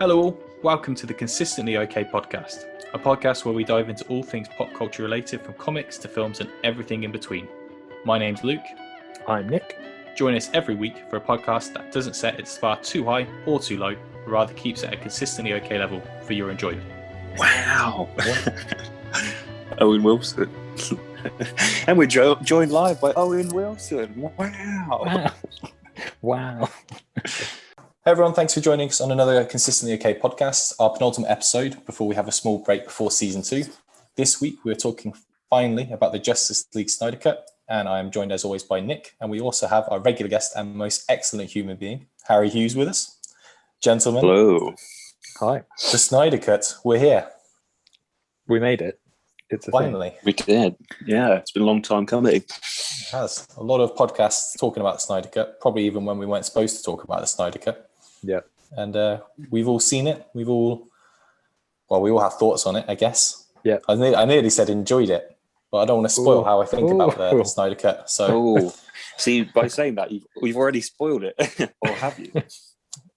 Hello all, welcome to the Consistently OK podcast, a podcast where we dive into all things pop culture related from comics to films and everything in between. My name's Luke. I'm Nick. Join us every week for a podcast that doesn't set its bar too high or too low, but rather keeps it at a consistently OK level for your enjoyment. Wow. Owen Wilson. And we're joined live by Owen Wilson. Wow. Wow. Hey everyone, thanks for joining us on another Consistently OK podcast, our penultimate episode before we have a small break before season 2. This week we're talking finally about the Justice League Snyder Cut, and I am joined as always by Nick, and we also have our regular guest and most excellent human being, Harry Hughes, with us. Gentlemen. Hello. Hi. The Snyder Cut, we're here. We made it. It's finally. We did. Yeah, it's been a long time coming. It has. A lot of podcasts talking about the Snyder Cut, probably even when we weren't supposed to talk about the Snyder Cut. Yeah. And we've all seen it. We all have thoughts on it, I guess. Yeah. I nearly said enjoyed it, but I don't want to spoil how I think about the Snyder Cut. So, see, by saying that, we've already spoiled it, or have you?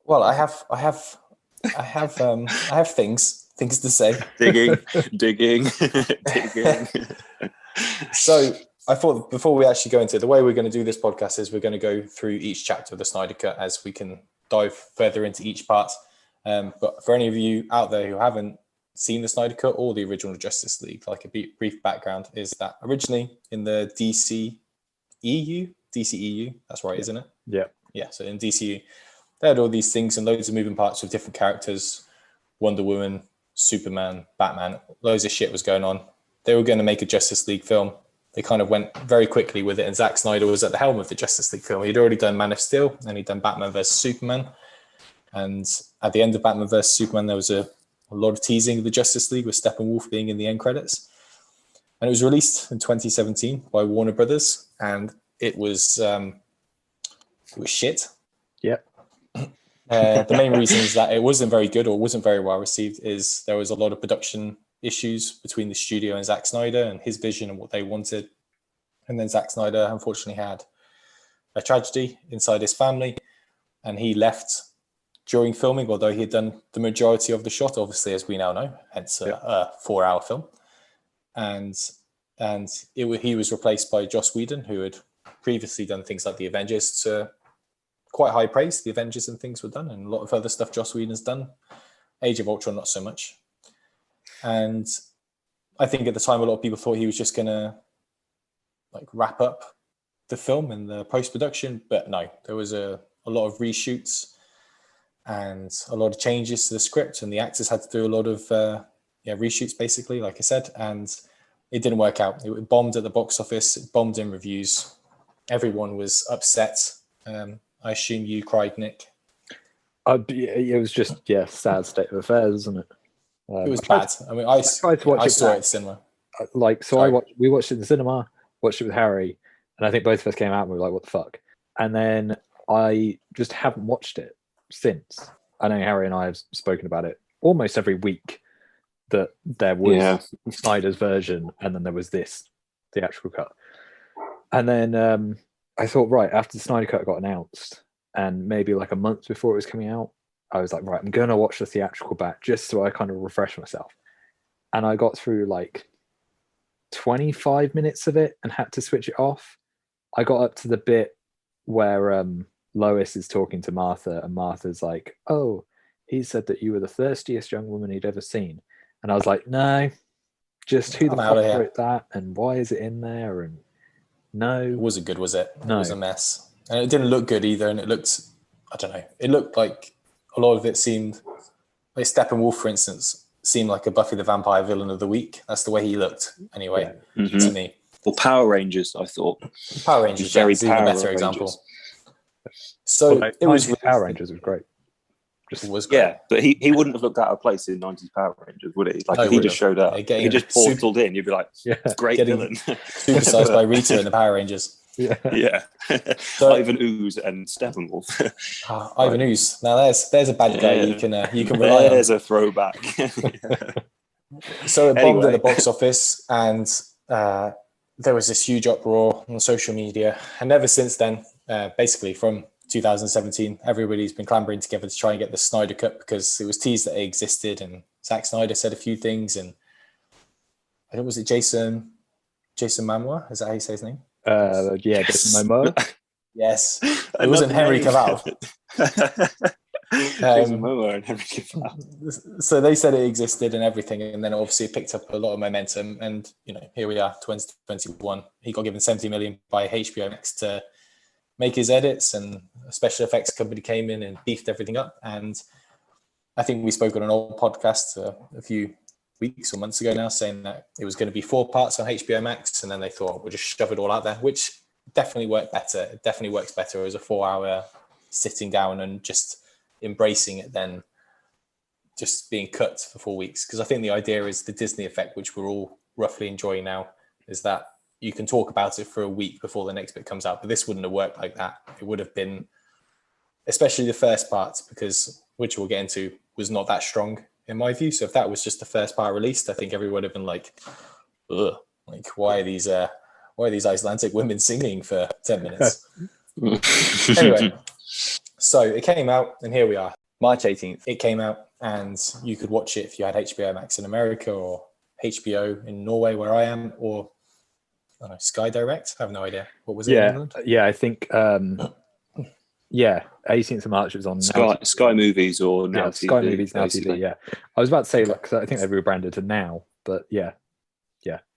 Well, I have things to say. Digging. So I thought before we actually go into it, the way we're going to do this podcast is we're going to go through each chapter of the Snyder Cut as we can dive further into each part. But for any of you out there who haven't seen the Snyder Cut or the original Justice League, like a brief background is that originally in the DCEU, that's right, isn't it? Yeah. Yeah, so in DCEU, they had all these things and loads of moving parts with different characters, Wonder Woman, Superman, Batman, loads of shit was going on. They were going to make a Justice League film. They kind of went very quickly with it, and Zack Snyder was at the helm of the Justice League film. He'd already done Man of Steel, and he'd done Batman vs. Superman. And at the end of Batman vs. Superman, there was a lot of teasing of the Justice League, with Steppenwolf being in the end credits. And it was released in 2017 by Warner Brothers, and it was shit. Yep. The main reason is that it wasn't very good or wasn't very well received is there was a lot of production issues between the studio and Zack Snyder and his vision and what they wanted. And then Zack Snyder unfortunately had a tragedy inside his family, and he left during filming, although he had done the majority of the shot, obviously, as we now know, hence a 4-hour film. And he was replaced by Joss Whedon, who had previously done things like the Avengers to quite high praise. The Avengers and things were done, and a lot of other stuff Joss Whedon's done. Age of Ultron, not so much. And I think at the time, a lot of people thought he was just going to wrap up the film and the post-production, but no, there was a lot of reshoots and a lot of changes to the script, and the actors had to do a lot of reshoots, basically, like I said, and it didn't work out. It bombed at the box office, it bombed in reviews. Everyone was upset. I assume you cried, Nick. It was just, sad state of affairs, isn't it? It was bad. I mean, I tried to watch I saw it at the cinema. We watched it in the cinema, watched it with Harry, and I think both of us came out and we were like, what the fuck? And then I just haven't watched it since. I know Harry and I have spoken about it almost every week, that there was Snyder's version and then there was this theatrical cut. And then I thought, right, after the Snyder Cut got announced, and maybe like a month before it was coming out, I was like, right, I'm going to watch the theatrical back just so I kind of refresh myself. And I got through like 25 minutes of it and had to switch it off. I got up to the bit where Lois is talking to Martha, and Martha's like, oh, he said that you were the thirstiest young woman he'd ever seen. And I was like, no, just who the fuck wrote that, and why is it in there? And no. It wasn't good, was it? No. It was a mess. And it didn't look good either, and it looked, I don't know, it looked like a lot of it seemed, like Steppenwolf, for instance, seemed like a Buffy the Vampire villain of the week. That's the way he looked, anyway, to me. Well, Power Rangers, I thought. Power Rangers, very is even a better example. So it was Power Rangers was great. It was great. Yeah, but he wouldn't have looked out of place in 90s Power Rangers, would he? Like, if he just showed up, he just portaled in, you'd be like, great villain. Supersized by Rita in the Power Rangers. Yeah. So, Ivan Ooze and Steppenwolf. Ivan Ooze. Now there's a bad guy you can rely on. There's a throwback. So it bombed at the box office, and there was this huge uproar on social media. And ever since then, basically from 2017, everybody's been clambering together to try and get the Snyder Cut because it was teased that it existed, and Zack Snyder said a few things, and I think was it Jason Momoa? Is that how you say his name? Yeah, yes. Jason Momoa. Yes, it wasn't Henry Cavill. Jason Momoa and Henry Cavill. So they said it existed and everything, and then obviously it picked up a lot of momentum. And here we are, 2021. He got given 70 million by HBO Max to make his edits, and a special effects company came in and beefed everything up. And I think we spoke on an old podcast a few weeks or months ago now, saying that it was going to be 4 parts on HBO Max, and then they thought we'll just shove it all out there, which definitely worked better. It definitely works better as a 4-hour sitting down and just embracing it than just being cut for 4 weeks. Because I think the idea is the Disney effect, which we're all roughly enjoying now, is that you can talk about it for a week before the next bit comes out. But this wouldn't have worked like that. It would have been, especially the first part, because which we'll get into, was not that strong in my view. So if that was just the first part released, I think everyone would have been like, ugh, like why are these Icelandic women singing for 10 minutes? Anyway, so it came out, and here we are, March 18th. It came out, and you could watch it if you had HBO Max in America, or HBO in Norway, where I am, or I don't know, Sky Direct. I have no idea. What was it in England? Yeah, I think 18th of March it was on Sky Movies or Now TV. Sky Movies, Now TV. Yeah, I was about to say, because I think they've rebranded to Now, but yeah,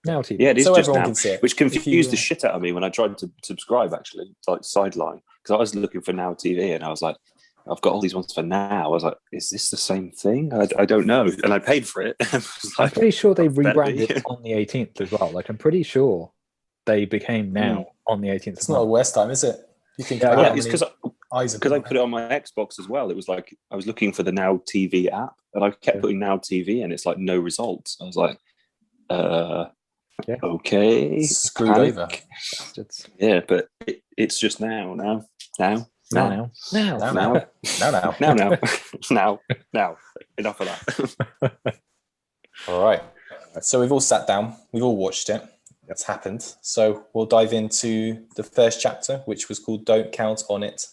Now TV. Yeah, it is so just everyone Now, can see it. which confused the shit out of me when I tried to subscribe. Actually, like sideline, because I was looking for Now TV, and I was like, I've got all these ones for Now. I was like, is this the same thing? I don't know, and I paid for it. I'm pretty sure they rebranded on the 18th as well. Like, I'm pretty sure they became Now on the 18th. It's not a worst time, is it? You think? Yeah, it's because I put it on my Xbox as well. It was like I was looking for the Now TV app, and I kept putting Now TV, and it's like no results. I was like, okay, screwed over. Yeah, but it's just now. Enough of that. All right. So we've all sat down. We've all watched it. That's happened. So we'll dive into the first chapter, which was called "Don't Count on It,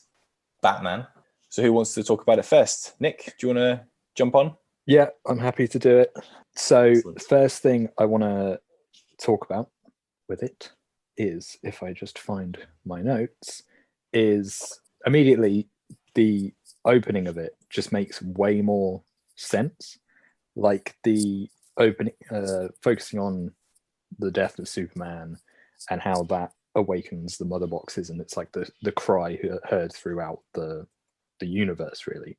Batman." So who wants to talk about it first? Nick, do you want to jump on? Yeah, I'm happy to do it. So the first thing I want to talk about with it is, if I just find my notes, is immediately the opening of it just makes way more sense. Like the opening, focusing on the death of Superman and how that awakens the mother boxes, and it's like the cry heard throughout the universe, really.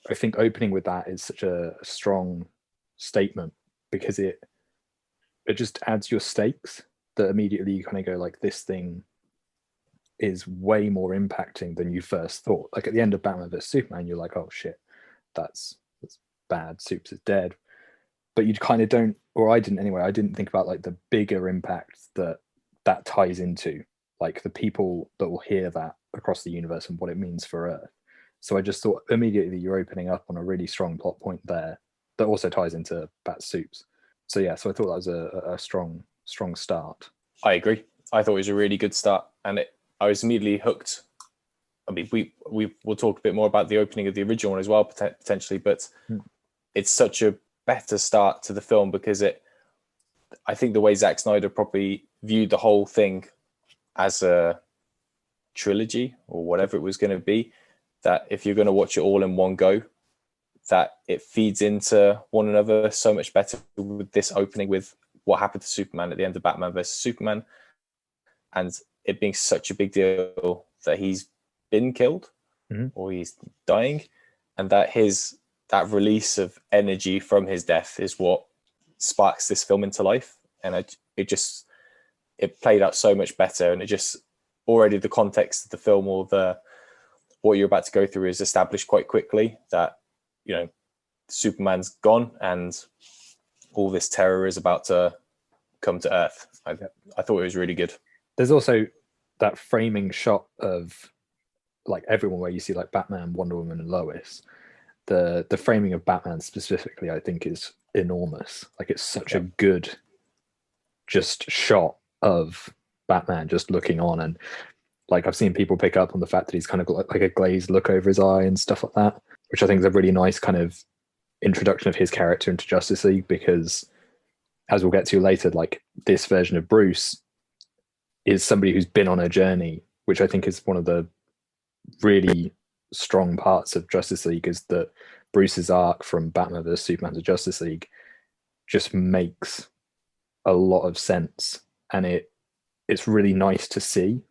I think opening with that is such a strong statement, because it just adds your stakes, that immediately you kind of go like, this thing is way more impacting than you first thought. Like at the end of Batman vs Superman, you're like, oh shit, that's bad, Supes is dead. But you kind of don't, or I didn't anyway, I didn't think about like the bigger impact that ties into, like the people that will hear that across the universe and what it means for Earth. So I just thought immediately you're opening up on a really strong plot point there that also ties into Bat Supes. So yeah, so I thought that was a strong start. I agree. I thought it was a really good start, and I was immediately hooked. I mean, we'll talk a bit more about the opening of the original one as well, potentially, but it's such a better start to the film, because I think the way Zack Snyder probably viewed the whole thing as a trilogy or whatever it was going to be, that if you're going to watch it all in one go, that it feeds into one another so much better with this opening, with what happened to Superman at the end of Batman vs Superman, and it being such a big deal that he's been killed or he's dying, and that that release of energy from his death is what sparks this film into life. And it played out so much better, and it just already the context of the film, or what you're about to go through, is established quite quickly, that Superman's gone and all this terror is about to come to Earth. I thought it was really good. There's also that framing shot of like everyone, where you see like Batman, Wonder Woman, and Lois. The framing of Batman specifically, I think, is enormous. Like it's such a good just shot of Batman just looking on, and Like I've seen people pick up on the fact that he's kind of got like a glazed look over his eye and stuff like that, which I think is a really nice kind of introduction of his character into Justice League, because as we'll get to later, like this version of Bruce is somebody who's been on a journey, which I think is one of the really strong parts of Justice League, is that Bruce's arc from Batman vs Superman to Justice League just makes a lot of sense, and it's really nice to see,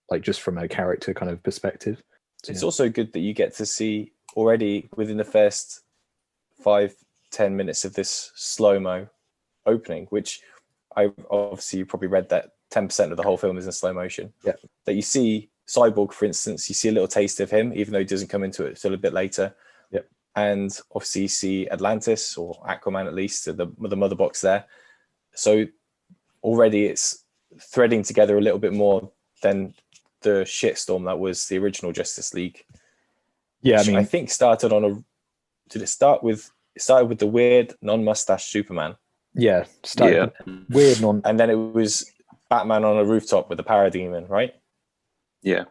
like just from a character kind of perspective. So, it's also good that you get to see already within the first 5-10 minutes of this slow-mo opening, which I obviously you probably read that 10% of the whole film is in slow motion. Yeah. That you see Cyborg, for instance, you see a little taste of him, even though he doesn't come into it until a bit later. Yep. And obviously you see Atlantis, or Aquaman at least, the mother box there. So already it's threading together a little bit more than the shitstorm that was the original Justice League. Yeah, I mean, I think started on a. Did it start with? It started with the weird non-mustache Superman. Yeah, weird non. And then it was Batman on a rooftop with a parademon, right? Yeah.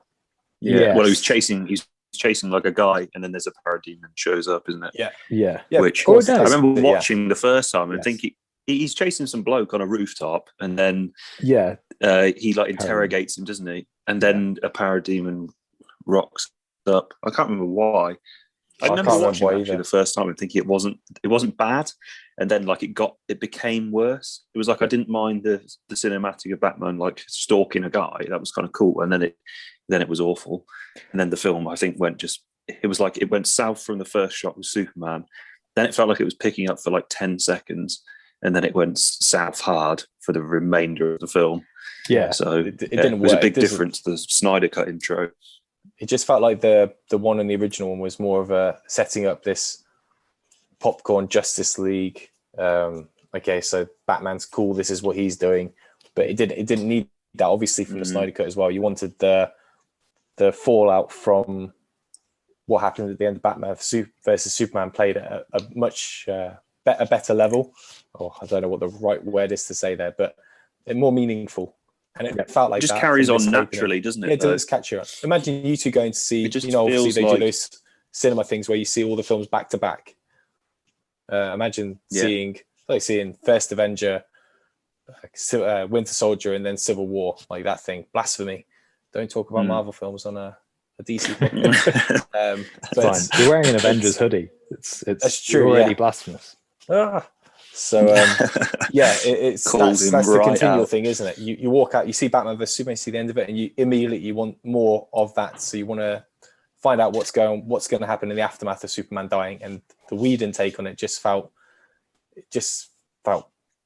Yes. Well, he's chasing like a guy, and then there's a parademon shows up, isn't it? Yeah. Which Oh, I remember watching the first time and Yes. thinking he's chasing some bloke on a rooftop, and then Yeah. he like interrogates him, doesn't he? And then a parademon rocks up. I can't remember why. I remember watching it actually the first time and thinking it wasn't bad, and then like it became worse. It was like I didn't mind the cinematic of Batman like stalking a guy. That was kind of cool, and then it was awful. And then the film, I think, went south from the first shot with Superman. Then it felt like it was picking up for like 10 seconds, and then it went south hard for the remainder of the film. Yeah. So it didn't work. It was a big difference. The Snyder cut intro. It just felt like the one in the original one was more of a setting up this popcorn Justice League. Okay, so Batman's cool. This is what he's doing, but it didn't need that obviously from the Snyder cut as well. You wanted the fallout from what happened at the end of Batman versus Superman played at a much better level. Or I don't know what the right word is to say there, but more meaningful. And it felt like it just that carries on naturally, doesn't it? Yeah, it does catch you on. Imagine you two going to see, obviously they do those cinema things where you see all the films back to back. Imagine seeing First Avenger, Winter Soldier, and then Civil War, like that thing. Blasphemy. Don't talk about Marvel films on a DC podcast. Fine. You're wearing an Avengers hoodie. It's true, already blasphemous. So it's that's the continual thing, isn't it? You walk out, you see Batman vs Superman, you see the end of it, and you immediately want more of that. So you want to find out what's going to happen in the aftermath of Superman dying. And the Whedon take on it just felt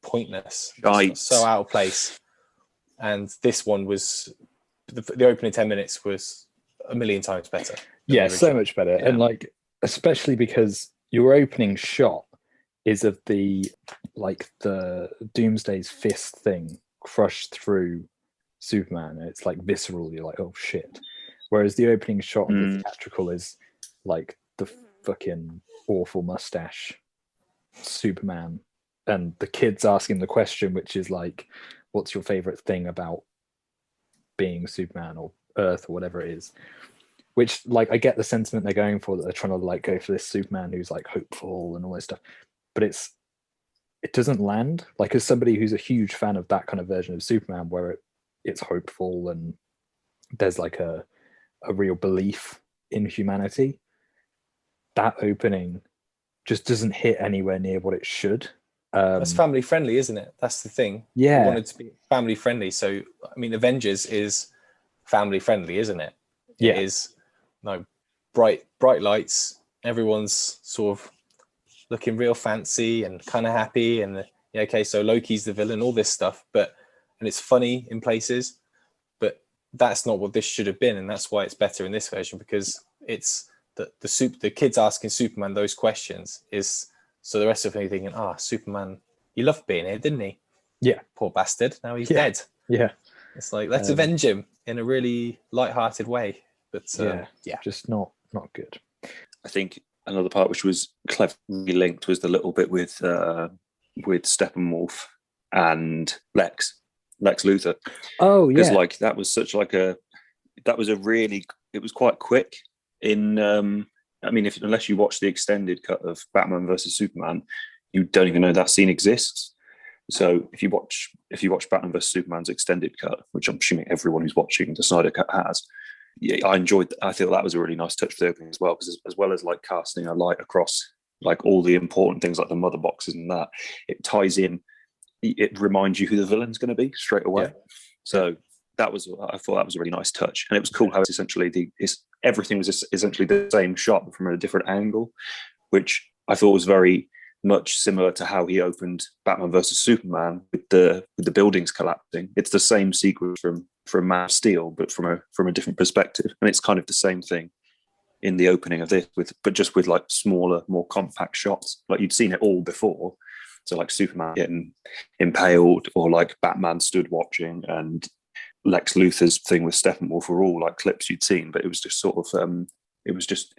pointless, so out of place. And this one was the opening 10 minutes was a million times better. Yeah, so much better, and like especially because your opening shot is of the Doomsday's fist thing crushed through Superman. And it's like visceral. You're like, oh shit. Whereas the opening shot of the theatrical is like the fucking awful mustache Superman, and the kid's asking the question, which is like, what's your favorite thing about being Superman or Earth or whatever it is? Which, like, I get the sentiment they're going for, that they're trying to like go for this Superman who's like hopeful and all this stuff, but it doesn't land. Like, as somebody who's a huge fan of that kind of version of Superman, where it's hopeful and there's like a real belief in humanity, that opening just doesn't hit anywhere near what it should. That's family friendly, isn't it? That's the thing. Yeah, we wanted to be family friendly. So I mean, Avengers is family friendly, isn't it? Yeah, it is. No, bright lights. Everyone's sort of looking real fancy and kind of happy, and so Loki's the villain, all this stuff, and it's funny in places, but that's not what this should have been, and that's why it's better in this version, because it's the kids asking Superman those questions is so the rest of them thinking, Superman, he loved being here, didn't he? Yeah, poor bastard, now he's dead. Yeah, it's like, let's avenge him in a really light-hearted way, but just not good. I think another part which was cleverly linked was the little bit with Steppenwolf and Lex Luthor. Oh yeah, because like that was such like a that was it was quite quick in. I mean, unless you watch the extended cut of Batman versus Superman, you don't even know that scene exists. So if you watch Batman vs Superman's extended cut, which I'm assuming everyone who's watching the Snyder cut has, yeah, I thought that was a really nice touch for the opening as well, because as well as like casting a light across like all the important things like the mother boxes and that, it ties in. It reminds you who the villain's going to be straight away. Yeah. So I thought that was a really nice touch, and it was cool how it's essentially everything was essentially the same shot from a different angle, which I thought was very much similar to how he opened Batman versus Superman with the buildings collapsing. It's the same sequence from Man of Steel, but from a different perspective, and it's kind of the same thing in the opening of this, but just with like smaller, more compact shots. Like you'd seen it all before, so like Superman getting impaled, or like Batman stood watching, and Lex Luthor's thing with Steppenwolf were all like clips you'd seen, but it was just sort of it was just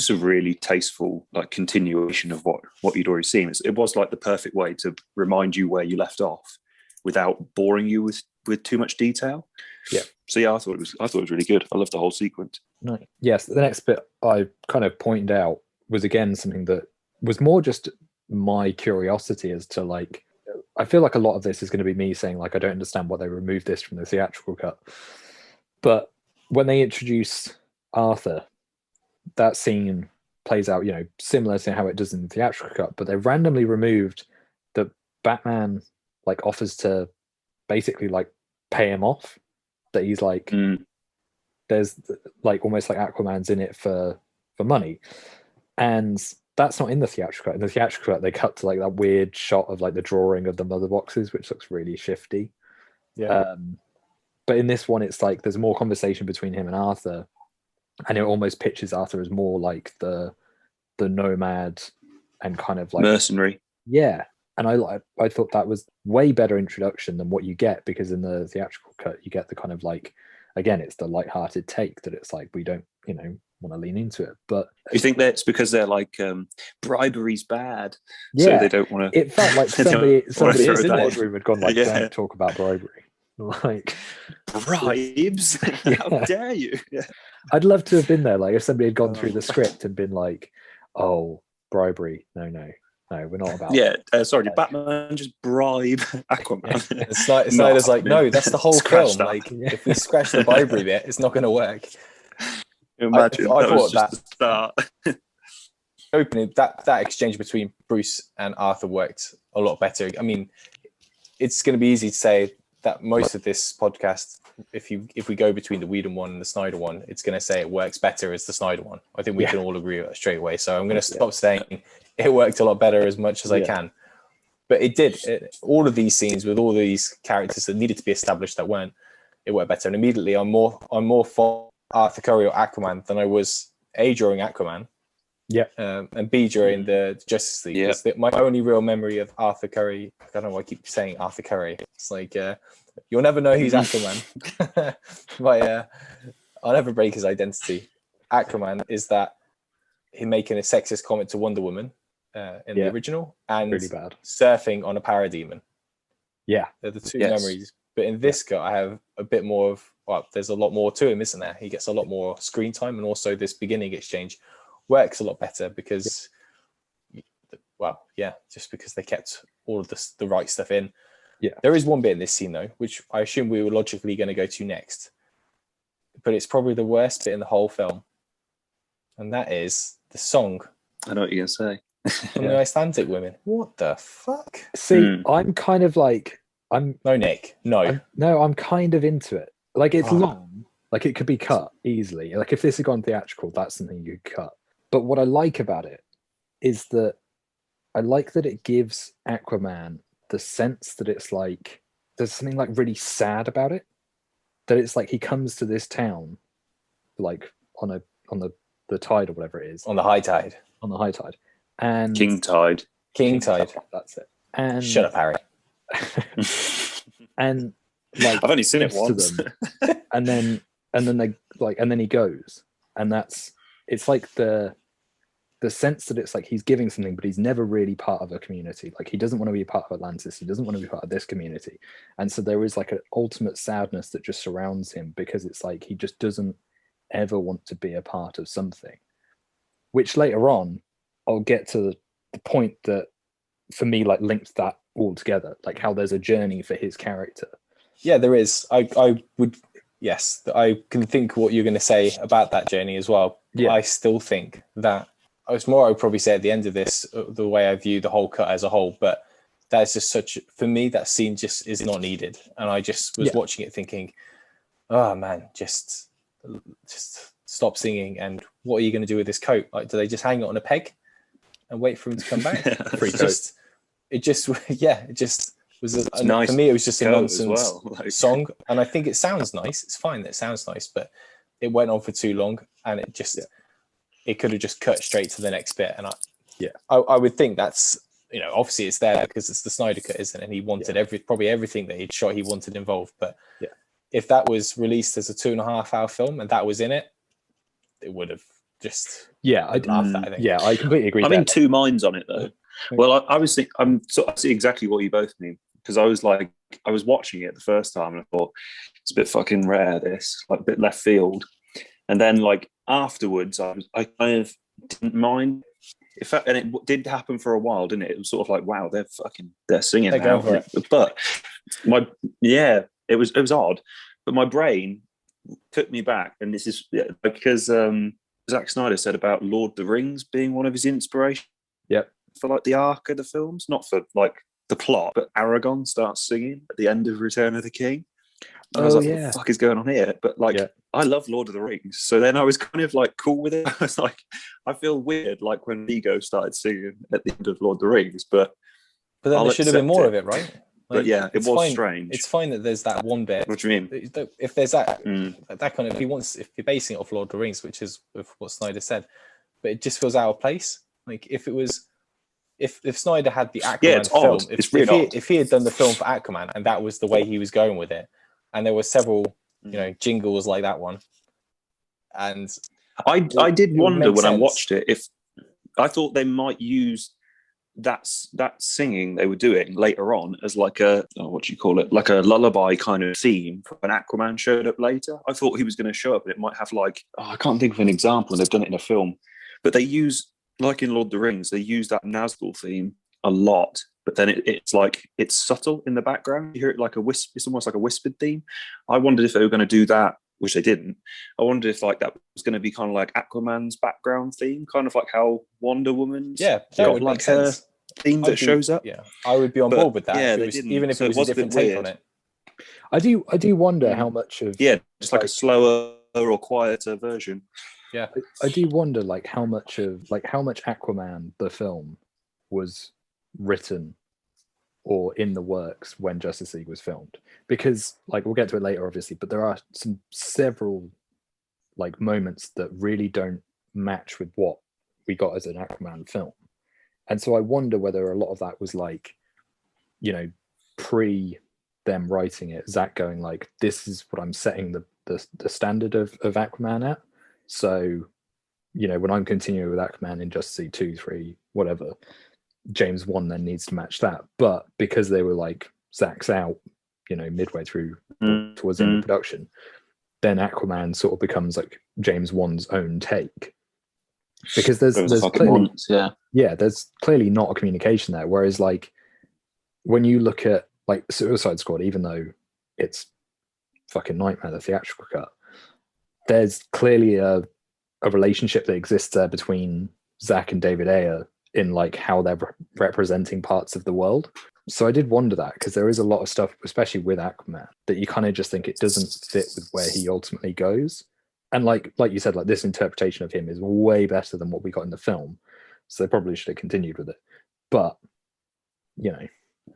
a really tasteful like continuation of what you'd already seen. It was like the perfect way to remind you where you left off without boring you with too much detail. Yeah. So yeah, I thought it was really good. I loved the whole sequence. Nice. Yes, the next bit I kind of pointed out was again something that was more just my curiosity as to like, I feel like a lot of this is going to be me saying like I don't understand why they removed this from the theatrical cut. But when they introduce Arthur, that scene plays out, similar to how it does in the theatrical cut, but they randomly removed that Batman like offers to basically like pay him off. That he's like, there's like almost like Aquaman's in it for money, and that's not in the theatrical cut. In the theatrical cut, they cut to like that weird shot of like the drawing of the mother boxes, which looks really shifty. Yeah. But in this one, it's like there's more conversation between him and Arthur, and it almost pitches Arthur as more like the nomad and kind of like mercenary. Yeah, and I thought that was way better introduction than what you get, because in the theatrical cut you get the kind of like, again, it's the lighthearted take that it's like we don't want to lean into it. But you think that's because they're like bribery's bad, yeah, so they don't want to. It felt like somebody in the boardroom had gone like, don't talk about bribery. Like bribes? How dare you? Yeah. I'd love to have been there. Like if somebody had gone through the script and been like, "Oh, bribery? No, we're not about." Yeah, sorry, did Batman just bribe Aquaman? Yeah. Snyder's like, no, that's the whole film. Like, if we scratch the bribery bit, it's not going to work. Imagine I thought that the start. Opening that exchange between Bruce and Arthur worked a lot better. I mean, it's going to be easy to say that most of this podcast, if we go between the Whedon one and the Snyder one, it's going to say it works better as the Snyder one. I think we can all agree with that straight away. So I'm going to stop saying it worked a lot better as much as I can. But it did. All of these scenes with all these characters that needed to be established that weren't, it worked better. And immediately I'm more for Arthur Curry or Aquaman than I was A, during Aquaman. Yeah. And B, during the Justice League. Yeah. My only real memory of Arthur Curry, I don't know why I keep saying Arthur Curry. It's like, you'll never know he's Aquaman. But I'll never break his identity. Aquaman is that him making a sexist comment to Wonder Woman in the original, and really bad. Surfing on a parademon. Yeah. They're the two memories. But in this cut, I have a bit more of, there's a lot more to him, isn't there? He gets a lot more screen time, and also this beginning exchange works a lot better because, just because they kept all of the right stuff in. Yeah. There is one bit in this scene, though, which I assume we were logically going to go to next. But it's probably the worst bit in the whole film. And that is the song. I know what you're going to say. From the Icelandic women. What the fuck? See, I'm kind of like... No, Nick. No. I'm kind of into it. Like, it's long. Like, it could be cut easily. Like, if this had gone theatrical, that's something you could cut. But what I like about it is that I like that it gives Aquaman the sense that it's like there's something like really sad about it. That it's like he comes to this town like on the tide or whatever it is. On the high tide. On the high tide. And King Tide. That's it. And shut up, Harry. And like I've only seen it once. and then they like, and then he goes, and it's like the the sense that it's like he's giving something, but he's never really part of a community. Like he doesn't want to be part of Atlantis. He doesn't want to be part of this community. And so there is like an ultimate sadness that just surrounds him, because it's like he just doesn't ever want to be a part of something, which later on I'll get to the point that for me like links that all together, like how there's a journey for his character. Yeah, there is. I would, yes, I can think what you're going to say about that journey as well. Yeah. I still think that I would probably say at the end of this, the way I view the whole cut as a whole, but that's just for me, that scene just is not needed. And I just was watching it thinking, oh man, just stop singing. And what are you going to do with this coat? Like, do they just hang it on a peg and wait for him to come back? It just was nice. For me, it was just a nonsense song. And I think it sounds nice. It's fine that it sounds nice, but it went on for too long, and it just, it could have just cut straight to the next bit. And I would think that's, obviously it's there because it's the Snyder cut, isn't it? And he wanted probably everything that he'd shot, he wanted involved. But if that was released as a 2.5-hour film and that was in it, it would have just laughed at, I think. Yeah, I completely agree. I'm in two minds on it though. Well, I see exactly what you both mean, because I was watching it the first time and I thought it's a bit fucking rare, this, like a bit left field. And then like afterwards, I kind of didn't mind. And it did happen for a while, didn't it? It was sort of like, wow, they're singing now. But it was odd. But my brain took me back, and this is because Zack Snyder said about Lord of the Rings being one of his inspirations. Yep. For like the arc of the films, not for like the plot, but Aragorn starts singing at the end of Return of the King. And I was like, what the fuck is going on here? But like, I love Lord of the Rings. So then I was kind of like cool with it. I was like, I feel weird like when Ego started singing at the end of Lord of the Rings, but then there should have been more of it, right? Like, but yeah, it was fine. Strange. It's fine that there's that one bit. What do you mean? If there's that kind of, if you're basing it off Lord of the Rings, which is what Snyder said, but it just feels out of place. Like if it was, if Snyder had the Aquaman film, if he had done the film for Aquaman and that was the way he was going with it, and there were several, jingles like that one, and I did wonder when I watched it if I thought they might use that singing they were doing later on as like like a lullaby kind of theme when Aquaman showed up later. I thought he was going to show up and it might have like, I can't think of an example, and they've done it in a film, but they use, like in Lord of the Rings, they use that Nazgul theme a lot, but then it's like, it's subtle in the background. You hear it like it's almost like a whispered theme. I wondered if they were going to do that, which they didn't. I wondered if like that was going to be kind of like Aquaman's background theme, kind of like how Wonder Woman's that would like make sense. Theme that shows up. Yeah, I would be on board with that. Yeah, even if it was a different take on it. I do wonder how much of just like a slower or quieter version. Yeah, I do wonder like how much Aquaman the film was written or in the works when Justice League was filmed, because like we'll get to it later obviously, but there are several like moments that really don't match with what we got as an Aquaman film. And so I wonder whether a lot of that was like, pre them writing it, Zack going like, this is what I'm setting the standard of Aquaman at. So, when I'm continuing with Aquaman in Justice League 2, 3, whatever, James Wan then needs to match that. But because they were like, Zack's out, midway through towards the end of production, then Aquaman sort of becomes like James Wan's own take. Because there's clearly, there's clearly not a communication there. Whereas like when you look at like Suicide Squad, even though it's fucking nightmare, the theatrical cut, there's clearly a relationship that exists there between Zack and David Ayer in like how they're representing parts of the world. So I did wonder that, because there is a lot of stuff, especially with Aquaman, that you kind of just think it doesn't fit with where he ultimately goes. And like you said, like this interpretation of him is way better than what we got in the film. So they probably should have continued with it. But,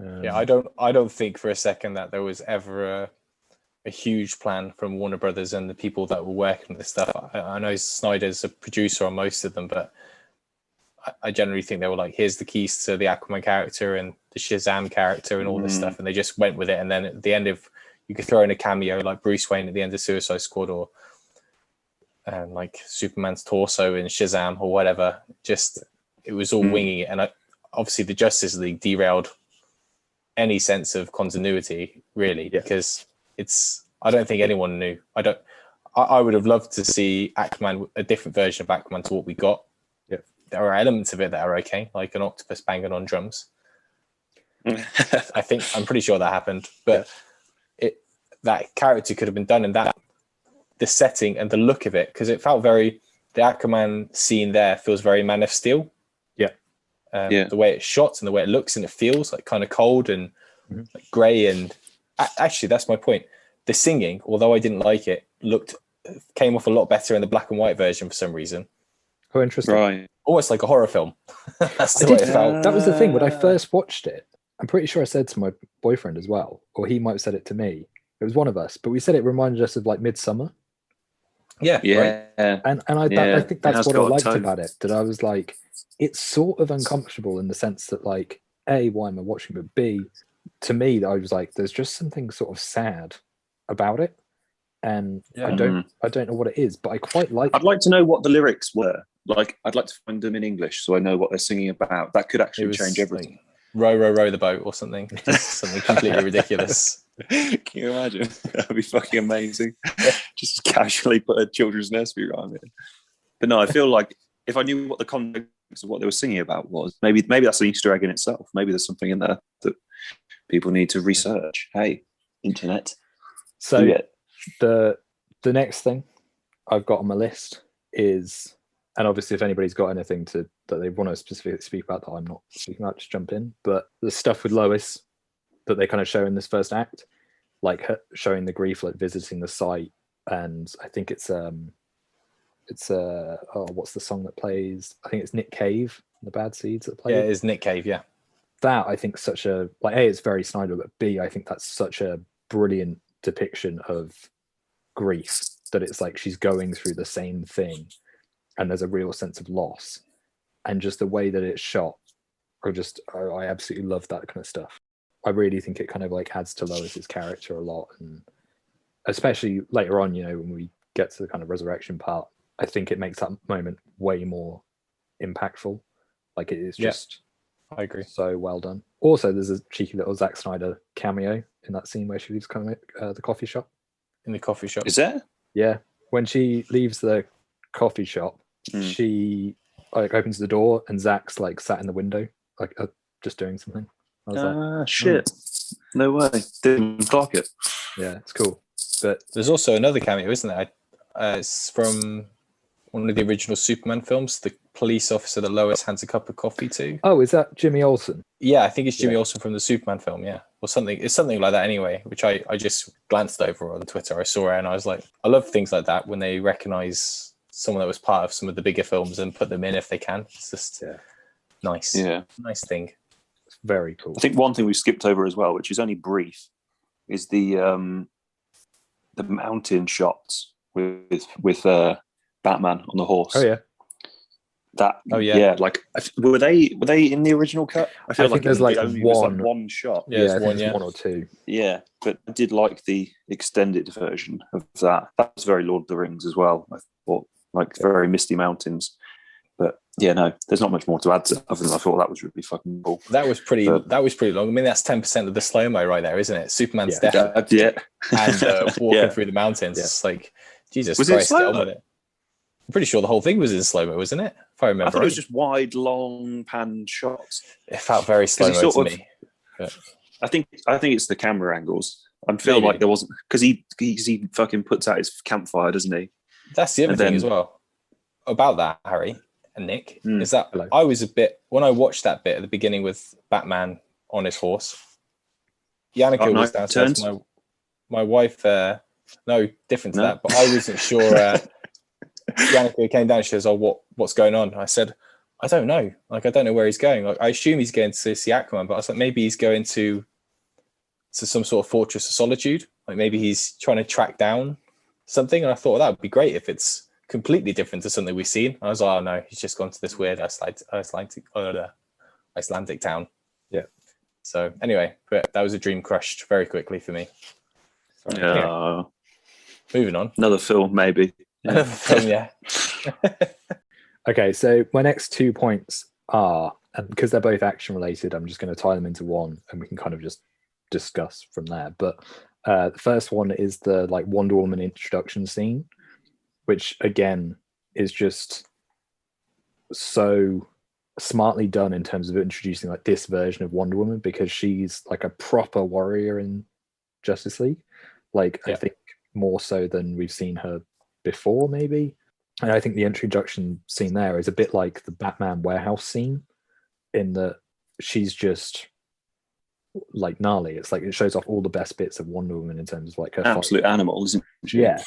I don't think for a second that there was ever a huge plan from Warner Brothers and the people that were working on this stuff. I know Snyder's a producer on most of them, but I generally think they were like, here's the keys to the Aquaman character and the Shazam character and all this stuff. And they just went with it. And then at the end of, you could throw in a cameo like Bruce Wayne at the end of Suicide Squad, or and like Superman's torso in Shazam or whatever. Just it was all winging it, and obviously the Justice League derailed any sense of continuity, really, because I don't think anyone knew. I would have loved to see Aquaman, a different version of Aquaman to what we got. Yeah. There are elements of it that are okay, like an octopus banging on drums. I'm pretty sure that happened, but that character could have been done in that, the setting and the look of it, because it felt the Aquaman scene there feels very Man of Steel. The way it's shot and the way it looks and it feels like kind of cold and like grey, and actually that's my point. The singing, although I didn't like it, came off a lot better in the black and white version for some reason. Oh, interesting. Right. Almost like a horror film. That's the way it felt. That was the thing. When I first watched it, I'm pretty sure I said to my boyfriend as well, or he might have said it to me. It was one of us, but we said it reminded us of like Midsummer. Yeah. Yeah. Right? And I think that's what I liked about it. That I was like, it's sort of uncomfortable in the sense that, like, A, why am I watching? But B, to me, I was like, there's just something sort of sad about it. And I don't know what it is, but I quite like I'd like to know what the lyrics were. Like, I'd like to find them in English so I know what they're singing about. That could actually change everything. Like, row, row, row the boat or something. Just something completely ridiculous. Can you imagine? That'd be fucking amazing. Just casually put a children's nursery rhyme in. But no, I feel like if I knew what the context of what they were singing about was, maybe that's an Easter egg in itself. Maybe there's something in there that people need to research. Hey, internet. So the next thing I've got on my list is, and obviously if anybody's got anything that they want to specifically speak about that I'm not speaking about, just jump in. But the stuff with Lois that they kind of show in this first act, like her showing the grief, like visiting the site, and I think it's what's the song that plays? I think it's Nick Cave, the Bad Seeds that plays. Yeah, it is Nick Cave. Yeah, that I think such a, like, A, it's very Snyder, but B, I think that's such a brilliant depiction of grief, that it's like she's going through the same thing, and there's a real sense of loss, and just the way that it's shot, I absolutely love that kind of stuff. I really think it kind of like adds to Lois's character a lot, and especially later on, when we get to the kind of resurrection part, I think it makes that moment way more impactful. Like, it is just, I agree, so well done. Also, there's a cheeky little Zack Snyder cameo in that scene where she leaves the coffee shop. In the coffee shop, is there? Yeah, when she leaves the coffee shop, she like opens the door and Zack's like sat in the window, like just doing something. I was like, shit! No way, didn't clock it. Yeah, it's cool. But there's also another cameo, isn't there? It's from one of the original Superman films. The police officer that Lois hands a cup of coffee to. Oh, is that Jimmy Olsen? Yeah, I think it's Jimmy Olsen from the Superman film. Yeah, or something. It's something like that anyway. Which I just glanced over on Twitter. I saw it and I was like, I love things like that when they recognize someone that was part of some of the bigger films and put them in if they can. It's just nice. Yeah, nice thing. It's very cool. I think one thing we've skipped over as well, which is only brief, is the mountain shots with Batman on the horse. Oh yeah. Like, were they in the original cut? I think there's like one shot. Yeah, one or two. Yeah, but I did like the extended version of that. That was very Lord of the Rings as well. I thought, like, very misty mountains. But yeah, no, there's not much more to add to. Other than I thought that was really fucking cool. That was pretty long. I mean, that's 10% of the slow mo right there, isn't it? Superman's death and walking through the mountains. Yeah. It's like, Jesus Christ, get on with it. I'm pretty sure the whole thing was in slow mo, wasn't it? If I remember, I thought it was just wide, long pan shots. It felt very slow mo to me. But I think it's the camera angles. I feel like there wasn't, because he fucking puts out his campfire, doesn't he? That's the other thing as well about that, Harry and Nick, is that I was a bit, when I watched that bit at the beginning with Batman on his horse, Yannicka was downstairs. My wife, no, different to that, but I wasn't sure. Yannicka came down. She goes, "Oh, what's going on?" I said, "I don't know. Like, I don't know where he's going. Like, I assume he's going to see Aquaman, but I was like, maybe he's going to some sort of fortress of solitude. Like, maybe he's trying to track down something." And I thought that would be great if it's completely different to something we've seen. I was like, "Oh no, he's just gone to this weird Icelandic town." Yeah. So anyway, but that was a dream crushed very quickly for me. Yeah. Moving on. Another film, maybe. Another film, yeah. Okay, so my next 2 points are, and because they're both action related, I'm just going to tie them into one, and we can kind of just discuss from there. But the first one is the like Wonder Woman introduction scene, which again is just so smartly done in terms of introducing like this version of Wonder Woman, because she's like a proper warrior in Justice League. Like, I think more so than we've seen her before, maybe. And I think the introduction scene there is a bit like the Batman warehouse scene, in that she's just like gnarly. It's like it shows off all the best bits of Wonder Woman in terms of like her absolute animal, isn't she? Yeah.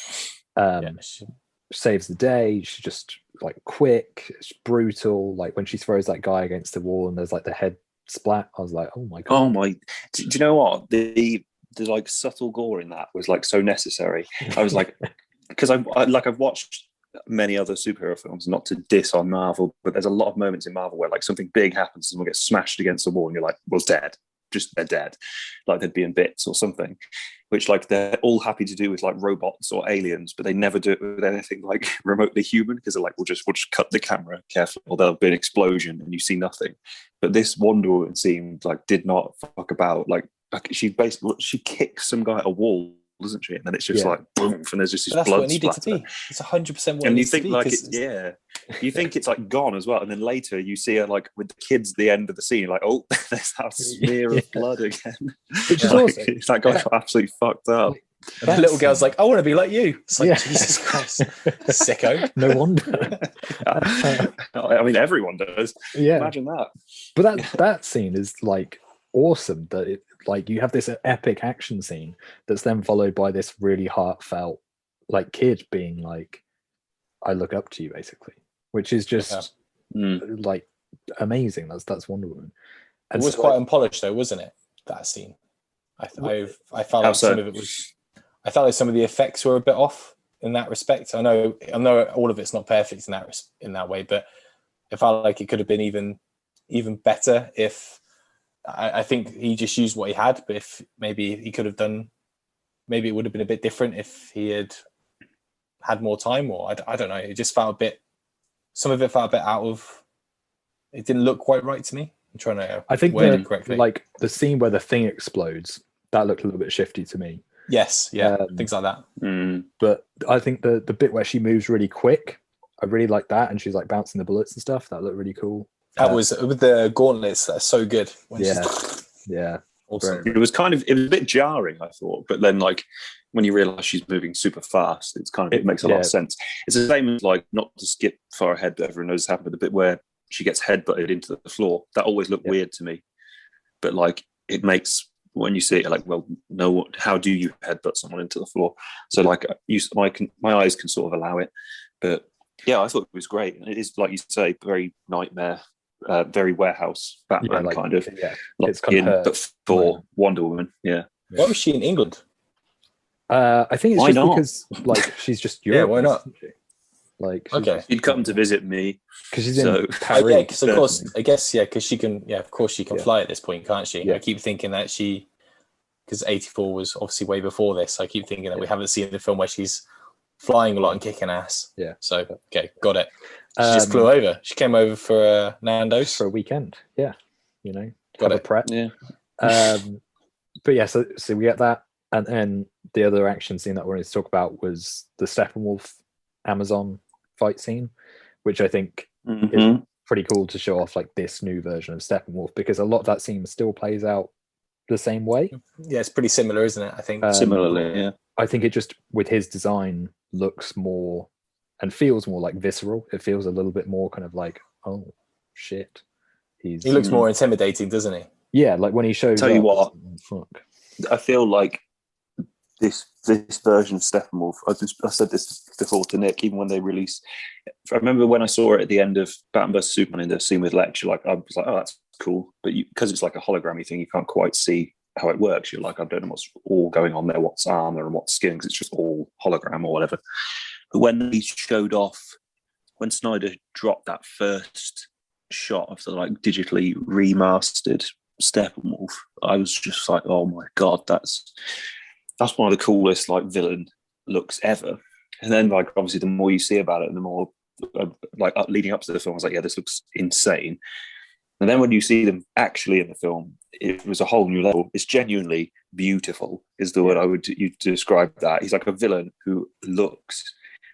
She saves the day. She's just like quick. It's brutal. Like when she throws that guy against the wall and there's like the head splat, I was like, oh my god. Oh my! Do you know what the like subtle gore in that was like so necessary? I was like, because I've watched many other superhero films, not to diss on Marvel, but there's a lot of moments in Marvel where like something big happens, someone gets smashed against the wall, and you're like, well, dead. Just they're dead, like they'd be in bits or something, which like they're all happy to do with like robots or aliens, but they never do it with anything like remotely human, because they're like, we'll just cut the camera carefully, or there'll be an explosion and you see nothing. But this Wonder Woman seemed like did not fuck about. Like she kicks some guy at a wall, doesn't she? And then it's just like boom, and there's just this that's blood what it needed splatter. to be. It's 100% what and it you needs think to be. like you think it's like gone as well, and then later you see her like with the kids at the end of the scene, like, oh, there's that smear of blood again. Which is like, awesome. It's that guy absolutely fucked up. And the little girl's like, I want to be like you. It's like, Jesus Christ, sicko. No wonder. I mean, everyone does. Yeah. Imagine that. But that scene is like awesome. That it like you have this epic action scene that's then followed by this really heartfelt like kid being like, I look up to you, basically, which is just like amazing. That's Wonder Woman. And it was quite unpolished though, wasn't it? That scene. I felt like some of it was. I felt like some of the effects were a bit off in that respect. I know all of it's not perfect in that way, but I felt like it could have been even better if. I think he just used what he had, but if maybe he could have done, maybe it would have been a bit different if he had more time, or I don't know. It just felt a bit. Some of it felt a bit out of. It didn't look quite right to me. I'm trying to. I think word it correctly. Like the scene where the thing explodes, that looked a little bit shifty to me. Yes, things like that. But I think the bit where she moves really quick, I really like that, and she's like bouncing the bullets and stuff. That looked really cool. That was with the gauntlets. That's so good. Yeah. Awesome. It was a bit jarring, I thought, but then like when you realise she's moving super fast, it makes a lot of sense. It's the same as like, not to skip far ahead, but everyone knows this happened, but the bit where she gets headbutted into the floor. That always looked weird to me, but like it makes. When you see it, like, well, no, how do you headbutt someone into the floor? So, like, my eyes can sort of allow it. But yeah, I thought it was great. And it is, like you say, very nightmare, very warehouse Batman kind of. Yeah, it's kind of but for Wonder Woman, yeah. Why was she in England? I think it's because, like, she's just Europe. Yeah, why not? Like, she'd come to visit me because she's in Paris. Yeah, because of course, I guess, because she can. Yeah, of course, she can fly at this point, can't she? Yeah. I keep thinking that because 84 was obviously way before this. I keep thinking that we haven't seen the film where she's flying a lot and kicking ass. Yeah. So got it. She just flew over. She came over for Nando's for a weekend. Yeah, got it. Prep. Yeah. But yeah, so we get that, and then the other action scene that we wanted to talk about was the Steppenwolf Amazon fight scene, which I think is pretty cool to show off like this new version of Steppenwolf, because a lot of that scene still plays out the same way. Yeah, it's pretty similar, isn't it? I think similarly, yeah. I think it just, with his design, looks more and feels more like visceral. It feels a little bit more kind of like, oh shit, he looks more intimidating, doesn't he? Yeah, like when he shows. Tell you what, fuck. I feel like this version of Steppenwolf, I said this before to Nick, even when they released, I remember when I saw it at the end of Batman vs Superman in the scene with Lex, like I was like, oh, that's cool, but because it's like a hologrammy thing, you can't quite see how it works. You're like, I don't know what's all going on there, what's armor and what's skin, because it's just all hologram or whatever. But when he showed off, when Snyder dropped that first shot of the like digitally remastered Steppenwolf, I was just like, oh my god, that's one of the coolest like villain looks ever. And then, like, obviously, the more you see about it, the more leading up to the film, I was like, yeah, this looks insane. And then when you see them actually in the film, it was a whole new level. It's genuinely beautiful, is the word I would you describe that. He's like a villain who looks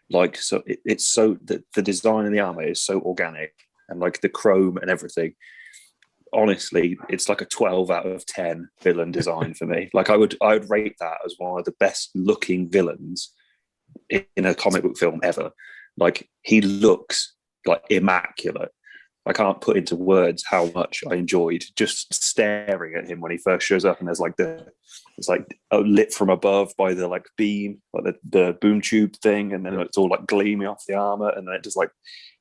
like so. It's so the design in the armor is so organic, and like the chrome and everything. Honestly, it's like a 12 out of 10 villain design for me. Like I would rate that as one of the best looking villains in a comic book film ever. Like he looks like immaculate. I can't put into words how much I enjoyed just staring at him when he first shows up, and there's like it's like lit from above by the like beam, like the boom tube thing, and then it's all like gleaming off the armor, and then it just like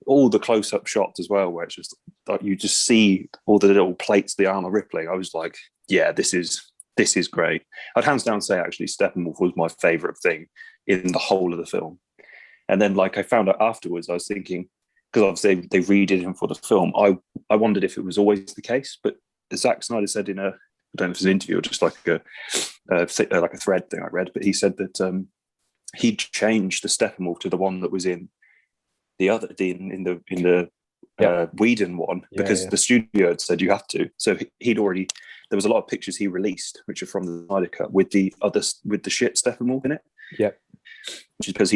all the close-up shots as well, where it's just like you just see all the little plates of the armor rippling. I was like, yeah, this is great. I'd hands down say actually Steppenwolf was my favorite thing in the whole of the film. And then like I found out afterwards, I was thinking, because obviously they redid him for the film, I wondered if it was always the case. But Zack Snyder said in I don't know if it was an interview or just like a thread thing I read, but he said that he changed the Steppenwolf to the one that was in the other in the Whedon one because the studio had said you have to. So there was a lot of pictures he released which are from the Snyder cut with the shit Steppenwolf in it. Yeah, which is because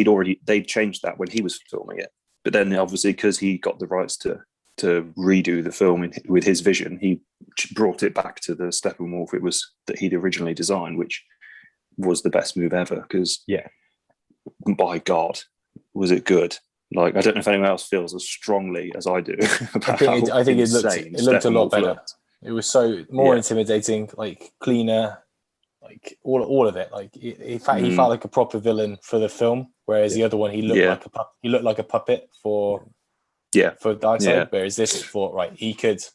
they'd changed that when he was filming it. But then obviously because he got the rights to redo the film with his vision, he brought it back to the Steppenwolf it was that he'd originally designed, which was the best move ever. Because by God, was it good? Like I don't know if anyone else feels as strongly as I do. I think it looked a lot better. It was so more intimidating, like cleaner, like all of it. Like in fact, he felt like a proper villain for the film, whereas the other one he looked like a puppet for Darkseid. Whereas this thought he's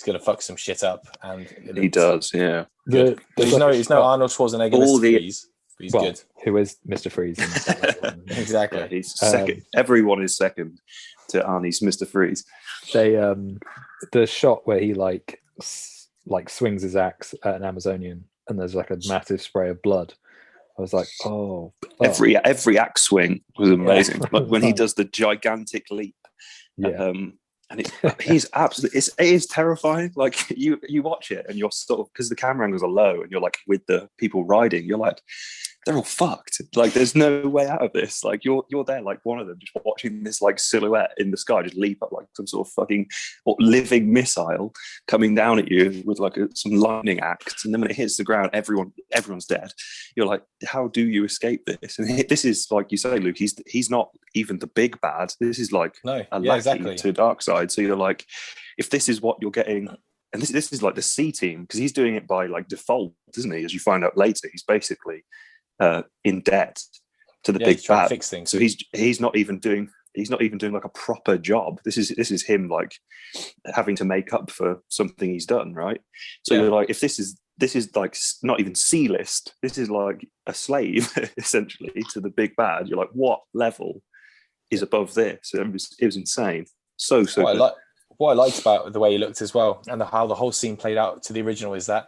gonna fuck some shit up, and he does. Yeah, he's no Arnold Schwarzenegger. But he's good. Who is Mr. Freeze? Exactly. Yeah, he's second. Everyone is second to Arnie's Mr. Freeze. They the shot where he like swings his axe at an Amazonian and there's like a massive spray of blood. I was like, oh. Every axe swing was amazing. Like when he does the gigantic leap. Yeah. And he's absolutely, it is terrifying. Like you watch it and you're sort of, because the camera angles are low and you're like with the people riding, you're like, they're all fucked. Like there's no way out of this. Like you're there like one of them just watching this like silhouette in the sky just leap up like some sort of fucking living missile coming down at you with like some lightning axe, and then when it hits the ground everyone's dead. You're like, how do you escape this? And this is like you say, Luke, he's not even the big bad. This is like a lackey to Darkseid. So you're like, if this is what you're getting, and this is like the C team, because he's doing it by like default, isn't he? As you find out later, he's basically in debt to the big bad. Fix things. So he's not even doing like a proper job. This is him like having to make up for something he's done, right? So you're like, if this is like not even C-list, this is like a slave essentially to the big bad. You're like, what level is above this? It was insane. So good. What I liked about the way he looked as well, and how the whole scene played out to the original, is that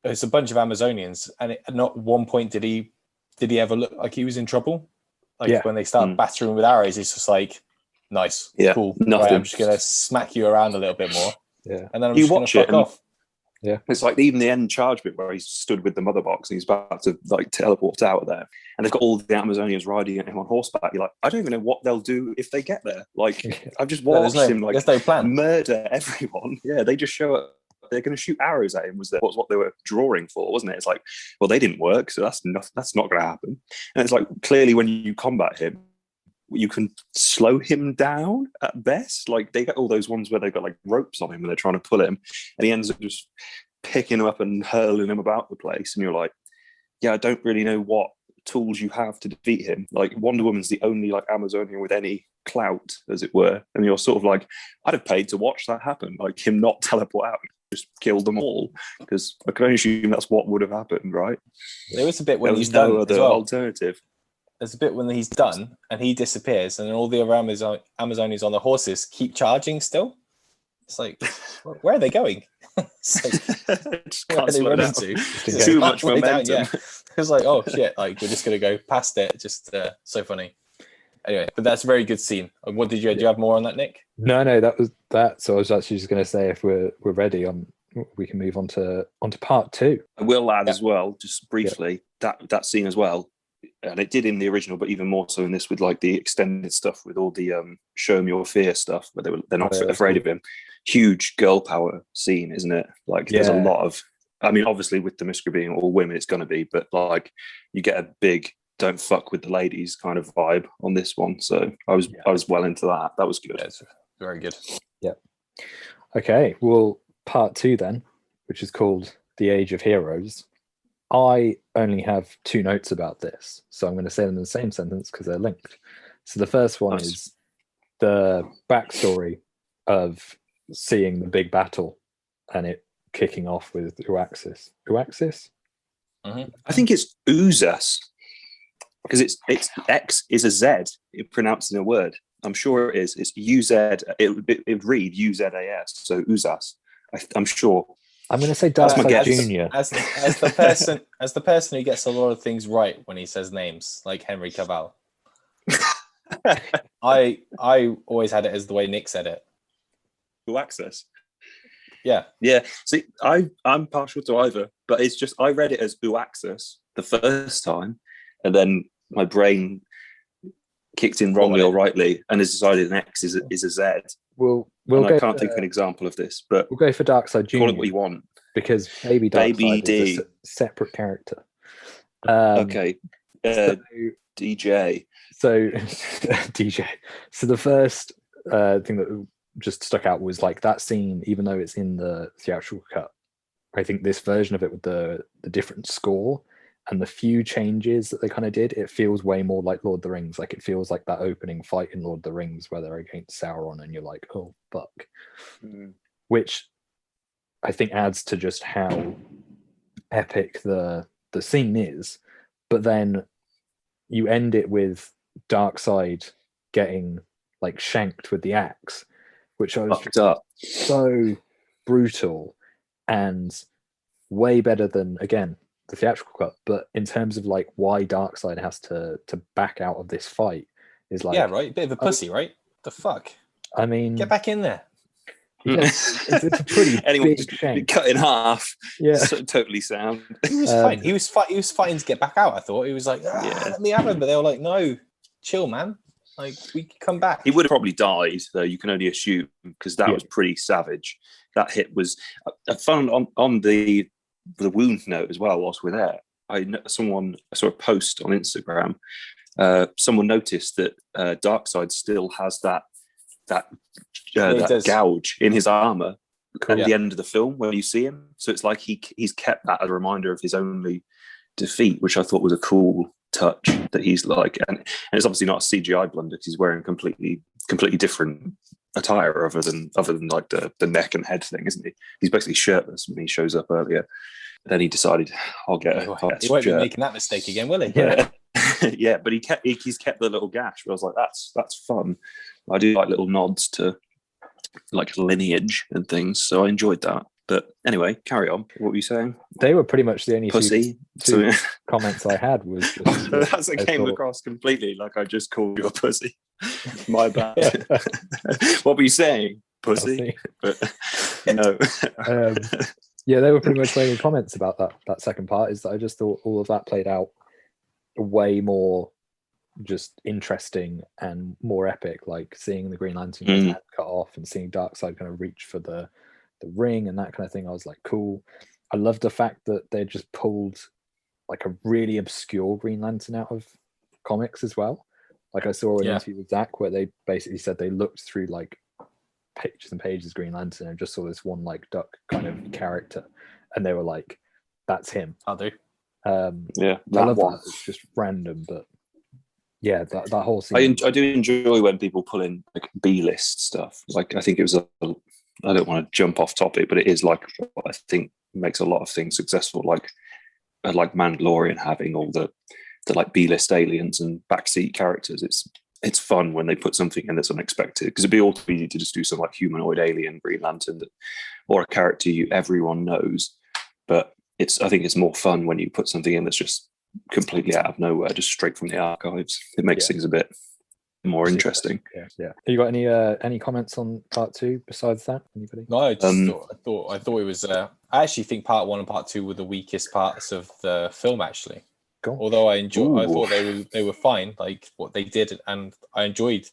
it's a bunch of Amazonians, and at not one point did he ever look like he was in trouble. Like when they start battering with arrows, it's just like, nice, cool. Nothing. Right, I'm just gonna smack you around a little bit more. Yeah, and then I'm just gonna fuck off. Yeah, it's like even the end charge bit where he's stood with the mother box and he's about to like teleport out of there, and they've got all the Amazonians riding at him on horseback. You're like, I don't even know what they'll do if they get there. Like I've just watched him like murder everyone. Yeah, they just show up. They're going to shoot arrows at him. Was what they were drawing for, wasn't it? It's like, well, they didn't work, so that's not going to happen. And it's like clearly when you combat him, you can slow him down at best. Like they get all those ones where they've got like ropes on him and they're trying to pull him, and he ends up just picking him up and hurling him about the place. And you're like, yeah, I don't really know what tools you have to defeat him. Like Wonder Woman's the only like Amazonian with any clout, as it were, and you're sort of like, I'd have paid to watch that happen, like him not teleport out, just kill them all, because I can only assume that's what would have happened, right? There was a bit when he's done. No other alternative. There's a bit when he's done and he disappears, and then all the other Amazonians on the horses keep charging still. It's like, where are they going? It's like, just can't slow down. Too much momentum. was like, oh shit, like we're just gonna go past it. Just so funny. Anyway, but that's a very good scene. What did you do? You have more on that, Nick? No, that was that. So I was actually just going to say, if we're ready, we can move on to part 2. I will add as well, just briefly, that scene as well, and it did in the original, but even more so in this with like the extended stuff with all the show me your fear stuff, where they're not afraid of him. Huge girl power scene, isn't it? Like there's a lot of, I mean, obviously with the mystery being all women, it's going to be, but like you get a big don't fuck with the ladies kind of vibe on this one. So I was well into that. That was good. Yeah, it's very good. Yeah. Okay. Well, part 2 then, which is called The Age of Heroes. I only have 2 notes about this, so I'm going to say them in the same sentence because they're linked. So the first one is the backstory of seeing the big battle and it kicking off with Uaxis. Uaxis? Mm-hmm. I think it's Uzas, because it's X is a Z, pronounced in a word. I'm sure it is. It's UZ. It would read UZAS. So Uzas. I'm sure. I'm going to say Darkseid Junior. As the person who gets a lot of things right when he says names, like Henry Cavill. I always had it as the way Nick said it. Uaxis. Yeah. See, I'm partial to either, but it's just I read it as Uaxis the first time, and then my brain kicked in wrongly or rightly, and has decided an X is a Z. I can't think of an example of this, but we'll go for Darkseid Junior. Call it what you want, because Baby Darkseid is a separate character. Okay, DJ. So DJ. So the first thing that just stuck out was like that scene, even though it's in the theatrical cut. I think this version of it with the different score and the few changes that they kind of did, it feels way more like Lord of the Rings. Like it feels like that opening fight in Lord of the Rings where they're against Sauron and you're like, oh fuck. Which I think adds to just how epic the scene is. But then you end it with Darkseid getting like shanked with the axe, which I was just so brutal and way better than, again, the theatrical cut. But in terms of like why Darkseid has to back out of this fight is like, yeah, right, bit of a pussy, right? The fuck. I mean, get back in there. Yeah, it's a pretty big shank. Cut in half. Yeah, so totally sound. He was fine. He was fighting to get back out. I thought he was like, let me have him, but they were like, no, chill, man. Like we can come back. He would have probably died, though. You can only assume, because that was pretty savage. That hit was. I found on the wound note as well. Whilst we're there, I saw a post on Instagram. Someone noticed that Darkseid still has that gouge in his armor at the end of the film when you see him. So it's like he's kept that as a reminder of his only defeat, which I thought was a cool touch. That he's like, and it's obviously not a CGI blunder because he's wearing completely different attire other than like the neck and head thing, isn't he? He's basically shirtless when he shows up earlier. Then he decided, he won't be making that mistake again, will he? Yeah. Yeah, but he's kept the little gash. I was like, that's fun. I do like little nods to like lineage and things, so I enjoyed that. But anyway, carry on. What were you saying? They were pretty much the only pussy. two comments I had. Was just, that's it came across completely like I just called you a pussy. My bad. What were you saying? Pussy. But no. Yeah, they were pretty much the only comments about that second part. Is that I just thought all of that played out way more just interesting and more epic, like seeing the Green Lantern head cut off and seeing Darkseid kind of reach for the ring and that kind of thing. I was like, cool. I love the fact that they just pulled like a really obscure Green Lantern out of comics as well. Like I saw an interview with Zack where they basically said they looked through like pages and pages of Green Lantern and just saw this one like duck kind of character, and they were like, that's him. I'll do. I love that. It's just random, but yeah, that whole scene. I do enjoy when people pull in like B-list stuff. Like I think it was I don't want to jump off topic, but it is like what I think makes a lot of things successful. Like Mandalorian having all the like B-list aliens and backseat characters. It's fun when they put something in that's unexpected, because it'd be all too easy to just do some like humanoid alien Green Lantern or a character everyone knows. But I think it's more fun when you put something in that's just completely out of nowhere, just straight from the archives. It makes things a bit more interesting. Yeah. Have you got any comments on part 2 besides that? Anybody? No, I just thought it was. I actually think part 1 and part 2 were the weakest parts of the film. Actually, although I thought they were fine, like what they did, and I enjoyed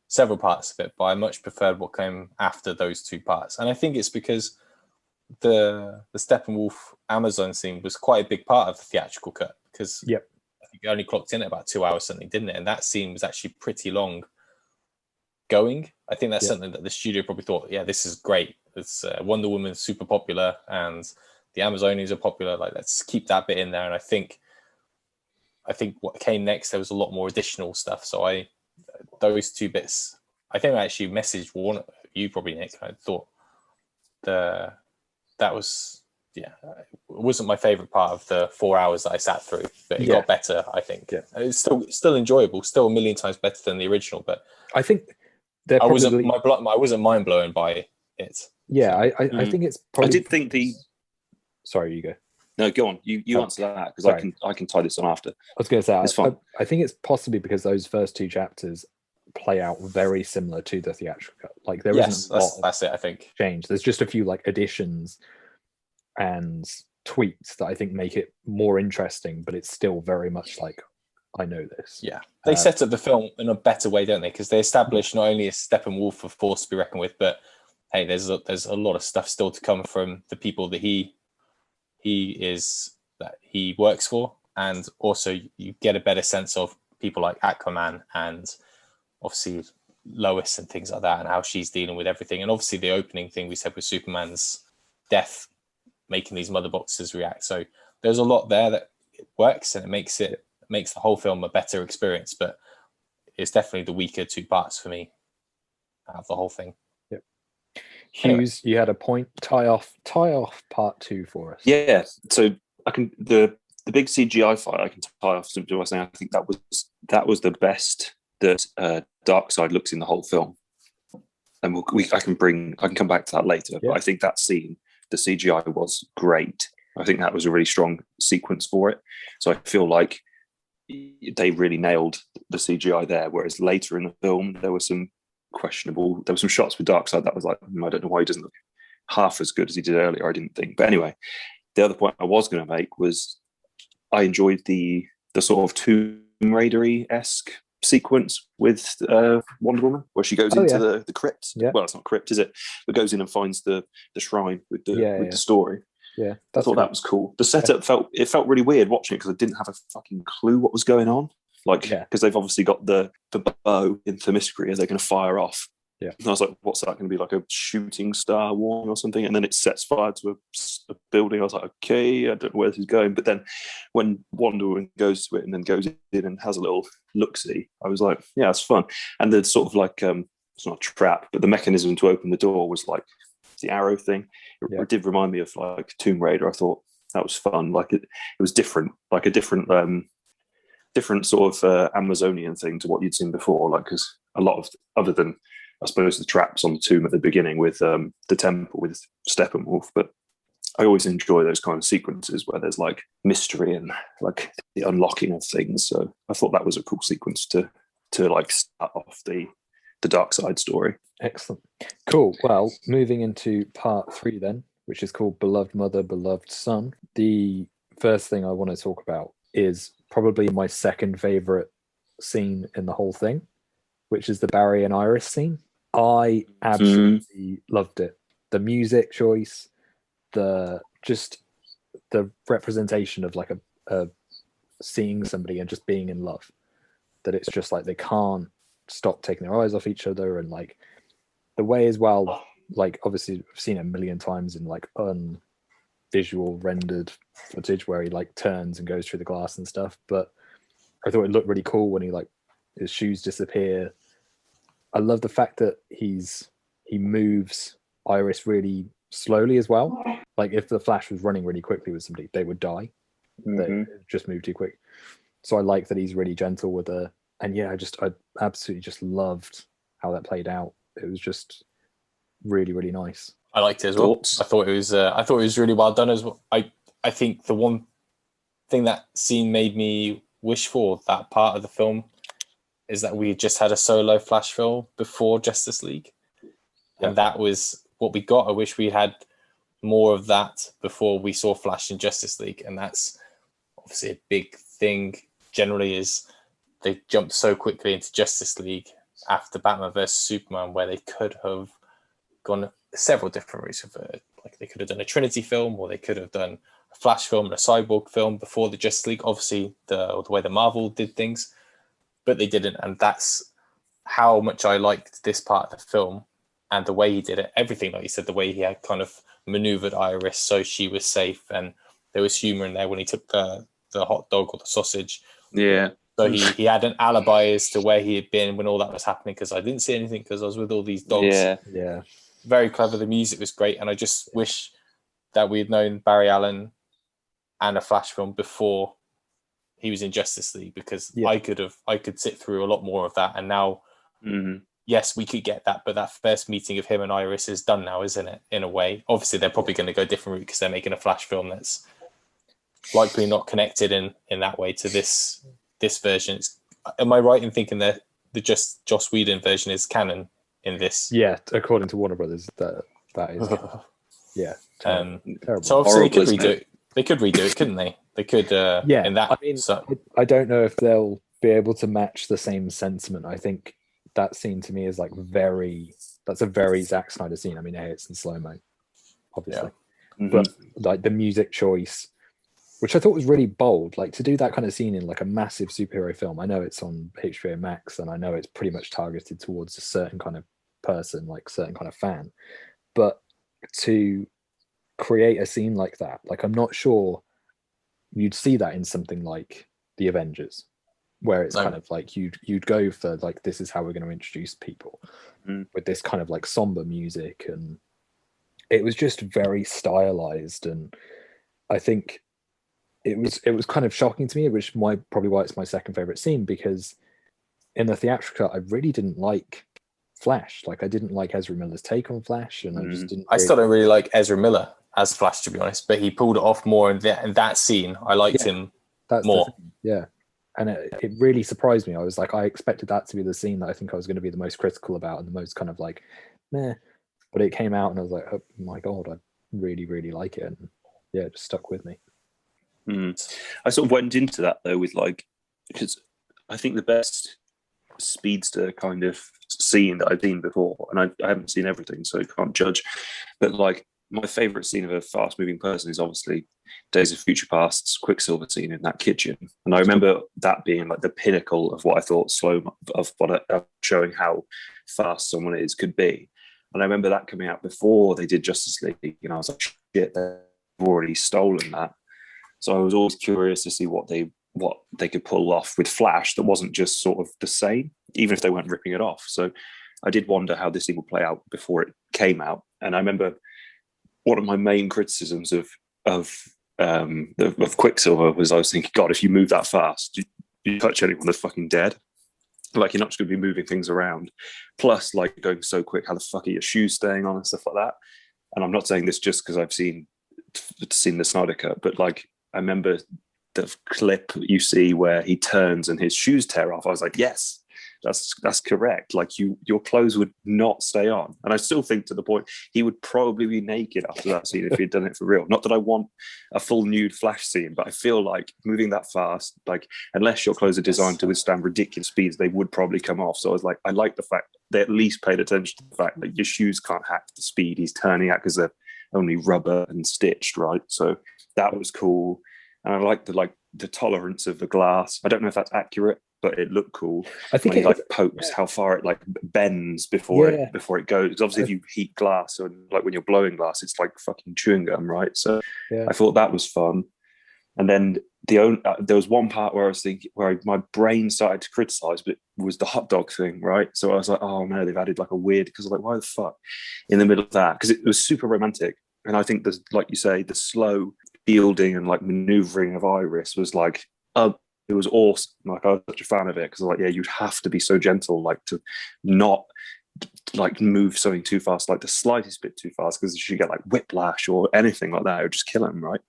several parts of it. But I much preferred what came after those 2 parts, and I think it's because the Steppenwolf Amazon scene was quite a big part of the theatrical cut, because I think it only clocked in at about 2 hours something, didn't it? And that scene was actually pretty long going. I think that's something that the studio probably thought, this is great. It's Wonder Woman's super popular and the Amazonians are popular. Like, let's keep that bit in there. And I think what came next, there was a lot more additional stuff. So those 2 bits, I think I actually messaged one, you probably, Nick. I thought that was, it wasn't my favorite part of the 4 hours that I sat through, but it got better, I think. It's still enjoyable, still a million times better than the original, but I think I wasn't mind blown by it. Yeah, I think it's probably. I did think Sorry, you go. No, go on. You answer that, because I can tie this on after. I was going to say, it's fine. I think it's possibly because those first 2 chapters play out very similar to the theatrical cut. Like, there isn't a lot that's it, I think. Change. There's just a few like additions and tweaks that I think make it more interesting, but it's still very much like, I know this. Yeah, they set up the film in a better way, don't they? Because they establish not only a Steppenwolf, of course, to be reckoned with, but hey, there's a lot of stuff still to come from the people that he works for, and also you get a better sense of people like Aquaman and obviously Lois and things like that, and how she's dealing with everything. And obviously the opening thing we said with Superman's death making these mother boxes react. So there's a lot there that works, and it makes the whole film a better experience. But it's definitely the weaker 2 parts for me out of the whole thing. Yep. Hughes, you had a point. Tie off part 2 for us. Yeah. So I can the big CGI fight I can tie off simply by saying I think that was the best that Darkseid looks in the whole film. And I can come back to that later. But I think that scene, the CGI was great. I think that was a really strong sequence for it. So I feel like they really nailed the CGI there. Whereas later in the film, there were some shots with Darkseid that was like, I don't know why he doesn't look half as good as he did earlier. I didn't think. But anyway, the other point I was going to make was I enjoyed the sort of Tomb Raider-esque sequence with Wonder Woman, where she goes into the crypt. Well, it's not crypt, is it? But goes in and finds the shrine with the story. Yeah, I thought that was cool. The setup felt really weird watching it, because I didn't have a fucking clue what was going on. Like, because they've obviously got the bow in Themyscira they're going to fire off. Yeah, and I was like, what's that going to be, like a shooting star warning or something? And then it sets fire to a building. I was like, okay, I don't know where this is going. But then when Wonder Woman goes to it and then goes in and has a little look-see, I was like, yeah, it's fun. And the sort of like, it's not a trap, but the mechanism to open the door was like the arrow thing. It did remind me of like Tomb Raider. I thought that was fun. Like it was different, like a different sort of Amazonian thing to what you'd seen before. Like, because a lot of, other than I suppose the traps on the tomb at the beginning with the temple with Steppenwolf, but I always enjoy those kind of sequences where there's like mystery and like the unlocking of things. So I thought that was a cool sequence to like start off the Darkseid story. Excellent. Cool. Well, moving into part 3 then, which is called Beloved Mother, Beloved Son. The first thing I want to talk about is probably my second favorite scene in the whole thing, which is the Barry and Iris scene. I absolutely loved it. The music choice, the representation of like a seeing somebody and just being in love, that it's just like they can't stop taking their eyes off each other, and like the way as well, like obviously I've seen it a million times in like visual rendered footage where he like turns and goes through the glass and stuff, but I thought it looked really cool when he like his shoes disappear. I love the fact that he moves Iris really slowly as well. Like if the Flash was running really quickly with somebody, they would die. They just move too quick. So I like that he's really gentle with her. And yeah, I absolutely just loved how that played out. It was just really, really nice. I liked it as well. I thought it was really well done as well. I think the one thing that scene made me wish for, that part of the film, is that we just had a solo Flash film before Justice League. Yeah. And that was what we got. I wish we had more of that before we saw Flash in Justice League. And that's obviously a big thing generally, is they jumped so quickly into Justice League after Batman vs Superman, where they could have gone several different routes of it. Like they could have done a Trinity film, or they could have done a Flash film and a Cyborg film before the Justice League, obviously the way the Marvel did things, but they didn't. And that's how much I liked this part of the film, and the way he did it, everything, like you said, the way he had kind of maneuvered Iris so she was safe, and there was humor in there when he took the hot dog or the sausage. Yeah. So he had an alibi as to where he had been when all that was happening, because I didn't see anything because I was with all these dogs. Yeah. Very clever. The music was great, and I just wish that we had known Barry Allen and a Flash film before he was in Justice League, because I could sit through a lot more of that. And now, yes, we could get that, but that first meeting of him and Iris is done now, isn't it? In a way, obviously they're probably going to go a different route because they're making a Flash film that's likely not connected in that way to this version. Am I right in thinking that the Joss Whedon version is canon in this? Yeah, according to Warner Brothers, that is. Yeah. Terrible. So obviously they could redo it. They could redo it, couldn't they? They could. In that. I mean, I don't know if they'll be able to match the same sentiment. I think that scene to me is like that's a very Zack Snyder scene. I mean, it's in slow mo, obviously, but like the music choice, which I thought was really bold, like to do that kind of scene in like a massive superhero film. I know it's on HBO Max, and I know it's pretty much targeted towards a certain kind of person, like certain kind of fan, but to create a scene like that, like I'm not sure you'd see that in something like the Avengers, where it's kind of like you'd go for like, this is how we're going to introduce people with this kind of like somber music, and it was just very stylized. And I think it was kind of shocking to me, which probably why it's my second favorite scene, because in the theatrical cut I really didn't like Flash. Like I didn't like Ezra Miller's take on Flash, and I just didn't. I still don't really like Ezra Miller as Flash, to be honest, but he pulled it off more in that scene. I liked him more. Yeah. And it really surprised me. I was like, I expected that to be the scene that I think I was going to be the most critical about and the most kind of like, meh. But it came out and I was like, oh my God, I really, really like it. And yeah, it just stuck with me. I sort of went into that though with like, because I think the best speedster kind of scene that I've seen before, and I haven't seen everything, so I can't judge, but like my favourite scene of a fast-moving person is obviously Days of Future Past's Quicksilver scene in that kitchen, and I remember that being like the pinnacle of what I thought showing how fast someone could be. And I remember that coming out before they did Justice League, and I was like, shit, they've already stolen that. So I was always curious to see what they could pull off with Flash that wasn't just sort of the same, even if they weren't ripping it off. So I did wonder how this thing would play out before it came out. And I remember one of my main criticisms of Quicksilver was I was thinking, God, if you move that fast, you touch anyone, they're fucking dead. Like, you're not just going to be moving things around. Plus, like, going so quick, how the fuck are your shoes staying on and stuff like that? And I'm not saying this just because I've seen the Snyder Cut, but like, I remember the clip you see where he turns and his shoes tear off. I was like, yes, that's correct. Like, your clothes would not stay on. And I still think, to the point, he would probably be naked after that scene if he'd done it for real. Not that I want a full nude Flash scene, but I feel like moving that fast, like, unless your clothes are designed to withstand ridiculous speeds, they would probably come off. So I was like, I like the fact they at least paid attention to the fact that your shoes can't hack the speed he's turning at, because they're only rubber and stitched, right? So that was cool. And I like the tolerance of the glass. I don't know if that's accurate, but it looked cool. I think it like pokes how far it like bends before it goes. Because obviously, if you heat glass, or like when you're blowing glass, it's like fucking chewing gum, right? So I thought that was fun. And then there was one part where I was thinking, where my brain started to criticize, but it was the hot dog thing, right? So I was like, oh no, they've added like a weird, because I was like, why the fuck in the middle of that? Because it was super romantic. And I think there's, like you say, the slow fielding and like maneuvering of Iris was like, it was awesome. Like, I was such a fan of it, because like, yeah, you'd have to be so gentle, like, to not like move something too fast, like the slightest bit too fast, because you get like whiplash or anything like that, it would just kill him, right?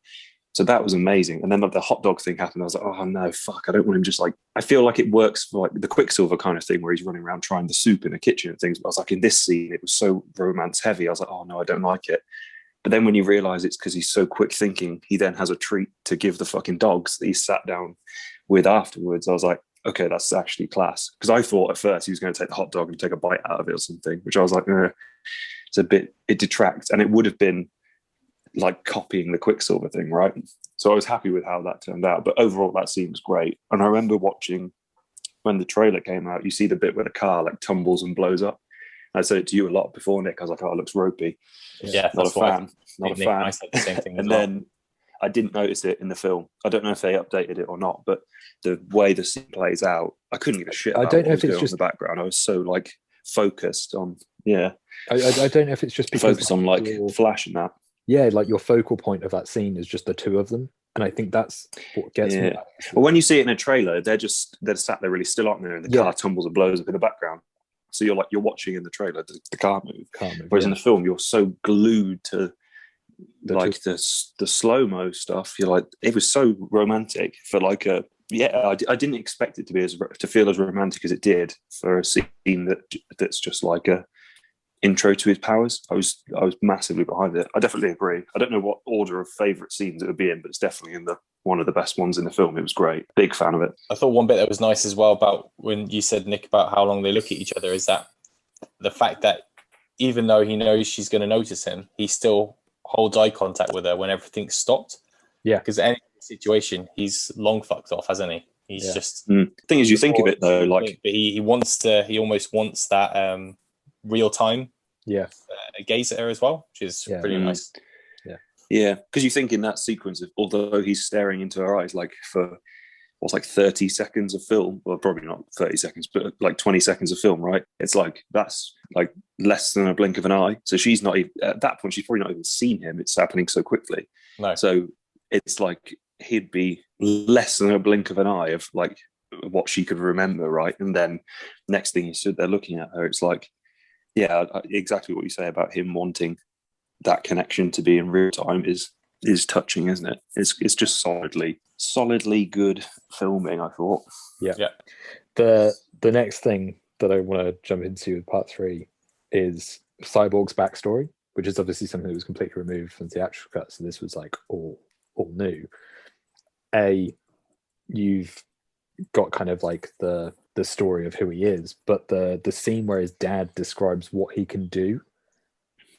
So that was amazing. And then like the hot dog thing happened. I was like, oh no, fuck! I don't want him just like. I feel like it works for like the Quicksilver kind of thing where he's running around trying the soup in the kitchen and things. But I was like, in this scene, it was so romance heavy. I was like, oh no, I don't like it. But then when you realise it's because he's so quick thinking, he then has a treat to give the fucking dogs that he sat down with afterwards. I was like, okay, that's actually class. Because I thought at first he was going to take the hot dog and take a bite out of it or something, which I was like, it's a bit, it detracts. And it would have been like copying the Quicksilver thing, right? So I was happy with how that turned out. But overall, that scene was great. And I remember watching when the trailer came out, you see the bit where the car like tumbles and blows up. I said it to you a lot before, Nick. I was like, oh, it looks ropey. Yeah, not a fan. Not a fan. I said the same thing. And then I didn't notice it in the film. I don't know if they updated it or not, but the way the scene plays out, I couldn't give a shit about what was going on in the background. I was so like focused on, I don't know if it's just because focused on like Flash and that. Yeah, like your focal point of that scene is just the two of them. And I think that's what gets me. Well, when you see it in a trailer, they're sat there really still, aren't they? And the car tumbles and blows up in the background. So you're watching in the trailer the car move. Whereas in the film, you're so glued to the slow-mo stuff. You're like, it was so romantic for like I didn't expect it to feel as romantic as it did for a scene that's just like a intro to his powers. I was massively behind it. I definitely agree. I don't know what order of favourite scenes it would be in, but it's definitely in one of the best ones in the film. It was great. Big fan of it. I thought one bit that was nice as well about when you said, Nick, about how long they look at each other is that the fact that even though he knows she's going to notice him, he still holds eye contact with her when everything's stopped. Yeah. Because any situation, he's long fucked off, hasn't he? He's just... The thing is, you think of it though, like... But he almost wants that real time gaze at her as well, which is pretty nice. Yeah, because you think in that sequence, although he's staring into her eyes, like for what's like 30 seconds of film, well, probably not 30 seconds, but like 20 seconds of film, right? It's like, that's like less than a blink of an eye. So she's not even, at that point, she's probably not even seen him. It's happening so quickly. No. So it's like he'd be less than a blink of an eye of like what she could remember, right? And then next thing he stood there looking at her, it's like, exactly what you say about him wanting that connection to be in real time is touching, isn't it? It's just solidly good filming, I thought. Yeah. The next thing that I want to jump into with part 3 is Cyborg's backstory, which is obviously something that was completely removed from the theatrical cut. So this was like all new. You've got kind of like the story of who he is, but the scene where his dad describes what he can do,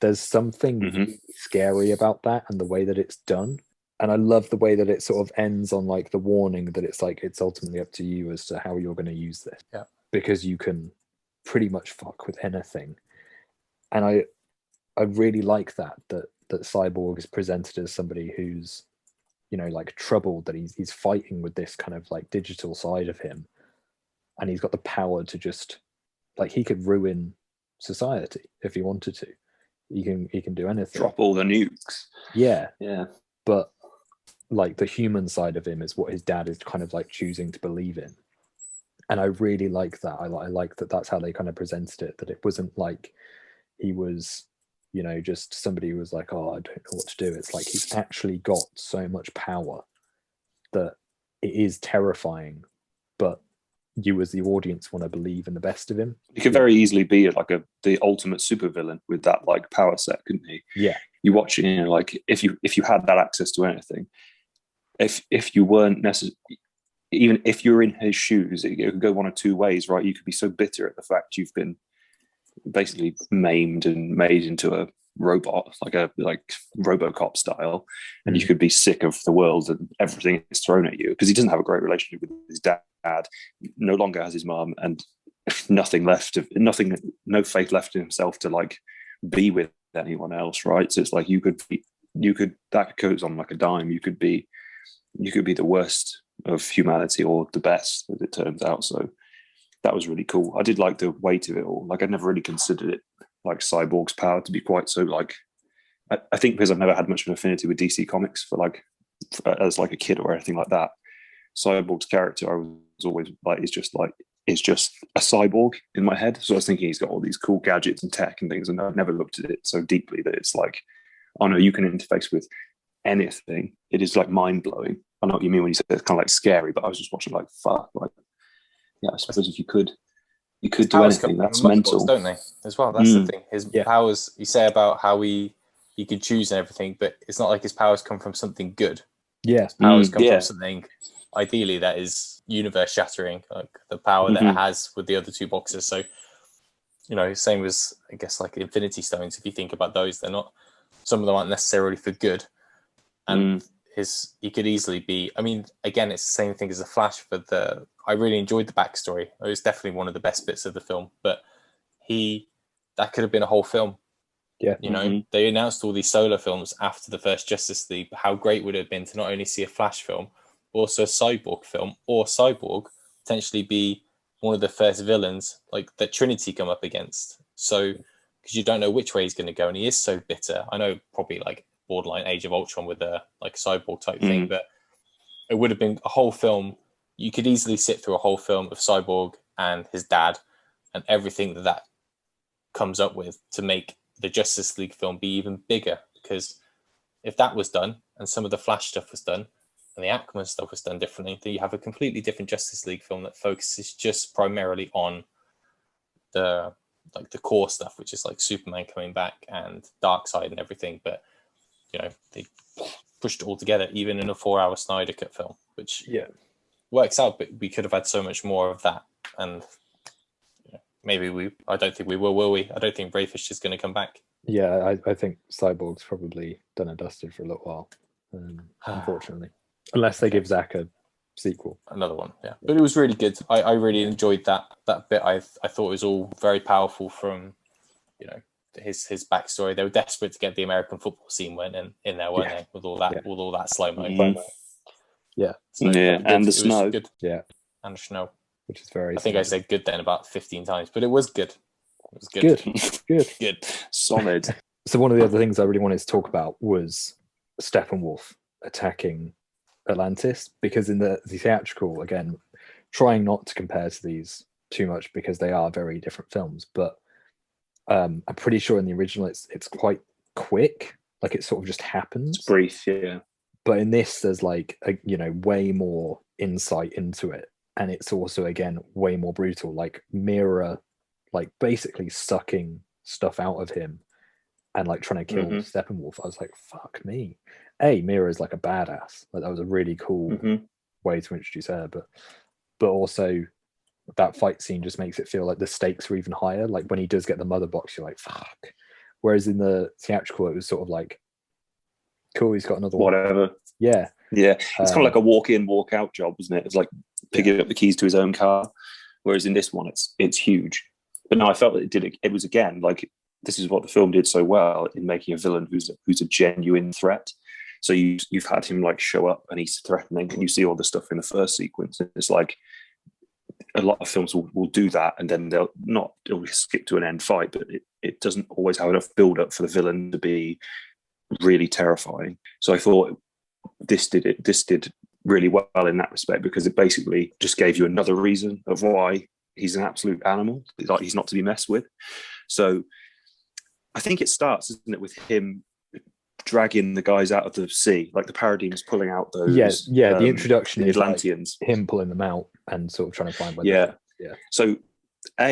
there's something really scary about that and the way that it's done. And I love the way that it sort of ends on like the warning that it's like, it's ultimately up to you as to how you're going to use this. Yeah. Because you can pretty much fuck with anything. And I really like that Cyborg is presented as somebody who's, like troubled, that he's fighting with this kind of like digital side of him. And he's got the power to just, like, he could ruin society if he wanted to. He can do anything. Drop all the nukes. Yeah. Yeah. But like the human side of him is what his dad is kind of like choosing to believe in. And I really like that. I like that that's how they kind of presented it, that it wasn't like he was, just somebody who was like, oh, I don't know what to do. It's like he's actually got so much power that it is terrifying, but you as the audience want to believe in the best of him. He could very easily be like the ultimate supervillain with that like power set, couldn't he? Yeah. You watch it, like if you had that access to anything, if you weren't necessarily, even if you're in his shoes, it could go one of two ways, right? You could be so bitter at the fact you've been basically maimed and made into a robot, like RoboCop style, and you could be sick of the world and everything is thrown at you, because he doesn't have a great relationship with his dad, no longer has his mum, and no faith left in himself to like be with anyone else, right? So it's like you could that goes on like a dime. You could be the worst of humanity or the best, as it turns out. So that was really cool. I did like the weight of it all. Like I'd never really considered it like Cyborg's power to be quite so like, I think because I've never had much of an affinity with DC Comics as like a kid or anything like that. Cyborg's character, I was always like, it's just a cyborg in my head. So I was thinking he's got all these cool gadgets and tech and things, and I've never looked at it so deeply that it's like, oh no, you can interface with anything. It is like mind blowing. I know what you mean when you say it's kind of like scary, but I was just watching like fuck. Like, yeah, I suppose if you could do anything. That's mental, don't they? As well, that's the thing. His powers. You say about how he could choose and everything, but it's not like his powers come from something good. Yeah, his powers come from something ideally that is universe shattering, like the power that it has with the other two boxes. So, you know, same as I guess like Infinity Stones. If you think about those, they're not. Some of them aren't necessarily for good, and he could easily be. I mean, again, it's the same thing as the Flash. But I really enjoyed the backstory. It was definitely one of the best bits of the film. But that could have been a whole film. Yeah, you know, they announced all these solo films after the first Justice League. How great would it have been to not only see a Flash film, but also a Cyborg film, or Cyborg potentially be one of the first villains like that Trinity come up against. So, because you don't know which way he's going to go, and he is so bitter. I know probably like borderline Age of Ultron with a like Cyborg type thing, but it would have been a whole film. You could easily sit through a whole film of Cyborg and his dad and everything that comes up with to make the Justice League film be even bigger. Because if that was done and some of the Flash stuff was done and the Aquaman stuff was done differently, then you have a completely different Justice League film that focuses just primarily on the core stuff, which is like Superman coming back and Darkseid and everything. But you know, they pushed it all together, even in a 4-hour Snyder Cut film, which works out. But we could have had so much more of that, and maybe I don't think we will we? I don't think Brayfish is going to come back. Yeah, I think Cyborg's probably done and dusted for a little while, unfortunately. Unless they give Zack a sequel. Another one, yeah. But it was really good. I really enjoyed that bit. I thought it was all very powerful from, you know, his backstory. They were desperate to get the American football scene went in there, weren't they? With all that slow-mo. Yeah. So and the snow. Good. Yeah. And the snow. Which is very. I think I said good then about 15 times, but it was good. It was good. Good. Solid. So one of the other things I really wanted to talk about was Steppenwolf attacking Atlantis, because in the theatrical, again, trying not to compare to these too much because they are very different films, but I'm pretty sure in the original it's quite quick, like it sort of just happens. It's brief, yeah. But in this, there's like way more insight into it. And it's also, again, way more brutal. Like Mira, like basically sucking stuff out of him and like trying to kill Steppenwolf. I was like, fuck me. Mira is like a badass. Like that was a really cool way to introduce her. But also that fight scene just makes it feel like the stakes are even higher. Like when he does get the mother box, you're like, fuck. Whereas in the theatrical, it was sort of like, cool, he's got another whatever one. Yeah. It's kind of like a walk in, walk out job, isn't it? It's like picking up the keys to his own car. Whereas in this one, it's huge. But no, I felt that it was again like this is what the film did so well in making a villain who's a genuine threat. So you've had him like show up and he's threatening, and you see all the stuff in the first sequence. It's like a lot of films will do that, and then they'll skip to an end fight, but it doesn't always have enough build up for the villain to be really terrifying. So I thought this did really well in that respect, because it basically just gave you another reason of why he's an absolute animal. Like he's not to be messed with. So I think it starts, isn't it, with him dragging the guys out of the sea, like the Parademons pulling out those. The introduction is Atlanteans, like him pulling them out and sort of trying to find. So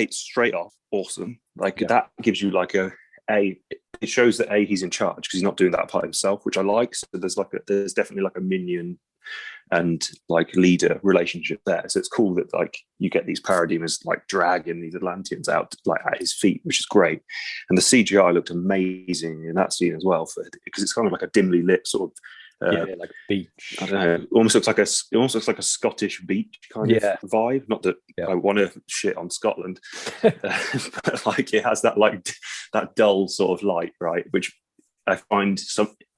straight off, awesome. Like that gives you like it shows that he's in charge because he's not doing that by himself, which I like. So there's definitely like a minion and like leader relationship there. So it's cool that like you get these Parademons like dragging these Atlanteans out like at his feet, which is great. And the CGI looked amazing in that scene as well, because it's kind of like a dimly lit sort of like a beach. I don't know. It almost looks like a Scottish beach kind of vibe. Not that I want to shit on Scotland, but like it has that like that dull sort of light, right? Which I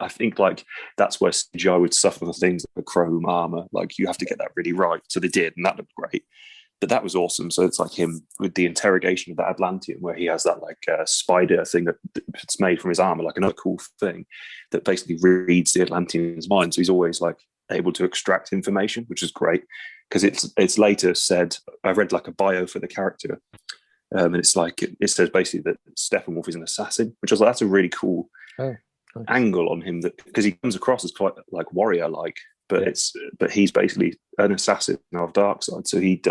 think like that's where CGI would suffer for things like the chrome armor. Like you have to get that really right. So they did, and that looked great. But that was awesome. So it's like him with the interrogation of the Atlantean, where he has that like spider thing that's made from his armor, like another cool thing that basically reads the Atlantean's mind. So he's always like able to extract information, which is great, because it's later said, I read like a bio for the character, and it's like it says basically that Steppenwolf is an assassin, which I was like, that's a really cool angle on him, that because he comes across as quite like warrior like, but but he's basically an assassin of dark side. So he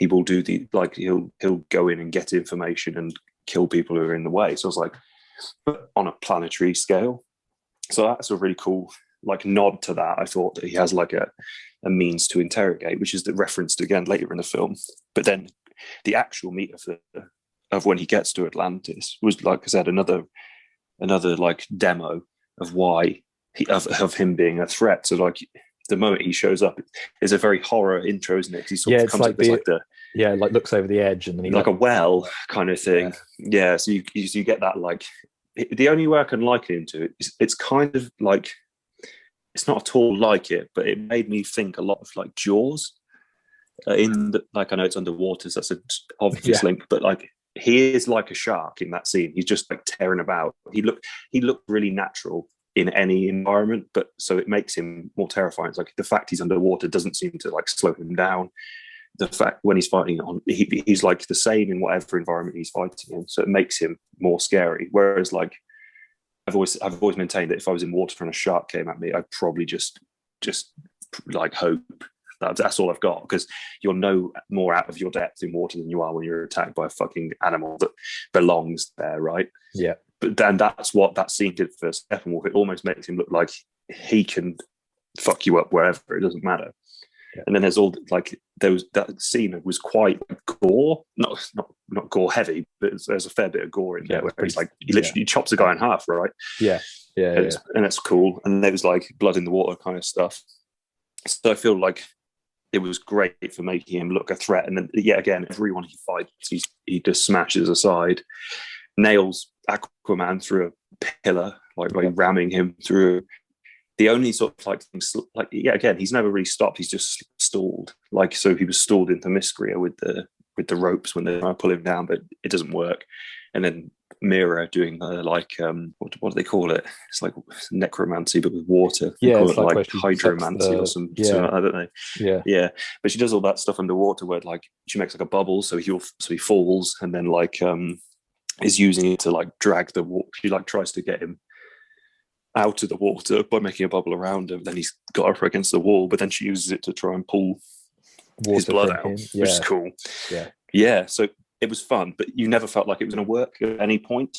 will do the like he'll go in and get information and kill people who are in the way. So it's like, but on a planetary scale. So that's a really cool like nod to that. I thought that he has like a means to interrogate, which is referenced again later in the film. But then the actual meat of when he gets to Atlantis was, like I said, another like demo of why of him being a threat. So like the moment he shows up is a very horror intro, isn't it? He sort of comes like like looks over the edge and then he like a well kind of thing. Yeah. So you get that like the only way I can liken it into it is it's kind of like, it's not at all like it, but it made me think a lot of like Jaws. Like I know it's underwater, so that's an obvious link, but like he is like a shark in that scene. He's just like tearing about. He looked really natural in any environment, but so it makes him more terrifying. It's like the fact he's underwater doesn't seem to like slow him down. The fact when he's fighting on, he's like the same in whatever environment he's fighting in, so it makes him more scary. Whereas like I've always maintained that if I was in water and a shark came at me, I'd probably just like hope that's all I've got, because you're no more out of your depth in water than you are when you're attacked by a fucking animal that belongs there, right? Yeah. But then that's what that scene did for Steppenwolf. It almost makes him look like he can fuck you up wherever. It doesn't matter. Yeah. And then there's all like that scene was quite gore, not gore heavy, but there's a fair bit of gore in there where it's like he literally chops a guy in half, right? And that's cool. And there was like blood in the water kind of stuff. So I feel like it was great for making him look a threat. And then again, everyone he fights, he just smashes aside, nails Aquaman through a pillar, like ramming him through. The only sort of like things, like again, he's never really stopped. He's just stalled. Like, so he was stalled in Themyscira with the ropes when they pull him down, but it doesn't work. And then Mira doing what do they call it? It's like necromancy, but with water. Yeah, it's like hydromancy or something. I don't know. Yeah. But she does all that stuff underwater, where like she makes like a bubble, so he falls, and then like is using it to like drag the water. She like tries to get him out of the water by making a bubble around him. Then he's got up against the wall, but then she uses it to try and pull his blood out, which is cool. Yeah. So it was fun, but you never felt like it was going to work at any point.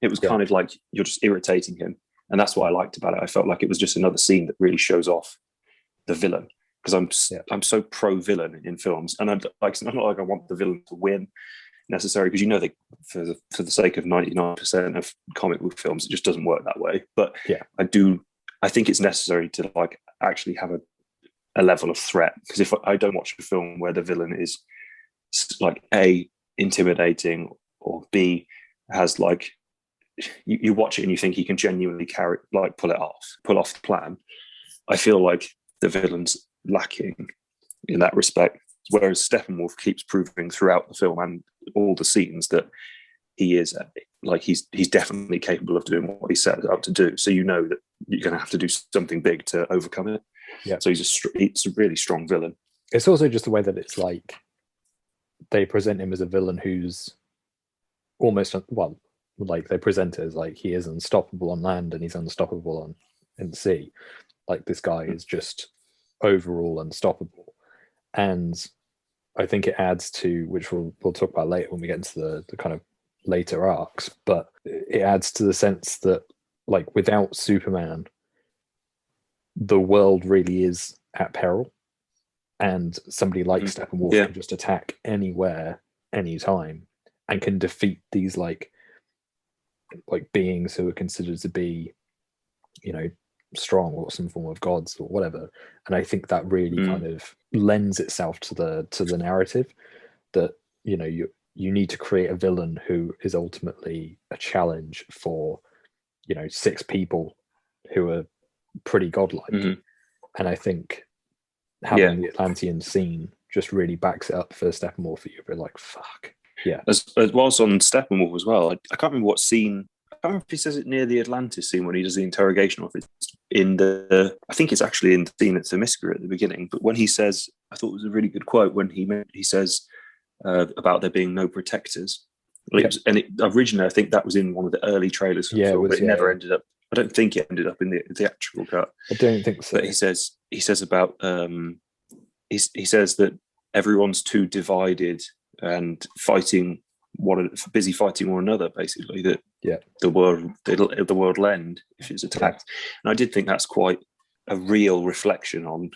It was kind of like you're just irritating him, and that's what I liked about it. I felt like it was just another scene that really shows off the villain, because I'm so pro villain in films, and it's not like I want the villain to win necessarily, because they for the sake of 99% of comic book films, it just doesn't work that way. But I think it's necessary to like actually have a level of threat, because if I don't watch a film where the villain is like A, intimidating, or B, has like you watch it and you think he can genuinely pull off the plan, I feel like the villain's lacking in that respect. Whereas Steppenwolf keeps proving throughout the film and all the scenes that he is like he's definitely capable of doing what he set out to do. So that you're going to have to do something big to overcome it. Yeah. So it's a really strong villain. It's also just the way that it's like they present him as a villain who's almost like they present it as like he is unstoppable on land and he's unstoppable in the sea. Like this guy is just overall unstoppable. And I think it adds to, which we'll talk about later when we get into the kind of later arcs, but it adds to the sense that like without Superman, the world really is at peril, and somebody like Steppenwolf can just attack anywhere, anytime, and can defeat these like beings who are considered to be, strong or some form of gods or whatever. And I think that really kind of lends itself to the narrative that you need to create a villain who is ultimately a challenge for 6 people who are pretty godlike. And I think having the Atlantean scene just really backs it up for Steppenwolf, that you'd be like, fuck yeah. As well as on Steppenwolf as well, I can't remember what scene. I can't remember if he says it near the Atlantis scene when he does the interrogation office. I think it's actually in the scene at Themyscira at the beginning. But when he says, I thought it was a really good quote when he says about there being no protectors. Originally, I think that was in one of the early trailers for the film, but it never ended up. I don't think it ended up in the theatrical cut. I don't think so. But he says about he says that everyone's too divided and busy fighting one another. Basically, that the world will end if it's attacked. And I did think that's quite a real reflection on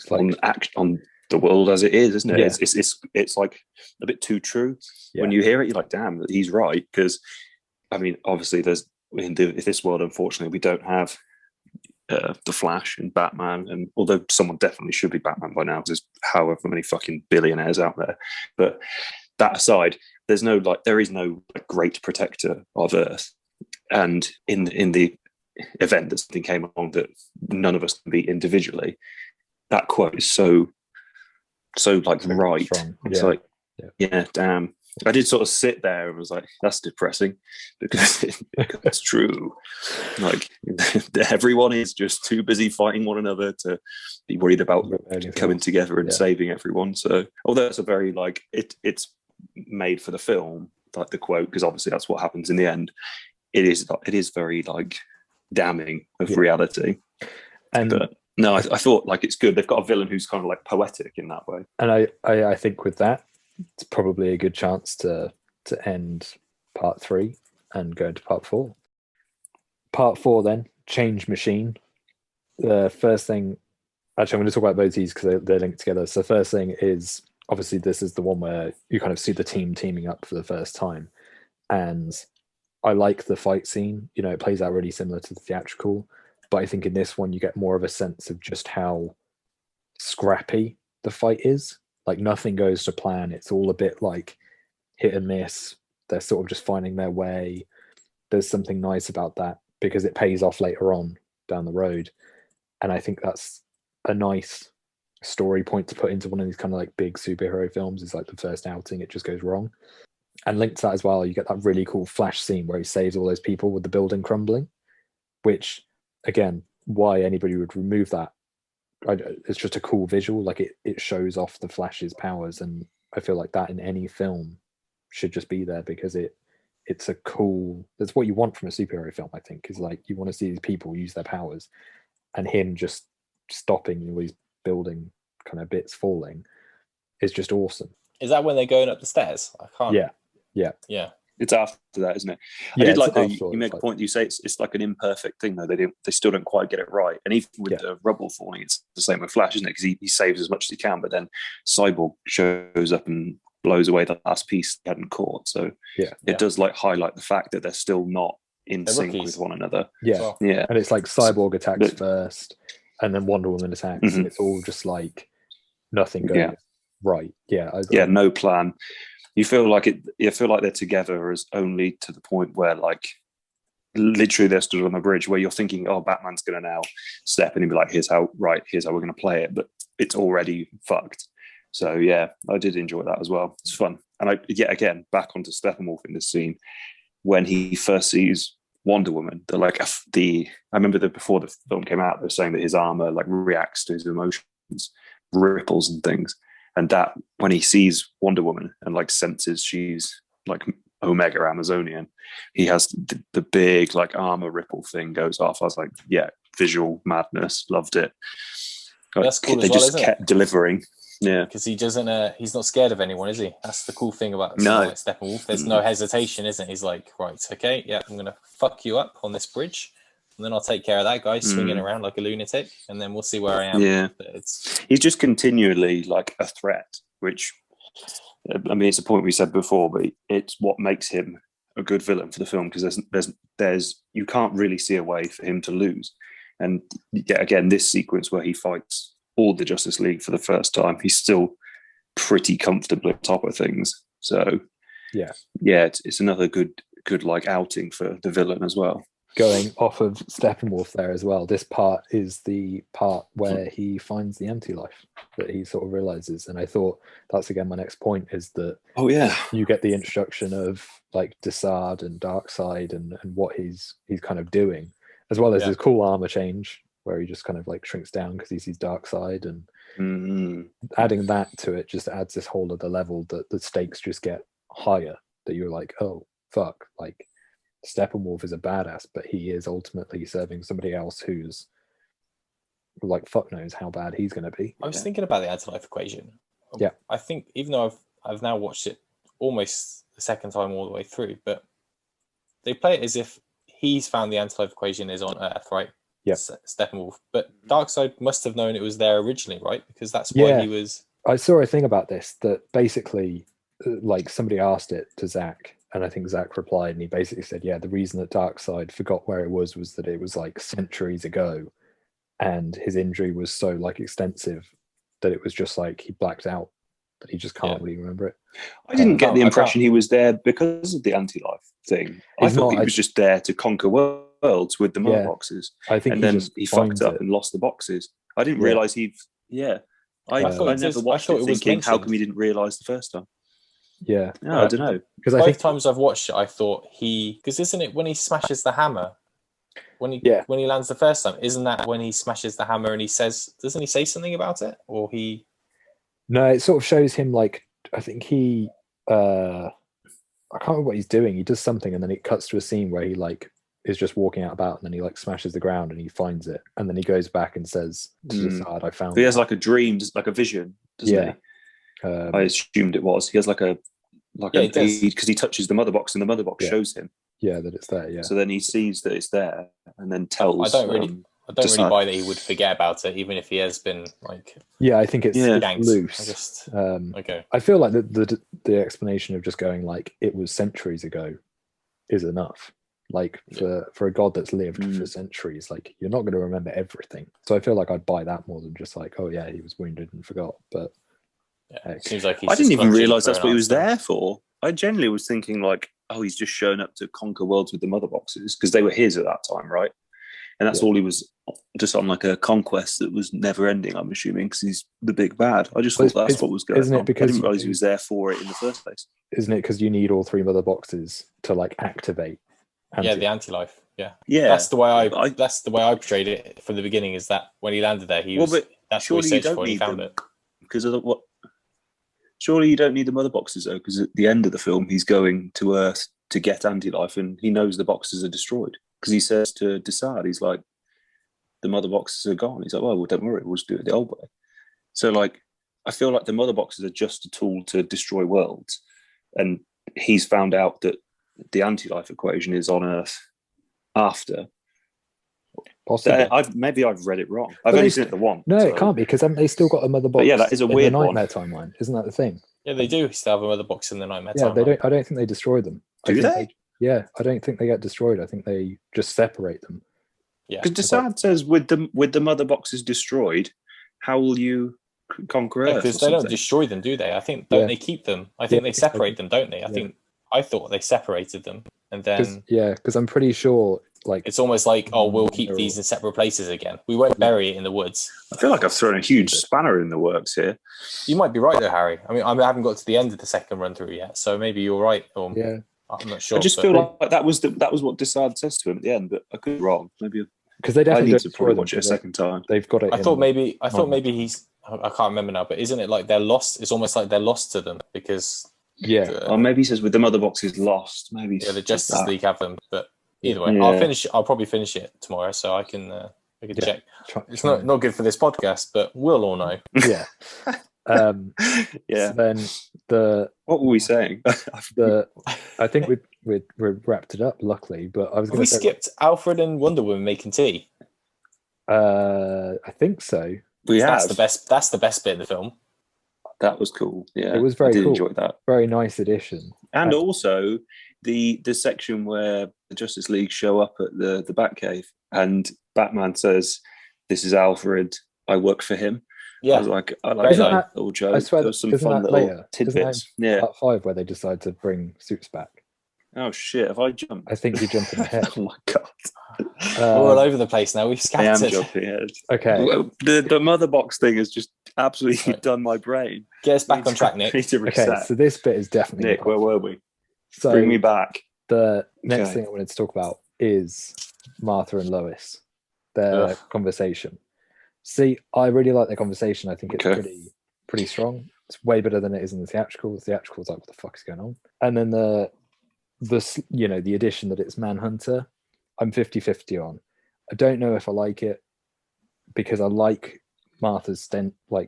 on the world as it is, isn't it? Yeah. It's like a bit too true. Yeah. When you hear it, you're like, damn, he's right. Because I mean, obviously, there's in this world, unfortunately, we don't have the Flash and Batman, and although someone definitely should be Batman by now, because there's however many fucking billionaires out there. But that aside, there is no great protector of Earth. And in the event that something came along that none of us can beat individually, that quote is so like right. Strong. It's damn. I did sort of sit there and was like, that's depressing because it's true. Like everyone is just too busy fighting one another to be worried about coming together and saving everyone. So although it's a very it's made for the film, like the quote, because obviously that's what happens in the end. It is very damning of reality. But no, I thought it's good. They've got a villain who's kind of poetic in that way. And I think with that, it's probably a good chance to end part 3 and go into part 4. Part 4 then, Change Machine. The first thing, actually I'm going to talk about both these because they're linked together. So the first thing is, obviously this is the one where you kind of see the team teaming up for the first time. And I like the fight scene. It plays out really similar to the theatrical. But I think in this one, you get more of a sense of just how scrappy the fight is. Nothing goes to plan. It's all a bit hit and miss. They're sort of just finding their way. There's something nice about that because it pays off later on down the road. And I think that's a nice story point to put into one of these kind of big superhero films. Is the first outing, it just goes wrong. And linked to that as well, you get that really cool Flash scene where he saves all those people with the building crumbling, which, again, why anybody would remove that, it's just a cool visual. It shows off the Flash's powers, and I feel like that in any film should just be there because it's a cool. That's what you want from a superhero film. I think is you want to see these people use their powers, and him just stopping all these building kind of bits falling is just awesome. Is that when they're going up the stairs? I can't. Yeah. It's after that, isn't it? I did like you make a point. You say it's like an imperfect thing, though. They still don't quite get it right. And even with the rubble falling, it's the same with Flash, isn't it? Because he saves as much as he can, but then Cyborg shows up and blows away the last piece he hadn't caught. So it does highlight the fact that they're still not in sync with one another. Yeah. And it's Cyborg attacks first, and then Wonder Woman attacks, and it's all just nothing goes right. No plan. You feel like they're together as only to the point where literally they're stood on the bridge where you're thinking, oh, Batman's going to now step in and be like, here's how we're going to play it, but it's already fucked. So I did enjoy that as well. It's fun. And again, back onto Steppenwolf in this scene when he first sees Wonder Woman. They're I remember that before the film came out, they were saying that his armor reacts to his emotions, ripples and things. And that when he sees Wonder Woman and senses she's Omega Amazonian, he has the big armor ripple thing goes off. I was like, visual madness, loved it. That's cool. They just kept delivering. Yeah, because he doesn't. He's not scared of anyone, is he? That's the cool thing about Steppenwolf. There's no hesitation, isn't it? He's like, right, okay, I'm gonna fuck you up on this bridge. And then I'll take care of that guy swinging around like a lunatic, and then we'll see where I am. Yeah, he's just continually a threat, which it's a point we said before, but it's what makes him a good villain for the film because there's you can't really see a way for him to lose. And again, this sequence where he fights all the Justice League for the first time, he's still pretty comfortably on top of things. So it's another good outing for the villain as well. Going off of Steppenwolf there as well, this part is the part where he finds the anti-life that he sort of realizes, and I thought that's again my next point is that you get the introduction of Desard and Darkseid and what he's kind of doing, as well as his cool armor change where he just kind of shrinks down because he sees Darkseid, and adding that to it just adds this whole other level that the stakes just get higher that you were like, oh fuck, like Steppenwolf is a badass, but he is ultimately serving somebody else who's like fuck knows how bad he's going to be. I was thinking about the anti-life equation. Yeah. I think even though I've now watched it almost the second time all the way through, but they play it as if he's found the anti-life equation is on Earth, right? Yeah. Steppenwolf. But Darkseid must have known it was there originally, right? Because that's why he was... I saw a thing about this that basically, like, somebody asked it to Zack, and I think Zack replied, and he basically said, yeah, the reason that Darkseid forgot where it was that it was like centuries ago, and his injury was so like extensive that it was just like he blacked out, that he just can't really remember it. I didn't get the impression he was there because of the anti-life thing. I thought he was just there to conquer worlds with the mother boxes. I think and then he fucked up and lost the boxes. I didn't realise I never watched it thinking, how come he didn't realise the first time? Yeah. No, I don't know. Because both times I've watched it, I thought because isn't it when he smashes the hammer? When he lands the first time, isn't that when he smashes the hammer and he says, doesn't he say something about it? Or he... No, it sort of shows him like, I think he, I can't remember what he's doing. He does something and then it cuts to a scene where he like is just walking out about and then he like smashes the ground and he finds it. And then he goes back and says to Desard, I found it. He has like a dream, like a vision, doesn't he? I assumed it was. He has like because he touches the mother box and the mother box shows him. Yeah, that it's there. Yeah. So then he sees that it's there and then tells. I don't really buy that he would forget about it, even if he has been like. Yeah, I think it's yanked. Loose. Okay. I feel like the explanation of just going like it was centuries ago is enough. Like for a god that's lived for centuries, like you're not going to remember everything. So I feel like I'd buy that more than just like, oh yeah, he was wounded and forgot. But it seems like I didn't even realise that's what he was there for. I generally was thinking like, oh, he's just shown up to conquer worlds with the mother boxes because they were his at that time, right? And that's all he was, just on like a conquest that was never ending, I'm assuming, because he's the big bad. I just thought that's what was going on. Because I didn't realise he was there for it in the first place. Isn't it because you need all three mother boxes to like activate? The anti-life. Yeah. That's the way I portrayed it from the beginning. Is that when he landed there, that's what he searched for and he found it. Because of what? Surely you don't need the mother boxes though, because at the end of the film he's going to Earth to get anti-life, and he knows the boxes are destroyed. Because he says to Desard, he's like, the mother boxes are gone. He's like, well, don't worry, we'll just do it the old way. So like, I feel like the mother boxes are just a tool to destroy worlds, and he's found out that the anti-life equation is on Earth after. Possibly. Maybe I've read it wrong. I've only seen it the one. No, it can't be, because haven't they still got a mother box? But yeah, that is a weird one. Nightmare timeline, isn't that the thing? Yeah, they do still have a mother box in the Nightmare timeline. They don't. I don't think they destroy them. Do they? I don't think they get destroyed. I think they just separate them. Yeah, because Desard says with the mother boxes destroyed, how will you conquer Earth? Because they don't destroy them, do they? I think they keep them. I think they separate them, don't they? I thought they separated them, and then because I'm pretty sure like it's almost like, oh, we'll keep these in separate places again. We won't bury it in the woods. I feel like I've thrown a huge spanner in the works here. You might be right though, Harry. I mean, I haven't got to the end of the second run through yet, so maybe you're right. Or I'm not sure. I just feel like that was what Desard says to him at the end, but I could be wrong. Maybe because they definitely I need to probably watch it a second time. They've got it. I thought maybe he's. I can't remember now, but isn't it like they're lost? It's almost like they're lost to them because. Or maybe he says with the mother boxes lost. Maybe the Justice League have them, but either way, I'll probably finish it tomorrow, so I can check. It's not good for this podcast, but we'll all know. Yeah. So then what were we saying? I think we wrapped it up, luckily. But I was going to say skipped Alfred and Wonder Woman making tea. I think so. That's the best bit in the film. That was cool. Yeah, it was very cool. Enjoyed that. Very nice addition. And also the section where the Justice League show up at the Batcave, and Batman says, "This is Alfred. I work for him." Yeah, I was like, I like that little joke. I swear, there was some fun little tidbits. Part 5 where they decide to bring suits back. Oh shit! Have I jumped? I think you jumped in the head. Oh my god! We're all over the place now. We've scattered. I am jumping ahead. Okay. The mother box thing has just absolutely done my brain. Get us back on track, Nick. Okay, so this bit is definitely Nick. Where were we? So bring me back. The next thing I wanted to talk about is Martha and Lois, their conversation. See, I really like their conversation. I think it's pretty strong. It's way better than it is in the theatrical. The theatrical is like, what the fuck is going on? And then the addition that it's Manhunter, I'm 50-50 on. I don't know if I like it because I like Martha's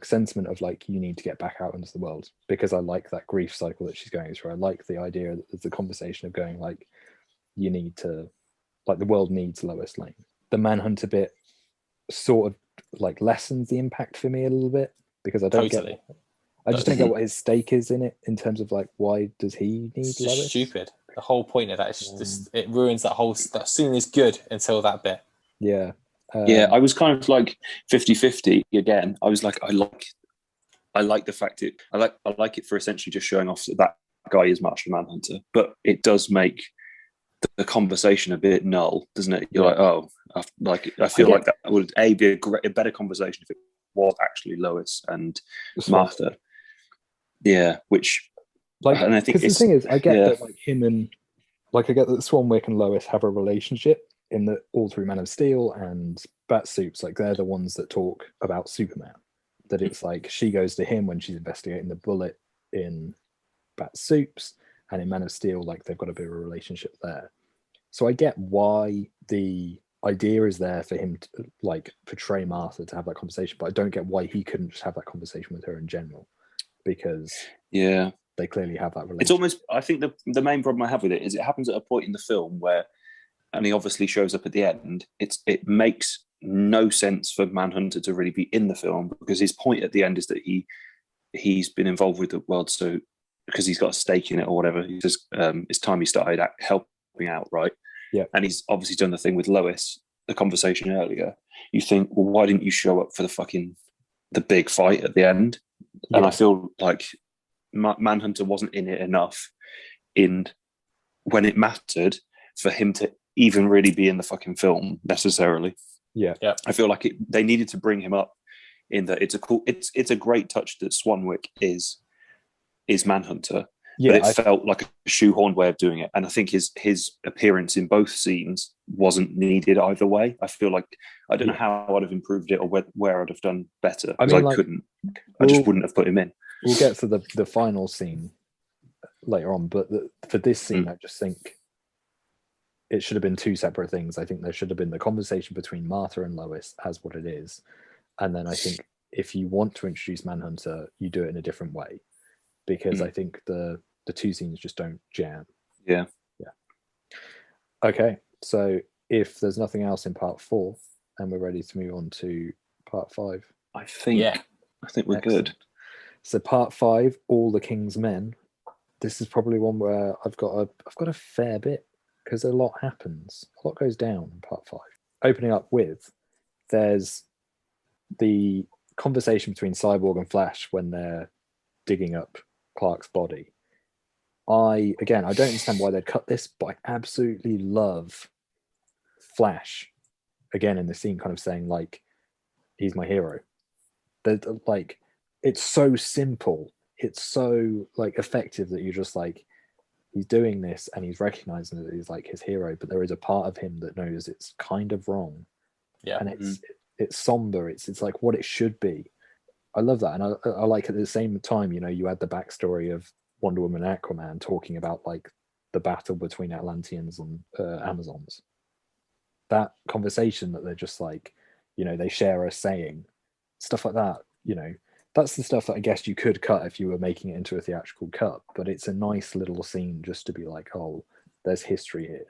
sentiment of like, you need to get back out into the world, because I like that grief cycle that she's going through. I like the idea that there's the conversation of going like, you need to, like, the world needs Lois Lane. The Manhunter bit sort of like lessens the impact for me a little bit, because I don't I just don't get what his stake is in it, in terms of like, why does he need it's Lois? Just stupid. The whole point of that is just it ruins that scene is good until that bit. Yeah. I was kind of like 50-50 again. I was like, I like the fact I like it for essentially just showing off that guy is Martian Manhunter, but it does make the conversation a bit null, doesn't it? You're like, oh, I feel like that would be a better conversation if it was actually Lois and Martha. Yeah, which like, and I think the thing is, I get that like him and like I get that Swanwick and Lois have a relationship in that all through Man of Steel and Bat Soups, like they're the ones that talk about Superman. That it's like she goes to him when she's investigating the bullet in Bat Soups, and in Man of Steel, like they've got a bit of a relationship there. So I get why the idea is there for him to like portray Martha to have that conversation, but I don't get why he couldn't just have that conversation with her in general, because they clearly have that relationship. It's almost, I think the main problem I have with it is it happens at a point in the film where, and he obviously shows up at the end, it makes no sense for Manhunter to really be in the film, because his point at the end is that he's been involved with the world, so because he's got a stake in it or whatever. He says it's time he started helping out, right? Yeah. And he's obviously done the thing with Lois, the conversation earlier. You think, well, why didn't you show up for the big fight at the end? Yeah. And I feel like Manhunter wasn't in it enough when it mattered for him to even really be in the fucking film necessarily. Yeah. I feel like they needed to bring him up in that it's a great touch that Swanwick is Manhunter. Yeah, but it felt like a shoehorned way of doing it. And I think his appearance in both scenes wasn't needed either way. I feel like, I don't know how I'd have improved it or where I'd have done better. Because I couldn't. I just wouldn't have put him in. We'll get to the final scene later on. But for this scene, I just think it should have been two separate things. I think there should have been the conversation between Martha and Lois as what it is. And then I think if you want to introduce Manhunter, you do it in a different way. Because I think the two scenes just don't jam. Yeah. Okay, so if there's nothing else in part 4, and we're ready to move on to part 5. I think we're good. So part 5, All the King's Men. This is probably one where I've got a fair bit, because a lot happens. A lot goes down in part 5. Opening up with, there's the conversation between Cyborg and Flash when they're digging up Clark's body. I don't understand why they'd cut this, but I absolutely love Flash again in the scene kind of saying like, he's my hero. Like, it's so simple, it's so like effective that you're just like, he's doing this and he's recognizing that he's like his hero, but there is a part of him that knows it's kind of wrong. And it's somber, it's like what it should be. I love that. And I like at the same time, you had the backstory of Wonder Woman and Aquaman talking about like the battle between Atlanteans and Amazons. That conversation that they're just like, they share a saying, stuff like that, that's the stuff that I guess you could cut if you were making it into a theatrical cut, but it's a nice little scene just to be like, oh, there's history here.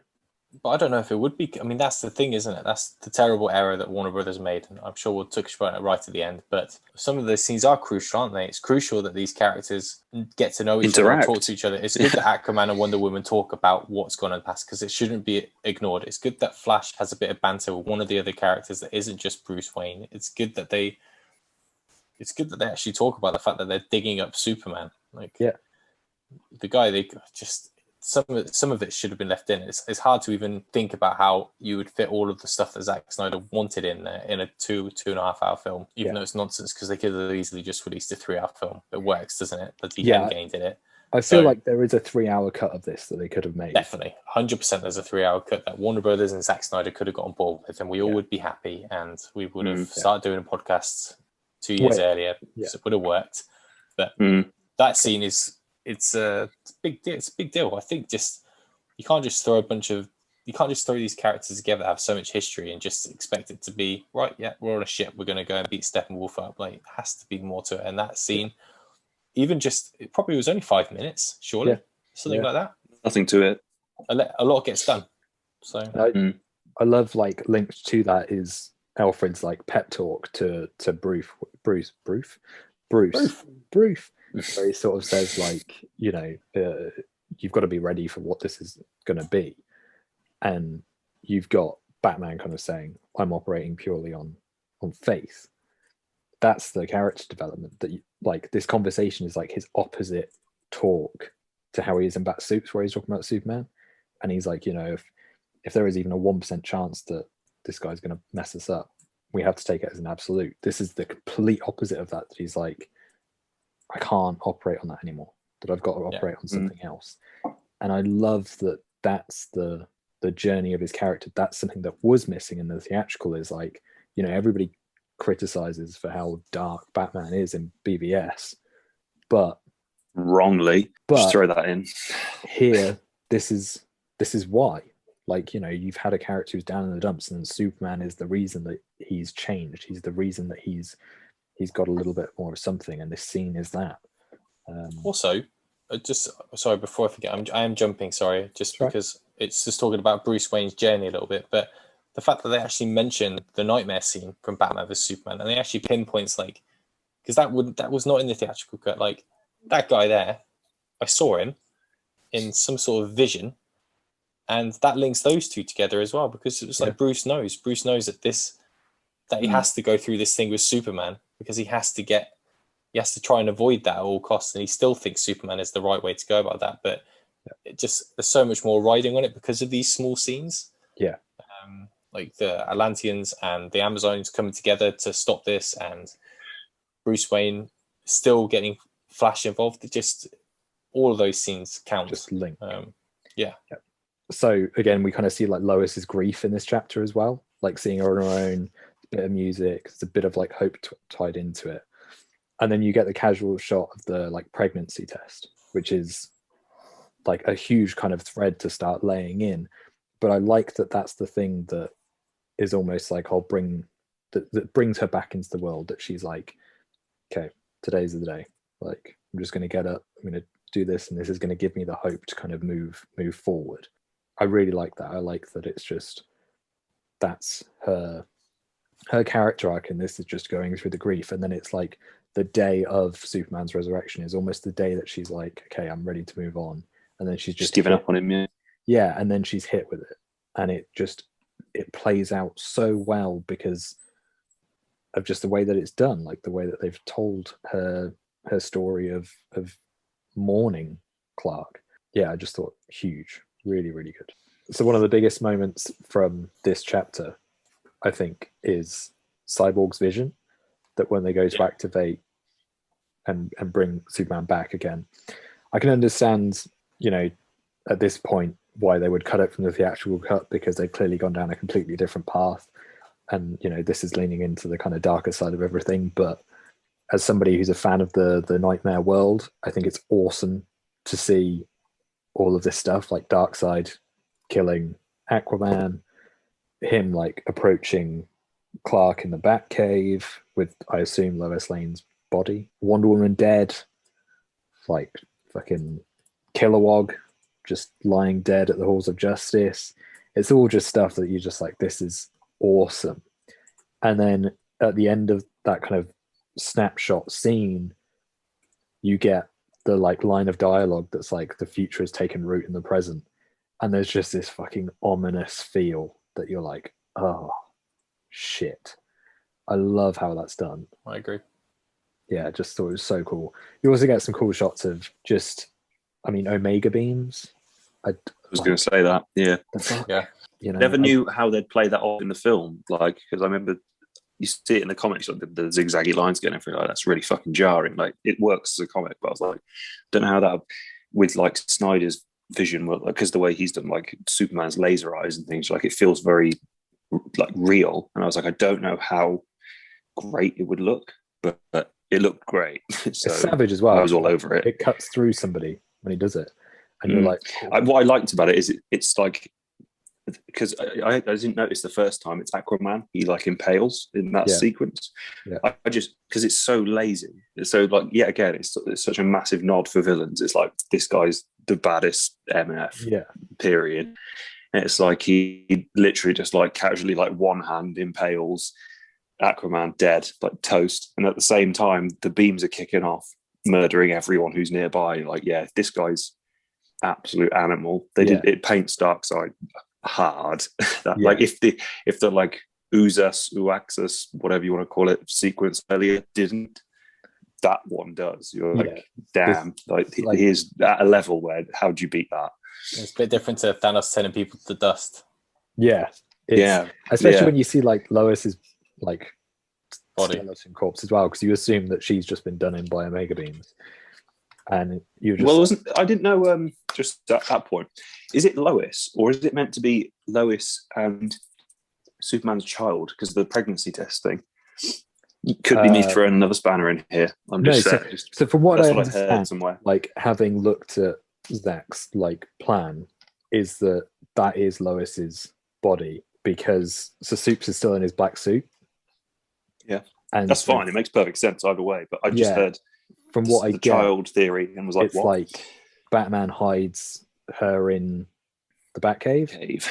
But I don't know if it would be. I mean, that's the thing, isn't it? That's the terrible error that Warner Brothers made, and I'm sure we'll touch on it right at the end. But some of those scenes are crucial, aren't they? It's crucial that these characters get to know each other and talk to each other. It's good that Aquaman and Wonder Woman talk about what's gone in the past, because it shouldn't be ignored. It's good that Flash has a bit of banter with one of the other characters that isn't just Bruce Wayne. It's good that they actually talk about the fact that they're digging up Superman. Like, the guy, they just... Some of it should have been left in. It's hard to even think about how you would fit all of the stuff that Zack Snyder wanted in there in a 2.5 hour film, even though it's nonsense, because they could have easily just released a 3 hour film. It works, doesn't it? The Endgame did it. I feel like there is a 3 hour cut of this that they could have made. Definitely. 100% there's a 3 hour cut that Warner Brothers and Zack Snyder could have got on board with, and we all would be happy, and we would have started doing podcasts 2 years earlier. So it would have worked. But that scene it's a big deal. It's a big deal. I think you can't just throw these characters together that have so much history and just expect it to be right. Yeah, we're on a ship. We're going to go and beat Steppenwolf up. Like, it has to be more to it. And that scene, even just, it probably was only 5 minutes, surely, something like that. Nothing to it. A lot gets done. So I love, like, linked to that is Alfred's like pep talk to Bruce, where he sort of says, like, you know, you've got to be ready for what this is going to be. And you've got Batman kind of saying, I'm operating purely on faith. That's the character development that, like, this conversation is like his opposite talk to how he is in Bat Suits, where he's talking about Superman. And he's like, you know, if there is even a 1% chance that this guy's going to mess us up, we have to take it as an absolute. This is the complete opposite of that he's like, I can't operate on that anymore, that I've got to operate on something else. And I love that that's the journey of his character. That's something that was missing in the theatrical, is like, you know, everybody criticizes for how dark Batman is in BVS, but wrongly, just throw that in here. This is why, like, you know, you've had a character who's down in the dumps, and Superman is the reason that he's changed. He's the reason that he's got a little bit more of something, and this scene is that. Also, just sorry, before I forget, I am jumping, sorry, just because it's just talking about Bruce Wayne's journey a little bit, but the fact that they actually mention the nightmare scene from Batman vs Superman, and they actually pinpoints, like, because that was not in the theatrical cut, like, that guy there, I saw him in some sort of vision, and that links those two together as well, because it was like Bruce knows that he has to go through this thing with Superman, because he has to try and avoid that at all costs, and he still thinks Superman is the right way to go about that, but it just, there's so much more riding on it because of these small scenes. Like the Atlanteans and the Amazons coming together to stop this, and Bruce Wayne still getting Flash involved. Just all of those scenes count. Just link. So again, we kind of see like Lois's grief in this chapter as well, like seeing her on her own, a bit of music, there's a bit of like hope tied into it. And then you get the casual shot of the like pregnancy test, which is like a huge kind of thread to start laying in. But I like that that's the thing that is almost like that brings her back into the world, that she's like, okay, today's the day. Like, I'm just going to get up, I'm going to do this, and this is going to give me the hope to kind of move forward. I really like that. I like that it's just, that's her character arc, and this is just going through the grief. And then it's like the day of Superman's resurrection is almost the day that she's like, okay, I'm ready to move on. And then she's just given up on him. Yeah, and then she's hit with it, and it plays out so well because of just the way that it's done, like the way that they've told her story of mourning Clark. Yeah, I just thought huge, really, really good. So one of the biggest moments from this chapter, I think, is Cyborg's vision, that when they go to activate and bring Superman back again. I can understand, you know, at this point why they would cut it from the theatrical cut, because they've clearly gone down a completely different path, and you know, this is leaning into the kind of darker side of everything. But as somebody who's a fan of the Nightmare world, I think it's awesome to see all of this stuff, like Darkseid killing Aquaman, him like approaching Clark in the Batcave with, I assume, Lois Lane's body, Wonder Woman dead, like fucking Kilowog just lying dead at the halls of justice. It's all just stuff that you're just like, this is awesome. And then at the end of that kind of snapshot scene, you get the like line of dialogue that's like, the future has taken root in the present, and there's just this fucking ominous feel that you're like, oh shit. I love how that's done. I agree. Yeah, just thought it was so cool. You also get some cool shots of just, I mean, Omega beams. I was going to say that. Yeah. Yeah. You know, never knew how they'd play that off in the film. Like, because I remember you see it in the comics, like the zigzaggy lines getting everything. Like, that's really fucking jarring. Like, it works as a comic, but I was like, don't know how that with like Snyder's vision, because the way he's done like Superman's laser eyes and things, like it feels very like real. And I was like, I don't know how great it would look, but it looked great. So it's savage as well. I was all over it. It cuts through somebody when he does it, and you're like, what I liked about it is it's like, because I didn't notice the first time it's Aquaman, he like impales in that sequence. I just, because it's so lazy, so like again it's such a massive nod for villains. It's like, this guy's the baddest MF, period. And it's like he literally just like casually like one hand impales Aquaman, dead, like toast, and at the same time the beams are kicking off, murdering everyone who's nearby. Like, this guy's absolute animal. It paints Darkseid hard. Like if the like Uaxus, whatever you want to call it, sequence earlier didn't, that one does. You're like, damn, he is at a level where, how do you beat that? It's a bit different to Thanos turning people to dust. Especially when you see like Lois's like body skeleton corpse as well, because you assume that she's just been done in by Omega beams. And you just I didn't know. Just at that point, is it Lois or is it meant to be Lois and Superman's child because of the pregnancy test thing? Could be me throwing another spanner in here. I'm just saying. So from what I heard understand, somewhere, like having looked at Zack's like plan, is that is Lois's body, because Supes is still in his black suit. Yeah, and that's fine. It makes perfect sense either way. But I just heard. From what I get, child theory, and was like, it's what? Like Batman hides her in the Batcave,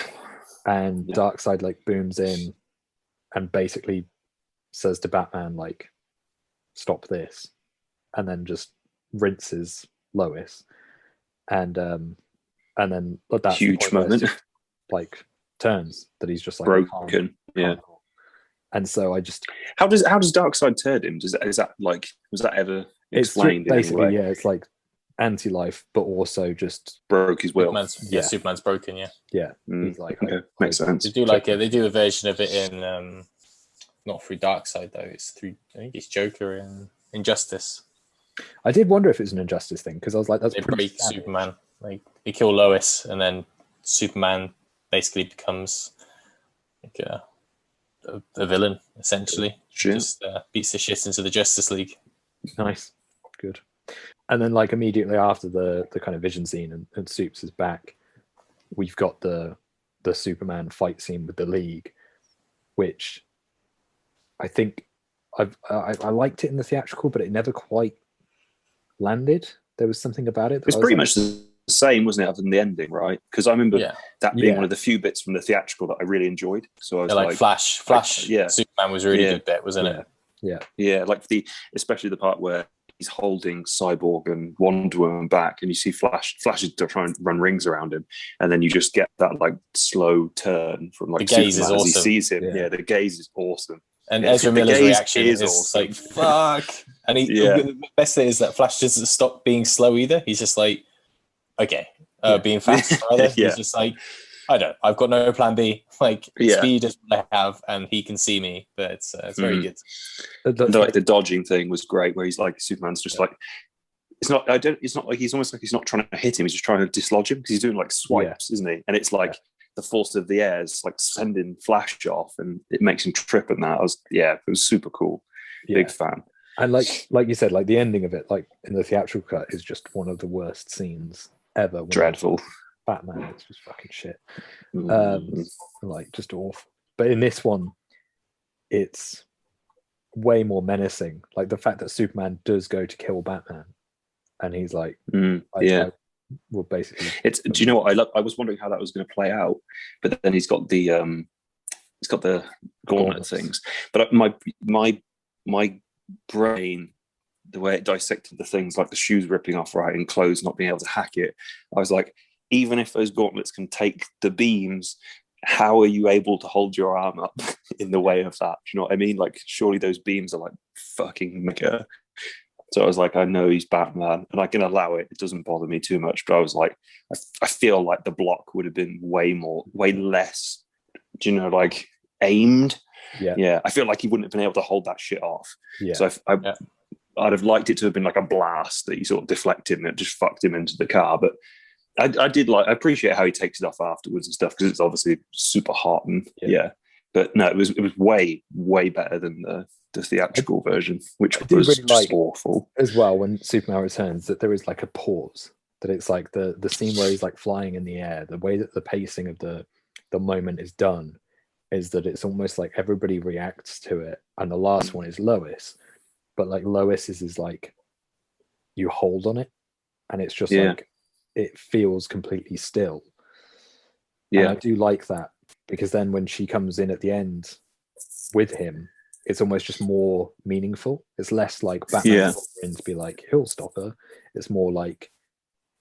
and Darkseid like booms in and basically says to Batman like, "Stop this," and then just rinses Lois, and then that's huge the moment, like turns that he's just like broken, And so I just, how does Darkseid turn him? Is that like, was that ever explained? Basically, it's like anti-life, but also just broke his will. Superman's broken. He's like, okay. Makes sense. They do a version of it in not through Darkseid though. It's through, I think it's Joker in Injustice. I did wonder if it was an Injustice thing, because I was like, that's they pretty break standard. Superman, like they kill Lois, and then Superman basically becomes like a villain essentially. Just beats the shit into the Justice League. Nice, good. And then like immediately after the kind of vision scene and Supes is back, we've got the Superman fight scene with the League, which I think I liked it in the theatrical, but it never quite landed. There was something about it. It's pretty much the same, wasn't it, other than the ending, right? Because I remember that being one of the few bits from the theatrical that I really enjoyed. So I was like Flash, Superman was a really good bit, wasn't it? Yeah, like especially the part where he's holding Cyborg and Wonder Woman back, and you see Flash is trying to run rings around him, and then you just get that like slow turn from like the gaze Superman is awesome. As he sees him. Yeah, the gaze is awesome. And Ezra Miller's reaction is awesome. Like, fuck. And the best thing is that Flash doesn't stop being slow either. He's just like, okay, being fast. Rather. He's just like, I've got no plan B. Like, speed is what I have, and he can see me, but it's very good. The dodging thing was great, where he's like, Superman's just like, it's not like he's almost like he's not trying to hit him, he's just trying to dislodge him, because he's doing like swipes, isn't he? And it's like, the force of the air is like sending Flash off, and it makes him trip. And that it was super cool. Big fan. And like you said, like the ending of it, like in the theatrical cut, is just one of the worst scenes ever. Dreadful. Batman, it's just fucking shit. Like just awful. But in this one, it's way more menacing. Like the fact that Superman does go to kill Batman, and he's like, well, basically, do you know what I was wondering how that was going to play out, but then he's got the gauntlet things. But my brain, the way it dissected the things, like the shoes ripping off right and clothes not being able to hack it, I was like, even if those gauntlets can take the beams, how are you able to hold your arm up in the way of that? Do you know what I mean? Like, surely those beams are like fucking mega. So I was like, I know he's Batman, and I can allow it. It doesn't bother me too much. But I was like, I feel like the block would have been way less, like aimed. Yeah. I feel like he wouldn't have been able to hold that shit off. Yeah. So I'd have liked it to have been like a blast that he sort of deflected and it just fucked him into the car. But I appreciate how he takes it off afterwards and stuff, because it's obviously super hot and But no, it was way better than the theatrical version, which I do was really just like awful as well when Superman returns that there is like a pause, that it's like the scene where he's like flying in the air, the way that the pacing of the moment is done is that it's almost like everybody reacts to it, and the last one is Lois, but like Lois is like you hold on it, and it's just like it feels completely still. And I do like that, because then when she comes in at the end with him, it's almost just more meaningful. It's less like Batman in to be like, he'll stop her. It's more like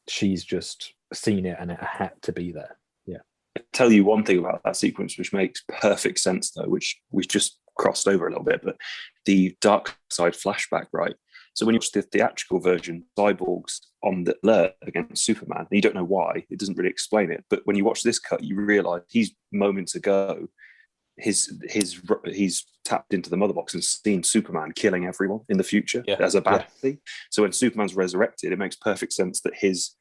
she's just seen it and it had to be there. Yeah. I'll tell you one thing about that sequence which makes perfect sense, though, which we just crossed over a little bit, but the Dark Side flashback, right? So when you watch the theatrical version, Cyborg's on the alert against Superman, and you don't know why. It doesn't really explain it. But when you watch this cut, you realise he's moments ago, he's tapped into the mother box and seen Superman killing everyone in the future as a bad thing. So when Superman's resurrected, it makes perfect sense that his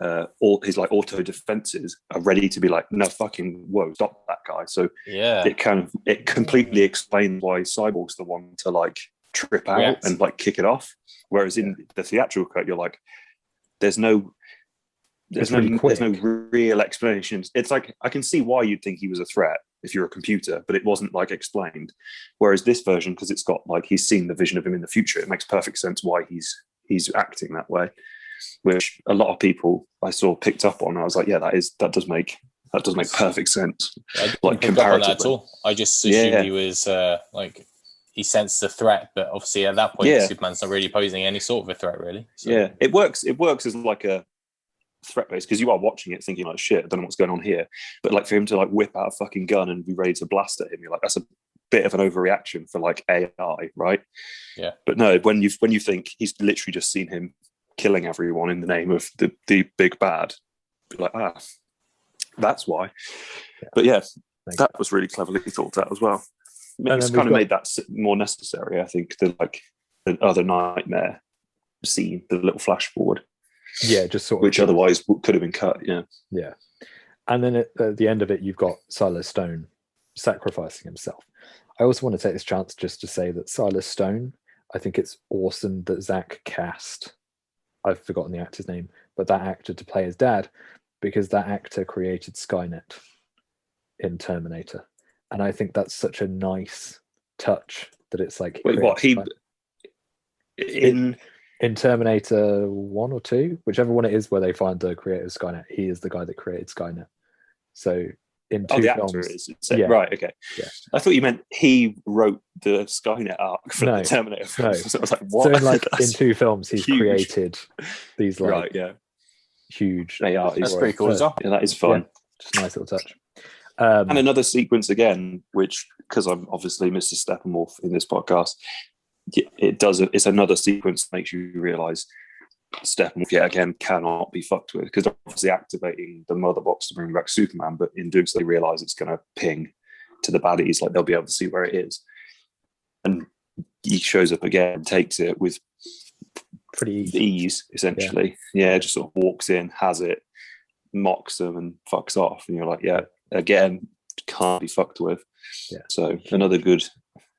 like auto defenses are ready to be like, no fucking whoa, stop that guy. So it completely explains why Cyborg's the one to like trip out and like kick it off. Whereas in the theatrical cut, you're like, there's no real explanations. It's like, I can see why you'd think he was a threat if you're a computer, but it wasn't like explained. Whereas this version, because it's got like he's seen the vision of him in the future, it makes perfect sense why he's acting that way, which a lot of people I saw picked up on. I was like, yeah, that does make perfect sense. I didn't pick up on that at all. I just assumed he was like he sensed a threat, but obviously at that point Superman's not really posing any sort of a threat, really. So. Yeah, it works as like a threat base, because you are watching it thinking like, shit, I don't know what's going on here. But like for him to like whip out a fucking gun and be ready to blast at him, you're like, that's a bit of an overreaction for like AI, right? Yeah. But no, when you think he's literally just seen him killing everyone in the name of the big bad, be like, that's why. Yeah. But yeah, that was really cleverly thought out as well. It's kind of made that more necessary, I think, than like the other nightmare scene, the little flash forward. Yeah, just sort of, which otherwise could have been cut. Yeah. And then at the end of it, you've got Silas Stone sacrificing himself. I also want to take this chance just to say that Silas Stone, I think it's awesome that Zack cast, I've forgotten the actor's name, but that actor to play his dad, because that actor created Skynet in Terminator. And I think that's such a nice touch that it's like... Wait, what? In Terminator 1 or 2, whichever one it is where they find the creator of Skynet, he is the guy that created Skynet. So in two films... actor is. Right, okay. Yeah. I thought you meant he wrote the Skynet arc for the Terminator films. So I was like, what? So in two films, he's created these like huge... That's pretty cool as well. Yeah, that is fun. Yeah, just a nice little touch. And another sequence again, which, because I'm obviously Mr. Steppenwolf in this podcast, it's another sequence that makes you realise Steppenwolf yet again cannot be fucked with, because they're obviously activating the mother box to bring back Superman, but in doing so they realise it's going to ping to the baddies, like they'll be able to see where it is. And he shows up again, takes it with pretty ease, essentially. Yeah, just sort of walks in, has it, mocks them and fucks off. And you're like, yeah, again, can't be fucked with. Yeah. So another good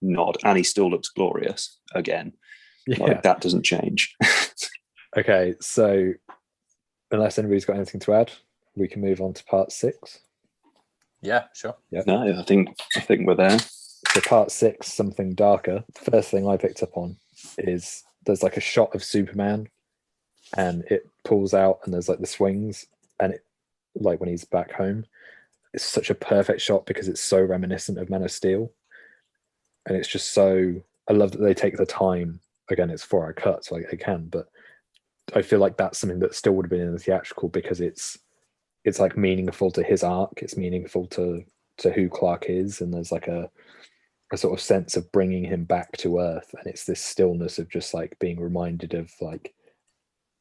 nod, and he still looks glorious again. Like, that doesn't change. Okay, so unless anybody's got anything to add, we can move on to part 6. Yeah, sure. Yeah. No, I think we're there. So part 6, something darker. The first thing I picked up on is there's like a shot of Superman, and it pulls out, and there's like the swings, and it, like when he's back home, it's such a perfect shot because it's so reminiscent of Man of Steel. And it's just so, I love that they take the time. Again, it's 4-hour cut, so I can, but I feel like that's something that still would have been in the theatrical, because it's like meaningful to his arc. It's meaningful to who Clark is, and there's like a sort of sense of bringing him back to Earth, and it's this stillness of just like being reminded of like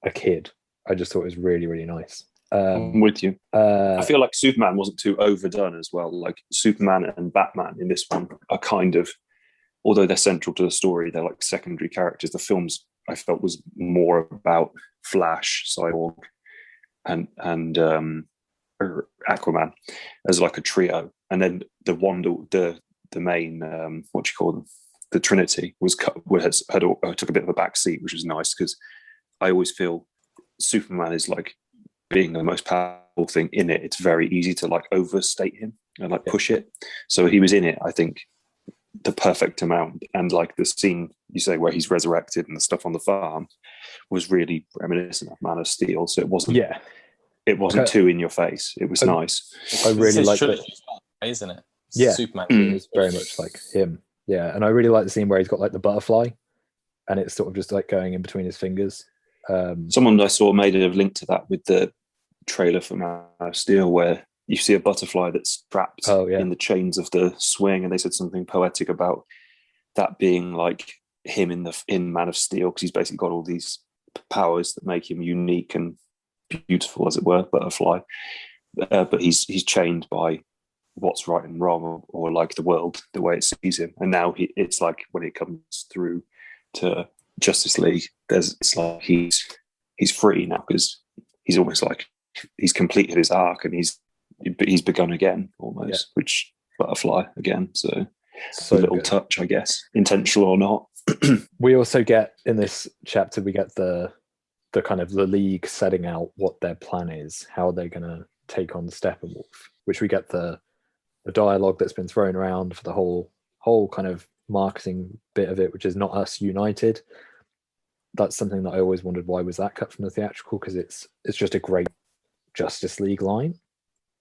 a kid. I just thought it was really, really nice. I'm with you. I feel like Superman wasn't too overdone as well. Like Superman and Batman in this one are kind of, although they're central to the story, they're like secondary characters. The films I felt was more about Flash, Cyborg, and Aquaman as like a trio, and then the the main what do you call them, the Trinity was took a bit of a back seat, which was nice because I always feel Superman is like being the most powerful thing in it. It's very easy to like overstate him and like push it. So he was in it, I think, the perfect amount. And like the scene you say where he's resurrected and the stuff on the farm was really reminiscent of Man of Steel. So it wasn't too in your face. It was nice. I really like it, isn't it? Yeah, Superman is very much like him. Yeah, and I really like the scene where he's got like the butterfly, and it's sort of just like going in between his fingers. Someone I saw made a link to that with the trailer for Man of Steel, where you see a butterfly that's trapped in the chains of the swing, and they said something poetic about that being like him in Man of Steel, because he's basically got all these powers that make him unique and beautiful, as it were, butterfly. But he's chained by what's right and wrong, or like the world, the way it sees him. And now it's like when it comes through to Justice League, it's like he's free now, because he's almost like he's completed his arc and he's begun again almost, which butterfly again. So a little touch, I guess, intentional or not. We also get in this chapter, we get the kind of the League setting out what their plan is, how they're going to take on Steppenwolf, which we get the dialogue that's been thrown around for the whole kind of marketing bit of it, which is not us united. That's something that I always wondered, why was that cut from the theatrical? Because it's just a great Justice League line.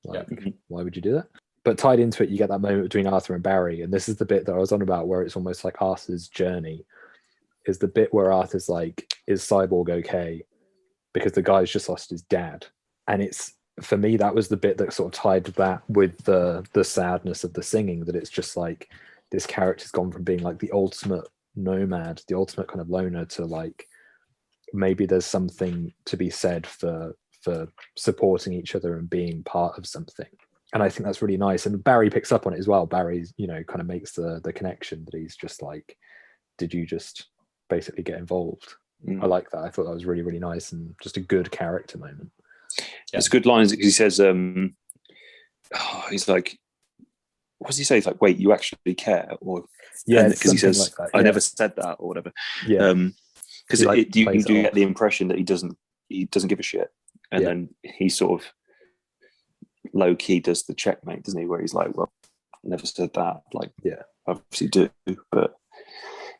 Like, why would you do that? But tied into it, you get that moment between Arthur and Barry, and this is the bit that I was on about, where it's almost like Arthur's journey, is the bit where Arthur's like, is Cyborg okay? Because the guy's just lost his dad. And it's, for me, that was the bit that sort of tied that with the sadness of the singing, that it's just like, this character's gone from being like the ultimate nomad, the ultimate kind of loner, to like, maybe there's something to be said for supporting each other and being part of something. And I think that's really nice. And Barry picks up on it as well. Barry's, kind of makes the connection that he's just like, did you just basically get involved? I like that. I thought that was really, really nice and just a good character moment. It's good lines, because he says, he's like, what does he say? He's like, wait, you actually care? Or because he says, like that, I never said that, or whatever. Because you get the impression that he doesn't give a shit, and then he sort of low key does the checkmate, doesn't he? Where he's like, well, I never said that. Like, obviously do, but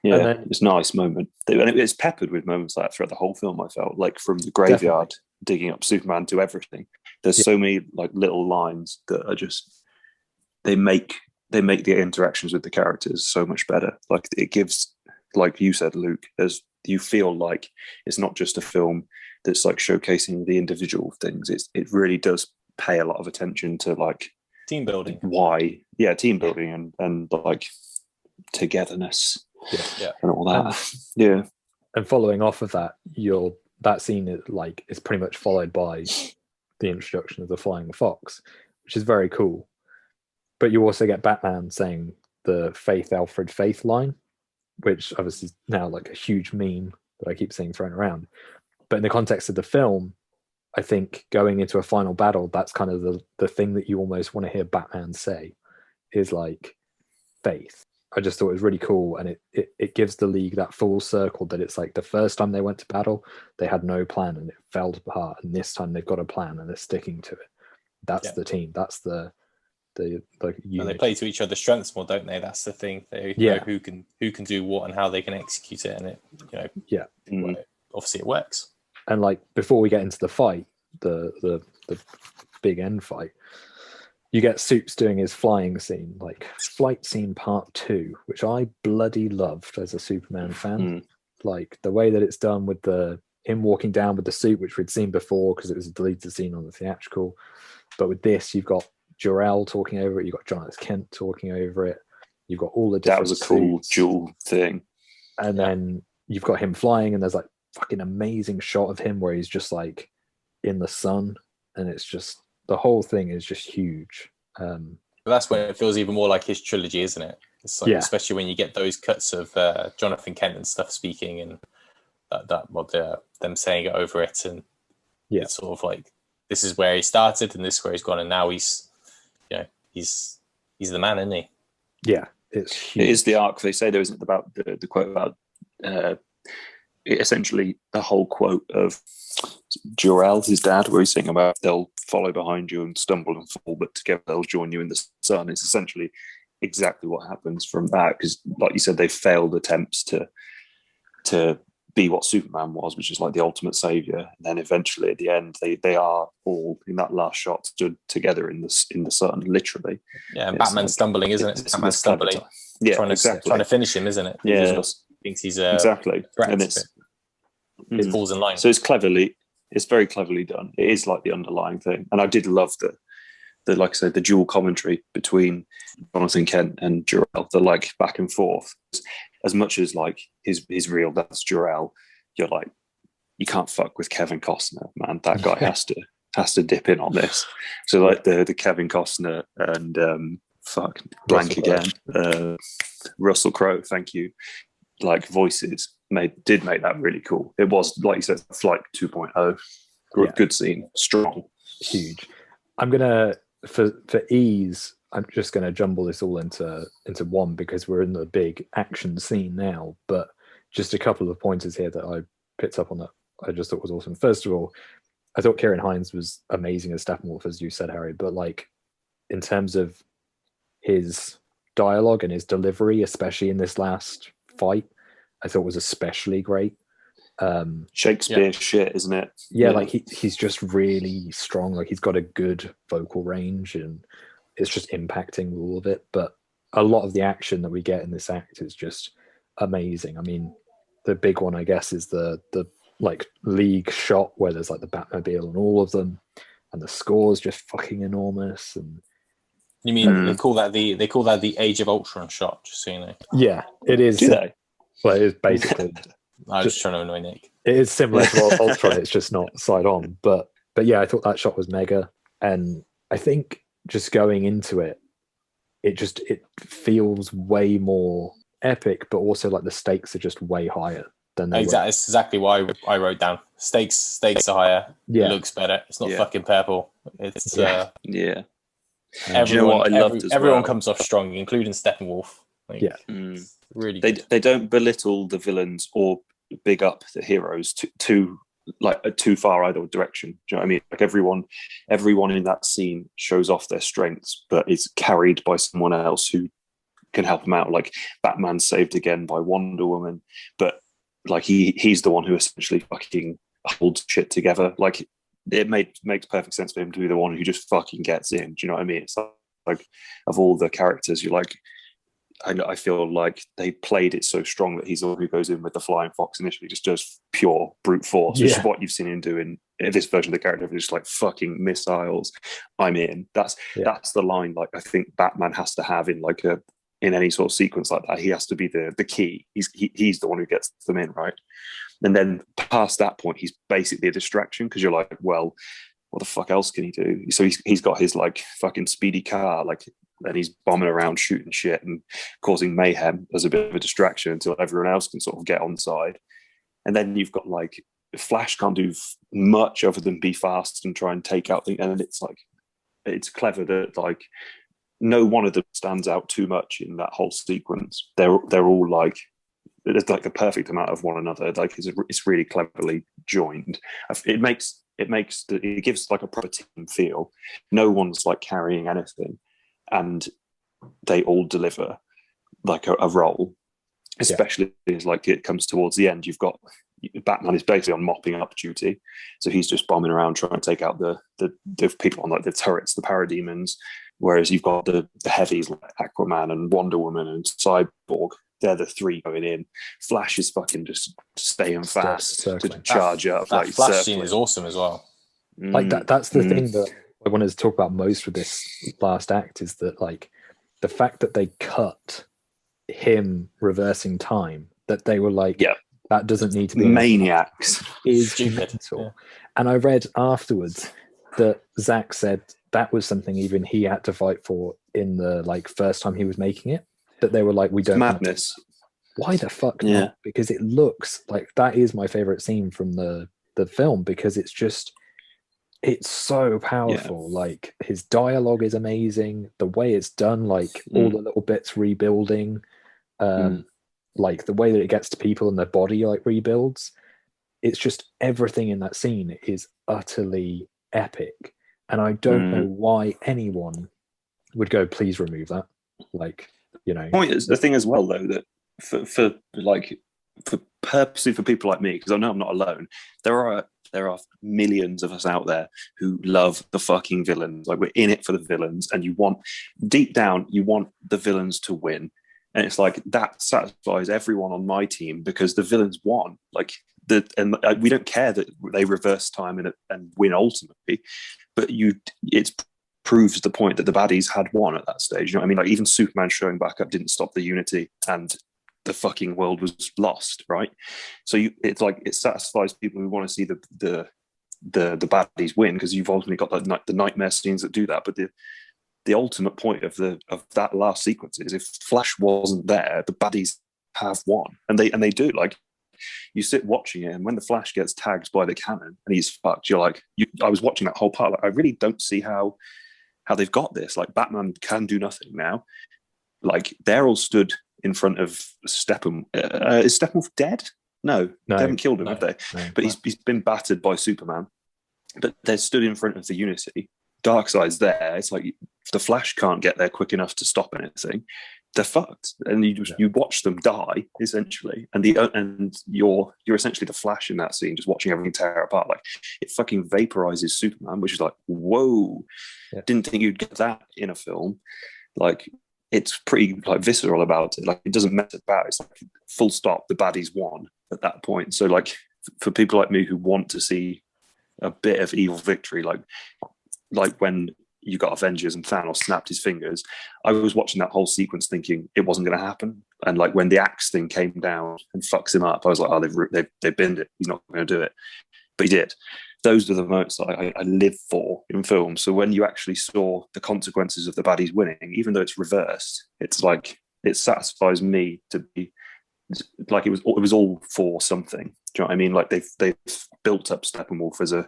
it's a nice moment, and it's peppered with moments like that throughout the whole film. I felt like, from the graveyard digging up Superman to everything. There's so many like little lines that are just, they make the interactions with the characters so much better. Like, it gives, like you said, Luke, you feel like it's not just a film that's like showcasing the individual things. It really does pay a lot of attention to like team building. Why? Yeah, team building and like togetherness. And all that. And following off of that, that scene is pretty much followed by the introduction of the flying fox, which is very cool. But you also get Batman saying the Faith Alfred Faith line, which obviously is now like a huge meme that I keep seeing thrown around. But in the context of the film, I think going into a final battle, that's kind of the thing that you almost want to hear Batman say, is like faith. I just thought it was really cool, and it gives the League that full circle, that it's like the first time they went to battle, they had no plan and it fell apart, and this time they've got a plan and they're sticking to it. That's the team. That's the like. And they play to each other's strengths more, don't they? That's the thing. They know who can do what and how they can execute it, and it obviously it works. And like, before we get into the fight, the big end fight, you get Supes doing his flying scene, like flight scene part 2, which I bloody loved as a Superman fan. Like the way that it's done with him walking down with the suit, which we'd seen before because it was a deleted scene on the theatrical. But with this, you've got Jor-El talking over it, you've got Jonathan Kent talking over it, you've got all the different That was a cool suits. dual thing. And then you've got him flying, and there's like fucking amazing shot of him where he's just like in the sun, and it's just, the whole thing is just huge. But that's when it feels even more like his trilogy, isn't it? It's like, especially when you get those cuts of Jonathan Kent and stuff speaking, and them saying it over it, and it's sort of like, this is where he started and this is where he's gone, and now he's the man, isn't he? Yeah, It's huge. It is the arc. They say there isn't about the quote about essentially the whole quote of Jor-El, his dad, where he's saying about they'll follow behind you and stumble and fall, but together they'll join you in the sun. It's essentially exactly what happens from that, because, like you said, they failed attempts to be what Superman was, which is like the ultimate savior. And then eventually, at the end, they are all in that last shot stood together in the sun, literally. Yeah, and Batman stumbling, isn't it? Batman stumbling. Yeah, trying to finish him, isn't it? Yeah, thinks he's exactly, and it falls in line. So it's very cleverly done. It is like the underlying thing, and I did love the like I said, the dual commentary between Jonathan Kent and Jor-El, the like back and forth. As much as like his real dad's Jor-El, you're like, you can't fuck with Kevin Costner, man. That guy has to dip in on this. So like the Kevin Costner and Russell Crowe, thank you. Like voices did make that really cool. It was, like you said, Flight 2.0. Good scene, strong, huge. I'm gonna for ease, I'm just gonna jumble this all into one because we're in the big action scene now. But just a couple of pointers here that I picked up on that I just thought was awesome. First of all, I thought Kieran Hines was amazing as Steppenwolf, as you said, Harry. But like in terms of his dialogue and his delivery, especially in this last fight, I thought was especially great. Shakespeare shit, isn't it? Yeah, like he's just really strong. Like he's got a good vocal range, and it's just impacting all of it. But a lot of the action that we get in this act is just amazing. I mean, the big one, I guess, is the like League shot where there's like the Batmobile and all of them, and the score's just fucking enormous. And you mean they call that the Age of Ultron shot? Just so you know. Yeah, it is. Do they? Well, it is basically. I was trying to annoy Nick. It is similar to Ultron. It's just not side on, but yeah, I thought that shot was mega, and I think just going into it, it feels way more epic, but also like the stakes are just way higher than they were. It's exactly why I wrote down stakes are higher. Yeah, it looks better. It's not fucking purple. It's yeah. Everyone, you know what I loved everyone comes off strong, including Steppenwolf. Like, really. They don't belittle the villains or big up the heroes too far either direction. Do you know what I mean? Like everyone in that scene shows off their strengths, but is carried by someone else who can help them out. Like Batman's saved again by Wonder Woman, but like he's the one who essentially fucking holds shit together. Like it makes perfect sense for him to be the one who just fucking gets in. Do you know what I mean? It's like of all the characters, you're like, I feel like they played it so strong that he's the one who goes in with the flying fox initially, just does pure brute force, which is what you've seen him do in this version of the character, just like fucking missiles. I'm in. That's the line. Like I think Batman has to have in like in any sort of sequence like that. He has to be the key. He's the one who gets them in, right? And then past that point, he's basically a distraction because you're like, well, what the fuck else can he do? So he's got his like fucking speedy car, like. And he's bombing around, shooting shit and causing mayhem as a bit of a distraction until everyone else can sort of get on side. And then you've got like Flash can't do much other than be fast and try and take out the. And it's like it's clever that like no one of them stands out too much in that whole sequence. They're all like there's like the perfect amount of one another. Like it's really cleverly joined. It gives like a proper team feel. No one's like carrying anything. And they all deliver like a role, especially as like it comes towards the end. You've got Batman is basically on mopping up duty, so he's just bombing around trying to take out the people on like the turrets, the parademons. Whereas you've got the heavies like Aquaman and Wonder Woman and Cyborg. They're the three going in. Flash is fucking just staying fast to charge up. That like Flash scene is awesome as well. Like that's the thing that I wanted to talk about most with this last act is that like the fact that they cut him reversing time, that they were like, that doesn't need to be maniacs, is mental. And I read afterwards that Zack said that was something even he had to fight for in the like first time he was making it. That they were like, we don't madness. Why the fuck not? Because it looks like that is my favorite scene from the film because it's just it's so powerful. Like his dialogue is amazing. The way it's done, like all the little bits rebuilding, like the way that it gets to people and their body like rebuilds. It's just everything in that scene is utterly epic. And I don't know why anyone would go, please remove that. Like, you know. The thing as well, though, that for purposely for people like me, because I know I'm not alone, there are millions of us out there who love the fucking villains. Like, we're in it for the villains, and deep down you want the villains to win. And it's like that satisfies everyone on my team because the villains won. Like, we don't care that they reverse time and win ultimately, but it proves the point that the baddies had won at that stage. You know what I mean? Like, even Superman showing back up didn't stop the unity, and the fucking world was lost, right? So it's like it satisfies people who want to see the baddies win, because you've ultimately got the nightmare scenes that do that. But the ultimate point of that last sequence is, if Flash wasn't there, the baddies have won, and they do. Like, you sit watching it, and when the Flash gets tagged by the cannon and he's fucked, you're like, I was watching that whole part. Like, I really don't see how they've got this. Like, Batman can do nothing now. Like, they're all stood in front of Steppenwolf. Is Steppenwolf dead? No, they haven't killed him, have they? No. But he's been battered by Superman. But they're stood in front of the Unity. Darkseid's there. It's like, if the Flash can't get there quick enough to stop anything, they're fucked. And you watch them die, essentially. And you're essentially the Flash in that scene, just watching everything tear apart. Like, it fucking vaporizes Superman, which is like, whoa. Yeah. Didn't think you'd get that in a film. Like, it's pretty like visceral about it. Like, it doesn't mess about. It's like, full stop, the baddies won at that point. So, like, for people like me who want to see a bit of evil victory, like when you got Avengers and Thanos snapped his fingers, I was watching that whole sequence thinking it wasn't going to happen. And like, when the axe thing came down and fucks him up, I was like, oh, they've binned it. He's not going to do it. But he did. Those are the moments that I live for in films. So when you actually saw the consequences of the baddies winning, even though it's reversed, it's like, it satisfies me to be like, it was all for something. Do you know what I mean? Like, they've built up Steppenwolf as a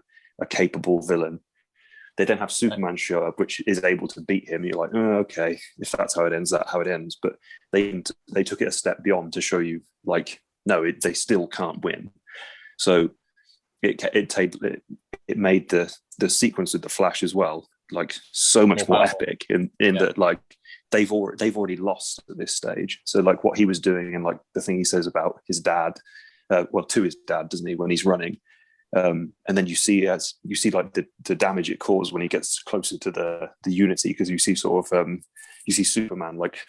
capable villain. They then have Superman show up, which is able to beat him. You're like, oh, okay, if that's how it ends, that's how it ends. But they took it a step beyond to show you, like, no, they still can't win. So it made the sequence with the Flash as well, like, so much more epic in that, like, they've already lost at this stage. So, like, what he was doing, and like the thing he says about his dad, to his dad, doesn't he, when he's running. And then you see like the damage it caused when he gets closer to the Unity, because you see sort of you see Superman like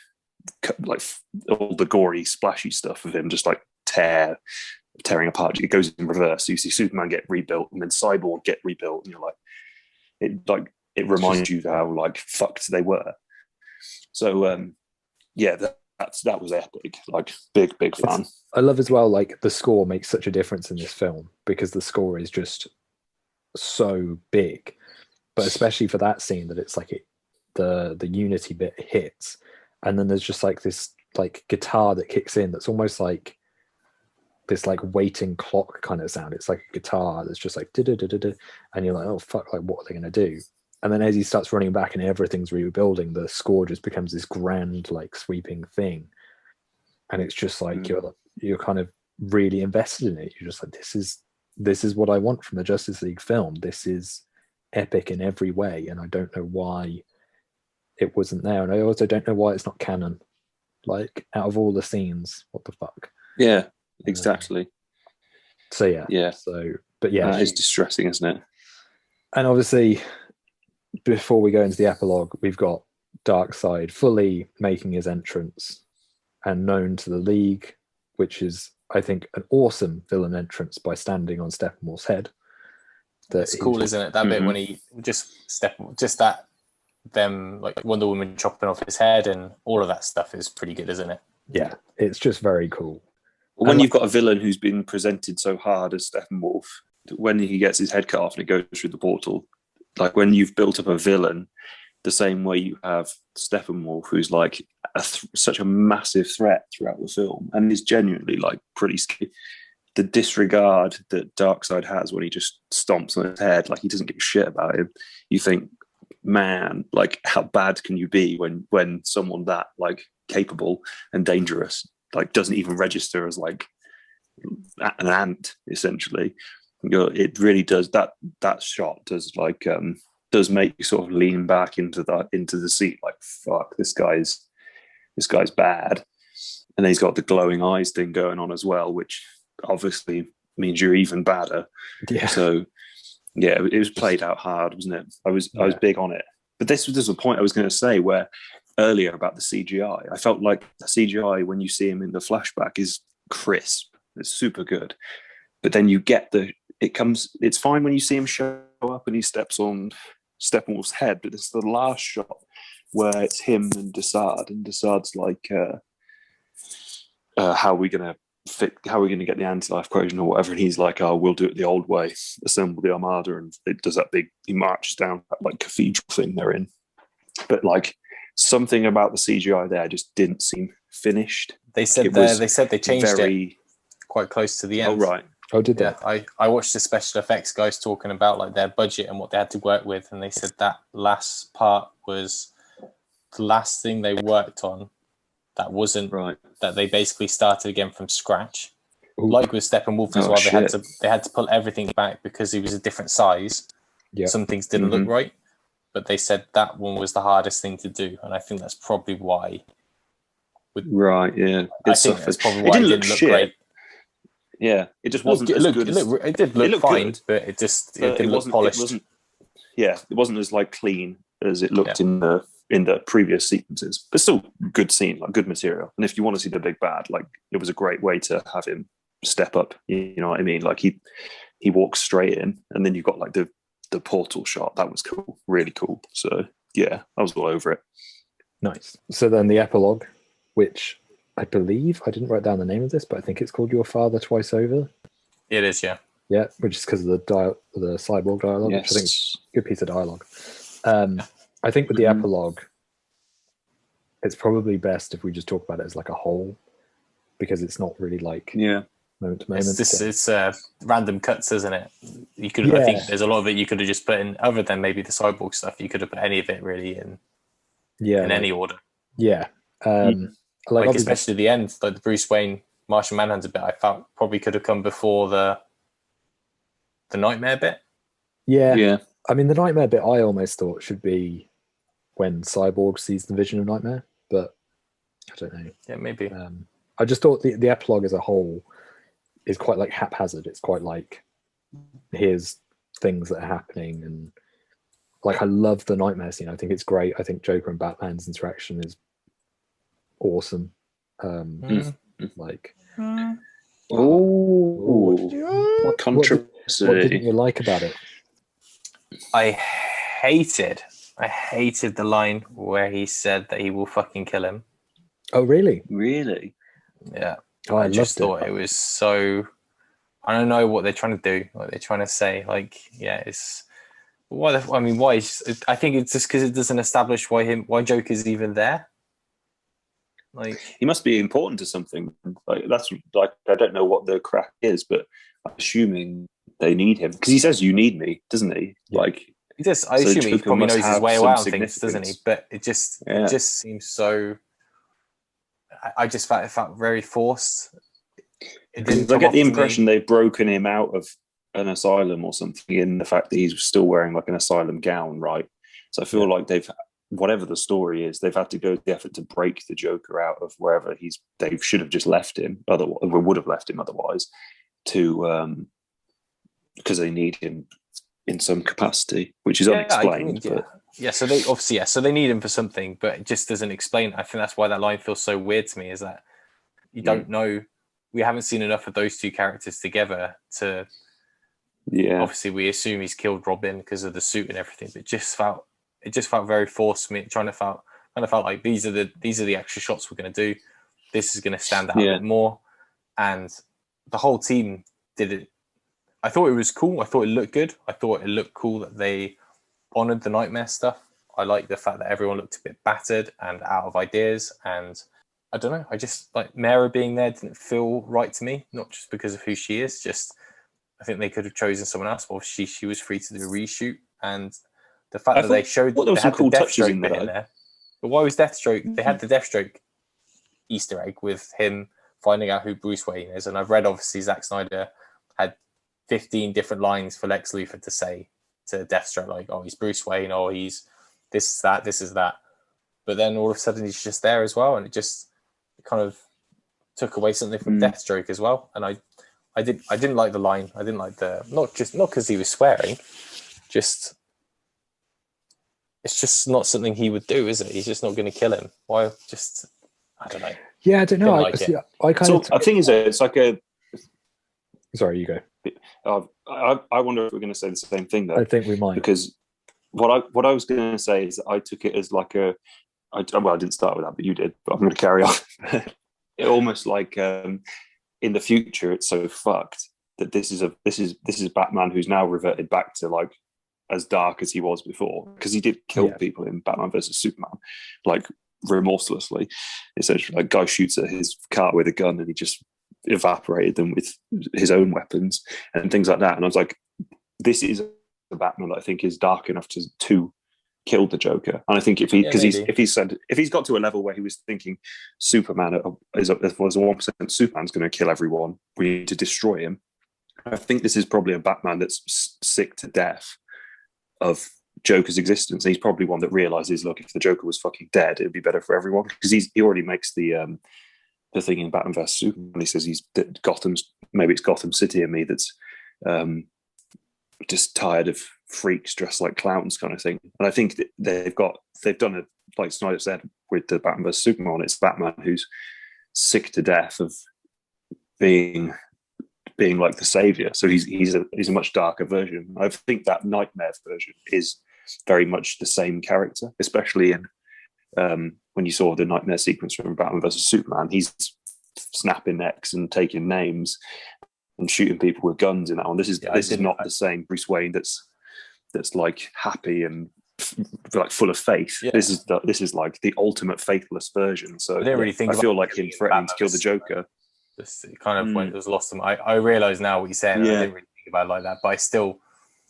all the gory splashy stuff of him just like tearing apart. It goes in reverse. So you see Superman get rebuilt, and then Cyborg get rebuilt, and you're like, it reminds you how like fucked they were. So that was epic. Like, big fan. I love as well, like, the score makes such a difference in this film, because the score is just so big. But especially for that scene, that it's like the Unity bit hits, and then there's just like this like guitar that kicks in that's almost like this like waiting clock kind of sound. It's like a guitar that's just like da-da-da-da-da, and you're like, oh fuck, like, what are they gonna do? And then as he starts running back and everything's rebuilding, the score just becomes this grand, like, sweeping thing. And it's just like you're kind of really invested in it. You're just like, this is what I want from the Justice League film. This is epic in every way, and I don't know why it wasn't there. And I also don't know why it's not canon. Like, out of all the scenes, what the fuck? Yeah, exactly. So yeah. But yeah, that is distressing, isn't it? And obviously, before we go into the epilogue, we've got Darkseid fully making his entrance and known to the League, which is, I think, an awesome villain entrance by standing on Steppenwolf's head. That's cool, isn't it? That bit when he just that them like Wonder Woman chopping off his head and all of that stuff is pretty good, isn't it? Yeah, it's just very cool. Well, when you've got a villain who's been presented so hard as Steppenwolf, when he gets his head cut off and it goes through the portal, like, when you've built up a villain the same way you have Steppenwolf, who's like such a massive threat throughout the film and is genuinely like pretty scary, the disregard that Darkseid has when he just stomps on his head, like he doesn't give a shit about him. You think, man, like how bad can you be when someone that like capable and dangerous like doesn't even register as like an ant, essentially. It really does. That shot does like does make you sort of lean back into the seat, like, fuck, this guy's bad. And then he's got the glowing eyes thing going on as well, which obviously means you're even badder. Yeah. So yeah, it was played out hard, wasn't it? I was big on it. But this was a point I was going to say where earlier about the CGI. I felt like the CGI when you see him in the flashback is crisp. It's super good. But then you get it's fine when you see him show up and he steps on Steppenwolf's head, but it's the last shot where it's him and Desard's like, how are we going to get the anti-life equation or whatever? And he's like, oh, we'll do it the old way, assemble the Armada, and it does that he marches down that like cathedral thing they're in. But like something about the CGI there just didn't seem finished. They said they changed it quite close to the end. Oh, right. Oh, did they? Yeah, I watched the special effects guys talking about like their budget and what they had to work with, and they said that last part was the last thing they worked on. That wasn't right. That they basically started again from scratch. Ooh. Like with Steppenwolf as well, they had to pull everything back because he was a different size. Yeah. Some things didn't look right, but they said that one was the hardest thing to do, and I think that's probably why. Right. Yeah. I think that's probably why it didn't look great. Yeah, it just wasn't as good. It did look fine, good, but it didn't look polished. It wasn't as like clean as it looked in the previous sequences, but still good scene, like good material. And if you want to see the big bad, like it was a great way to have him step up. You know what I mean? Like he walks straight in, and then you've got like the portal shot. That was cool, really cool. So yeah, I was all over it. Nice. So then the epilogue, which I believe, I didn't write down the name of this, but I think it's called Your Father Twice Over. It is, yeah. Yeah, which is because of the cyborg dialogue, which I think is a good piece of dialogue. I think with the epilogue, it's probably best if we just talk about it as like a whole, because it's not really like moment to moment. It's random cuts, isn't it? You could, I think there's a lot of it you could have just put in, other than maybe the cyborg stuff. You could have put any of it really in any order. Yeah. Like especially the end, like the Bruce Wayne Martian Manhunter bit, I felt probably could have come before the Nightmare bit. Yeah. I mean, the Nightmare bit I almost thought should be when Cyborg sees the vision of Nightmare, but I don't know. Yeah, maybe. I just thought the epilogue as a whole is quite like haphazard. It's quite like, here's things that are happening, and like I love the Nightmare scene. I think it's great. I think Joker and Batman's interaction is awesome. Like, what controversy! What didn't you like about it? I hated the line where he said that he will fucking kill him. Oh, really? Really? Yeah. Oh, I just thought it was so. I don't know what they're trying to do. What they're trying to say, like, it's. Why? Why? I think it's just because it doesn't establish why Joker's even there. Like, he must be important to something. Like that's like, I don't know what the crack is, but I'm assuming they need him because he says, "You need me," doesn't he? Yeah. Like he does. I assume he probably knows his way around things, doesn't he? But it just seems so. I just felt it felt very forced. I get the impression they've broken him out of an asylum or something in the fact that he's still wearing like an asylum gown, right? So I feel like whatever the story is, they've had to go to the effort to break the Joker out of wherever they should have just left him, otherwise, or would have left him otherwise, to because they need him in some capacity, which is unexplained. So they obviously so they need him for something, but it just doesn't explain. I think that's why that line feels so weird to me, is that you don't know. We haven't seen enough of those two characters together to. Yeah. Obviously, we assume he's killed Robin because of the suit and everything, but it just felt very forced to me. Kind of felt like these are the extra shots we're going to do. This is going to stand out a bit more, and the whole team did it. I thought it was cool. I thought it looked good. I thought it looked cool that they honored the Nightmare stuff. I like the fact that everyone looked a bit battered and out of ideas, and I don't know. I just like Mara being there didn't feel right to me. Not just because of who she is. Just I think they could have chosen someone else, or she was free to do a reshoot. And the fact that they showed there was they some had cool the touches Deathstroke bit in there. But why was Deathstroke? They had the Deathstroke Easter egg with him finding out who Bruce Wayne is, and I've read obviously Zack Snyder had 15 different lines for Lex Luthor to say to Deathstroke, like, oh, he's Bruce Wayne, or he's this is that. But then all of a sudden he's just there as well, and it kind of took away something from Deathstroke as well. And I didn't like the line. I didn't like not because he was swearing, just it's just not something he would do, is it? He's just not going to kill him. Why? Just I don't know. Yeah, I don't know. I think it's like a. Sorry, you go. I wonder if we're going to say the same thing though. I think we might, because what I was going to say is that I took it as like a. I didn't start with that, but you did. But I'm going to carry on. It almost like in the future, it's so fucked that this is a Batman who's now reverted back to like as dark as he was before, because he did kill people in Batman versus Superman, like remorselessly. Essentially, like guy shoots at his car with a gun and he just evaporated them with his own weapons and things like that. And I was like, this is a Batman that I think is dark enough to kill the Joker. And I think if he's got to a level where he was thinking Superman was a 1% Superman's going to kill everyone, we need to destroy him. I think this is probably a Batman that's sick to death of Joker's existence. And he's probably one that realizes, look, if the Joker was fucking dead, it'd be better for everyone, because he already makes the thing in Batman vs Superman. He says maybe it's Gotham City and me that's just tired of freaks dressed like clowns kind of thing. And I think that they've done it like Snyder said with the Batman vs Superman. It's Batman who's sick to death of being like the savior. So he's a much darker version. I think that Nightmare version is very much the same character, especially in when you saw the Nightmare sequence from Batman vs Superman. He's snapping necks and taking names and shooting people with guns in that one. This is not the same Bruce Wayne that's like happy and like full of faith. Yeah. This is like the ultimate faithless version. So I feel like him threatening to kill the Joker. It kind of went was lost to me. I realise now what you're saying. And I didn't really think about it like that, but I still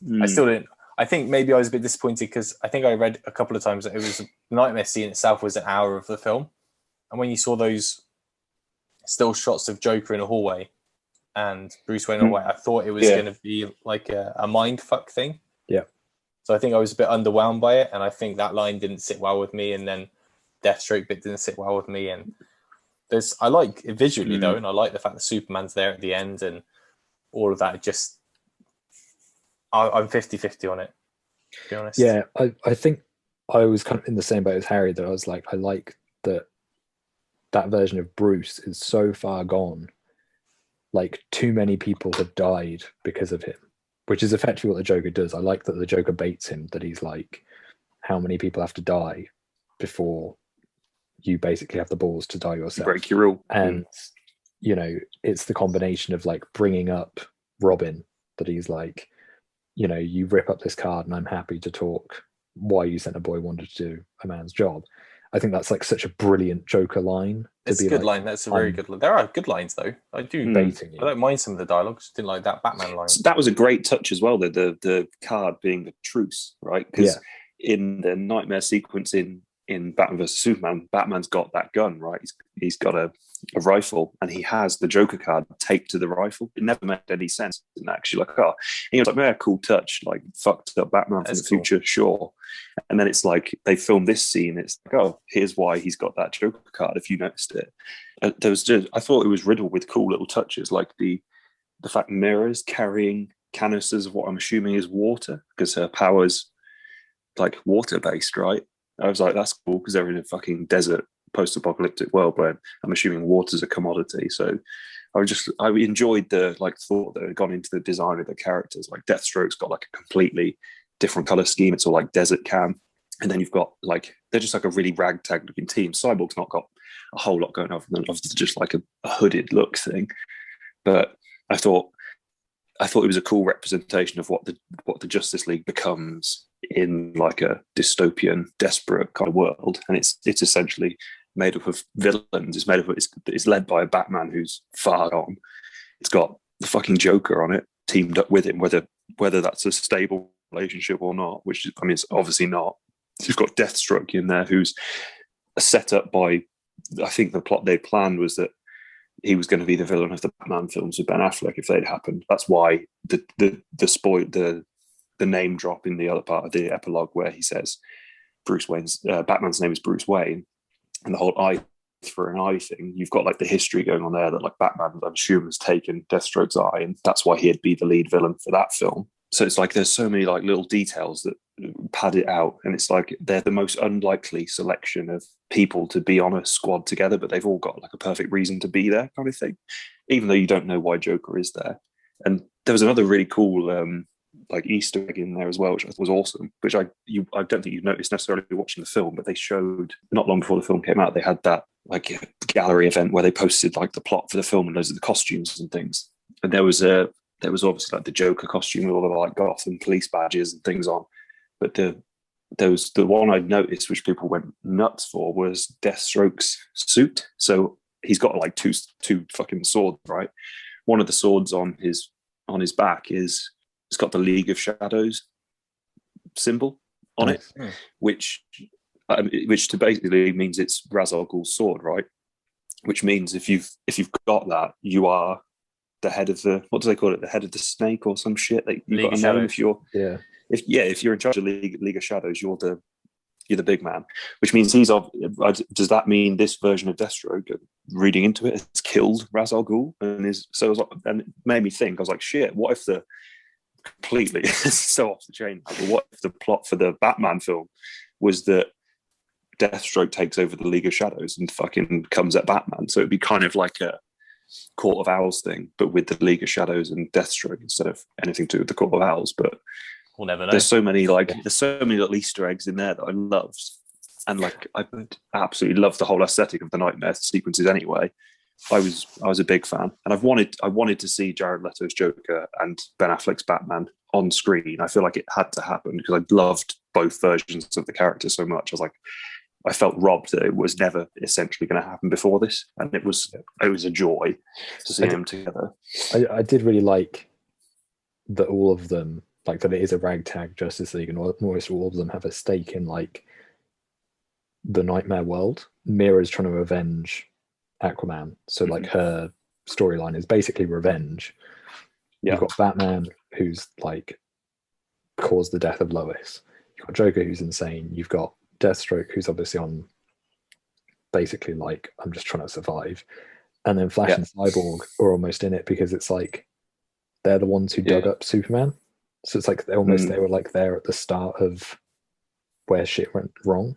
didn't. I think maybe I was a bit disappointed because I think I read a couple of times that it was the Nightmare scene itself was an hour of the film, and when you saw those still shots of Joker in a hallway and Bruce Wayne in a hallway, I thought it was going to be like a mind fuck thing. Yeah. So I think I was a bit underwhelmed by it, and I think that line didn't sit well with me, and then Deathstroke bit didn't sit well with me, and I like it visually though, and I like the fact that Superman's there at the end and all of that. Just I'm 50-50 on it, to be honest. Yeah, I think I was kind of in the same boat as Harry, that I was like, I like that version of Bruce is so far gone. Like too many people have died because of him, which is effectively what the Joker does. I like that the Joker baits him, that he's like, how many people have to die before you basically have the balls to die yourself? Break your rule. And, it's the combination of like bringing up Robin, that he's like, you rip up this card and I'm happy to talk why you sent a boy wanted to do a man's job. I think that's like such a brilliant Joker line. It's a good line. That's a very good line. There are good lines though. I do baiting you. I don't mind some of the dialogues. Didn't like that Batman line. So that was a great touch as well. The card being the truce, right? Because in the Nightmare sequence in Batman vs Superman, Batman's got that gun, right? He's got a rifle, and he has the Joker card taped to the rifle. It never made any sense. And actually, like, and he was like, "Yeah, cool touch, like fucked up Batman from the future, sure." And then it's like they filmed this scene. It's like, oh, here's why he's got that Joker card. If you noticed it, I thought it was riddled with cool little touches, like the fact Mira's carrying canisters of what I'm assuming is water, because her power's like water based, right? I was like, that's cool, because they're in a fucking desert post-apocalyptic world where I'm assuming water's a commodity. So I enjoyed the like thought that had gone into the design of the characters. Like Deathstroke's got like a completely different color scheme. It's all like desert cam. And then you've got like, they're just like a really ragtag looking team. Cyborg's not got a whole lot going on for them, obviously just like a hooded look thing. But I thought it was a cool representation of what the Justice League becomes in like a dystopian, desperate kind of world. And it's essentially made up of villains. It's led by a Batman who's far gone. It's got the fucking Joker on it, teamed up with him, whether that's a stable relationship or not, which, I mean, it's obviously not. You've got Deathstroke in there, who's set up by, I think the plot they planned was that he was going to be the villain of the Batman films with Ben Affleck if they'd happened. That's why the name drop in the other part of the epilogue where he says Batman's name is Bruce Wayne, and the whole eye for an eye thing. You've got like the history going on there that like Batman, I'm assuming, has taken Deathstroke's eye, and that's why he'd be the lead villain for that film. So it's like there's so many like little details that pad it out, and it's like they're the most unlikely selection of people to be on a squad together, but they've all got like a perfect reason to be there, kind of thing, even though you don't know why Joker is there. And there was another really cool like Easter egg in there as well, which I thought was awesome, which I don't think you've noticed necessarily watching the film, but they showed not long before the film came out, they had that like gallery event where they posted like the plot for the film and those are the costumes and things. And there was obviously like the Joker costume with all the like Gotham police badges and things on, but the one I noticed which people went nuts for was Deathstroke's suit. So he's got like two fucking swords, right? One of the swords on his back it's got the League of Shadows symbol on it, which to basically means it's Ra's al Ghul's sword, right? Which means if you've got that, you are the head of the, what do they call it? The head of the snake or some shit. Like you've got a name if you're if you're in charge of League of Shadows, you're the big man. Which means does that mean this version of Deathstroke, reading into it, has killed Ra's al Ghul? And it made me think. I was like, shit, what if the completely so off the chain, but what if the plot for the Batman film was that Deathstroke takes over the League of Shadows and fucking comes at Batman? So it'd be kind of like a Court of Owls thing, but with the League of Shadows and Deathstroke instead of anything to do with the Court of Owls. But we'll never know. There's so many little Easter eggs in there that I loved, and like I absolutely love the whole aesthetic of the nightmare sequences. Anyway, I was a big fan, and I wanted to see Jared Leto's Joker and Ben Affleck's Batman on screen. I feel like it had to happen because I loved both versions of the character so much. I felt robbed that it was never essentially going to happen before this, and it was a joy to see them together. I did really like that all of them, like that it is a ragtag Justice League, and almost all of them have a stake in like the nightmare world. Mira's trying to avenge Aquaman, so like her storyline is basically revenge. You've got Batman, who's like caused the death of Lois. You've got Joker, who's insane. You've got Deathstroke, who's obviously on basically like, I'm just trying to survive. And then Flash and Cyborg are almost in it because it's like they're the ones who dug up Superman. So it's like they were like there at the start of where shit went wrong.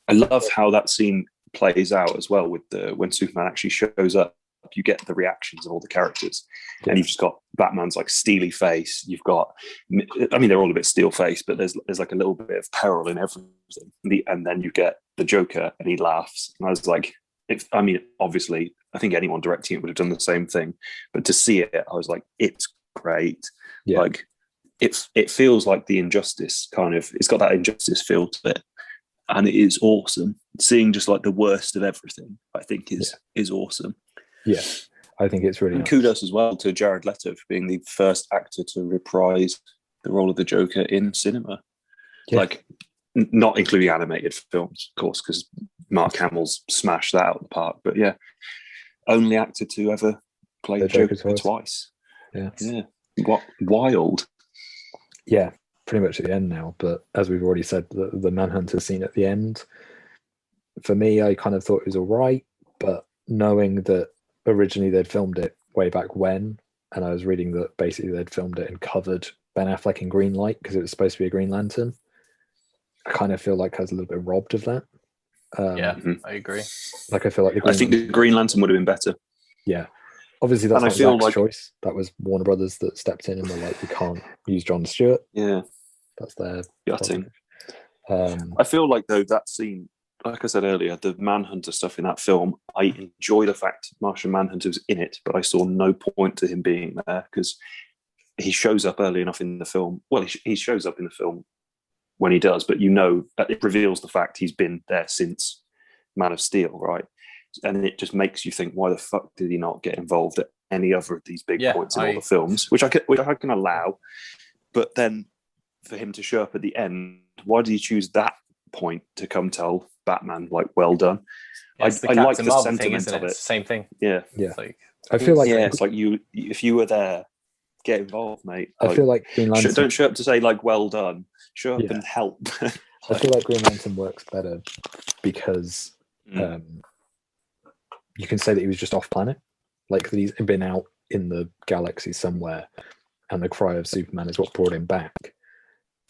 I love how that scene plays out as well with when Superman actually shows up. You get the reactions of all the characters, and you've just got Batman's like steely face. You've got, I mean, they're all a bit steel faced, but there's like a little bit of peril in everything. And then you get the Joker, and he laughs. And I was like, obviously, I think anyone directing it would have done the same thing. But to see it, I was like, it's great. Yeah. Like it feels like the Injustice kind of. It's got that Injustice feel to it, and it is awesome. Seeing just like the worst of everything, I think is awesome. Yeah, I think it's really nice. Kudos as well to Jared Leto for being the first actor to reprise the role of the Joker in cinema. Yeah. Like, not including animated films, of course, because Mark Hamill's smashed that out of the park. But yeah, only actor to ever play the Joker twice. Yeah. What wild. Yeah, pretty much at the end now. But as we've already said, the Manhunter scene at the end, for me, I kind of thought it was all right. But knowing that originally they'd filmed it way back when, and I was reading that basically they'd filmed it and covered Ben Affleck in green light because it was supposed to be a Green Lantern. I kind of feel like I was a little bit robbed of that. I agree. Like I feel like the Green Lantern would have been better. Yeah, obviously that's not Zack's choice. That was Warner Brothers that stepped in and were like, we can't use John Stewart. Yeah, that's their gutting. I feel like though that scene, like I said earlier, the Manhunter stuff in that film, I enjoy the fact Martian Manhunter was in it, but I saw no point to him being there because he shows up early enough in the film. Well, he shows up in the film when he does, but it reveals the fact he's been there since Man of Steel, right? And it just makes you think, why the fuck did he not get involved at any other of these big points in all the films, which I can allow. But then for him to show up at the end, why did he choose that point to come tell Batman, like, well done? I like the Marvel sentiment thing, isn't it? It's the same thing. Yeah. I feel like it's like if you were there, get involved, mate. I feel like Green Lantern, don't show up to say, like, well done. Show up and help. I feel like Green Lantern works better because you can say that he was just off planet, like that he's been out in the galaxy somewhere, and the cry of Superman is what brought him back.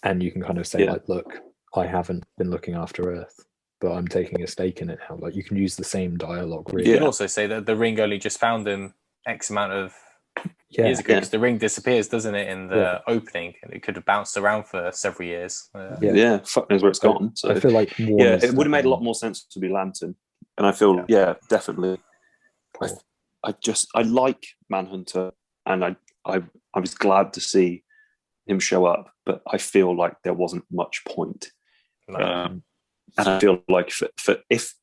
And you can kind of say, like, look, I haven't been looking after Earth, but I'm taking a stake in it now. Like, you can use the same dialogue, really. You can also say that the ring only just found him X amount of years ago, because the ring disappears, doesn't it, in the opening, and it could have bounced around for several years. Fuck knows where it's gone. So I feel like it would have made a lot more sense to be Lantern, and I feel definitely. I like Manhunter, and I was glad to see him show up, but I feel like there wasn't much point. And I feel like if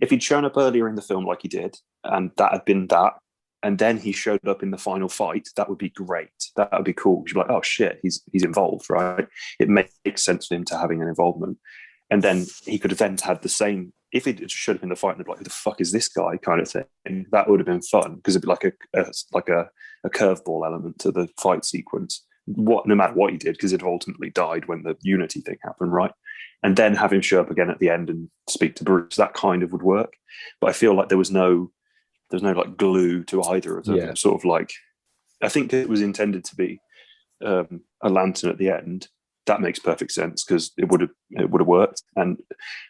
he'd shown up earlier in the film like he did, and that had been that, and then he showed up in the final fight, that would be great. That would be cool. You'd be like, oh shit, he's involved, right? It makes sense for him to having an involvement. And then he could have then had the same, if he showed up in the fight and they'd be like, who the fuck is this guy, kind of thing. That would have been fun, because it'd be like a curveball element to the fight sequence. No matter what he did, because it ultimately died when the Unity thing happened, right? And then have him show up again at the end and speak to Bruce. That kind of would work. But I feel like there's no like glue to either of them. Yeah. Sort of like, I think it was intended to be a lantern at the end. That makes perfect sense, because it would have worked.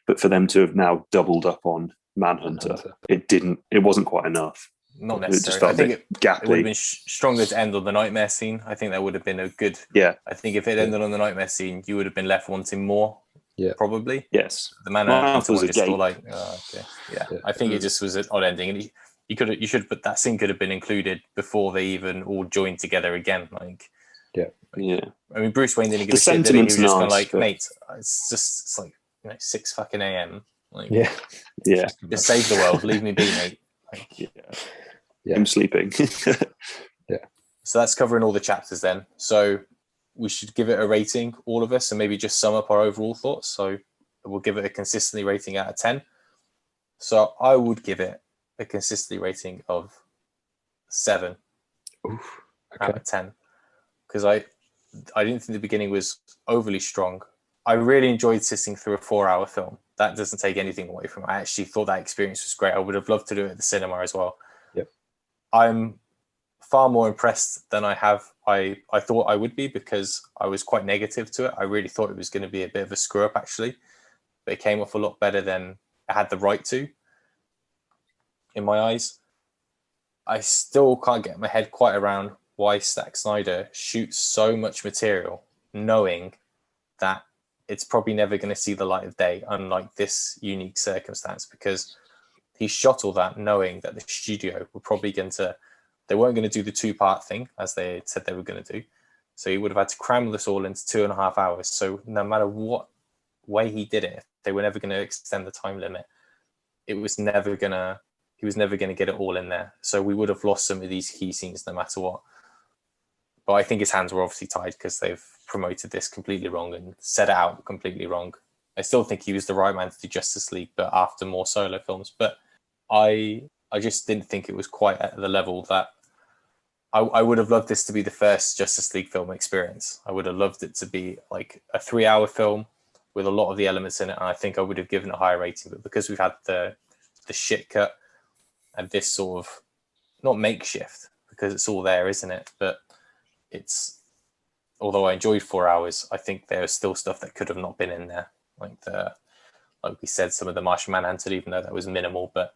But for them to have now doubled up on Manhunter, it wasn't quite enough. Not necessarily. I think it would have been stronger to end on the nightmare scene. I think that would have been a good. Yeah. I think if it ended on the nightmare scene, you would have been left wanting more. Yeah. Probably. Yes. The Manhunter was just all like, okay. Yeah. I think it just was an odd ending, and you should have put that scene could have been included before they even all joined together again. Like. Yeah. I mean, Bruce Wayne didn't give a shit. He was just kind of like, mate, it's like 6 fucking a.m. Like, just save the world, leave me be, mate. Like, I'm sleeping. So that's covering all the chapters then. So we should give it a rating, all of us, and maybe just sum up our overall thoughts. So we'll give it a consistently rating out of 10. So I would give it a consistently rating of 7 out of 10. Because I didn't think the beginning was overly strong. I really enjoyed sitting through a 4-hour film. That doesn't take anything away from it. I actually thought that experience was great. I would have loved to do it at the cinema as well. Yep. I'm far more impressed than I thought I would be, because I was quite negative to it. I really thought it was going to be a bit of a screw up, actually. But it came off a lot better than it had the right to, in my eyes. I still can't get my head quite around why Zack Snyder shoots so much material knowing that it's probably never going to see the light of day, unlike this unique circumstance, because he shot all that knowing that the studio were probably they weren't going to do the 2-part thing as they said they were going to do. So he would have had to cram this all into 2.5 hours. So no matter what way he did it, they were never going to extend the time limit. He was never going to get it all in there. So we would have lost some of these key scenes no matter what. But I think his hands were obviously tied, because they've promoted this completely wrong and set it out completely wrong. I still think he was the right man to do Justice League, but after more solo films. But I just didn't think it was quite at the level that I would have loved this to be the first Justice League film experience. I would have loved it to be like a 3-hour film with a lot of the elements in it. And I think I would have given it a higher rating. But because we've had the shit cut and this sort of, not makeshift, because it's all there, isn't it? But although I enjoyed 4 hours, I think there's still stuff that could have not been in there. Like we said, some of the Martian Manhunter, even though that was minimal, but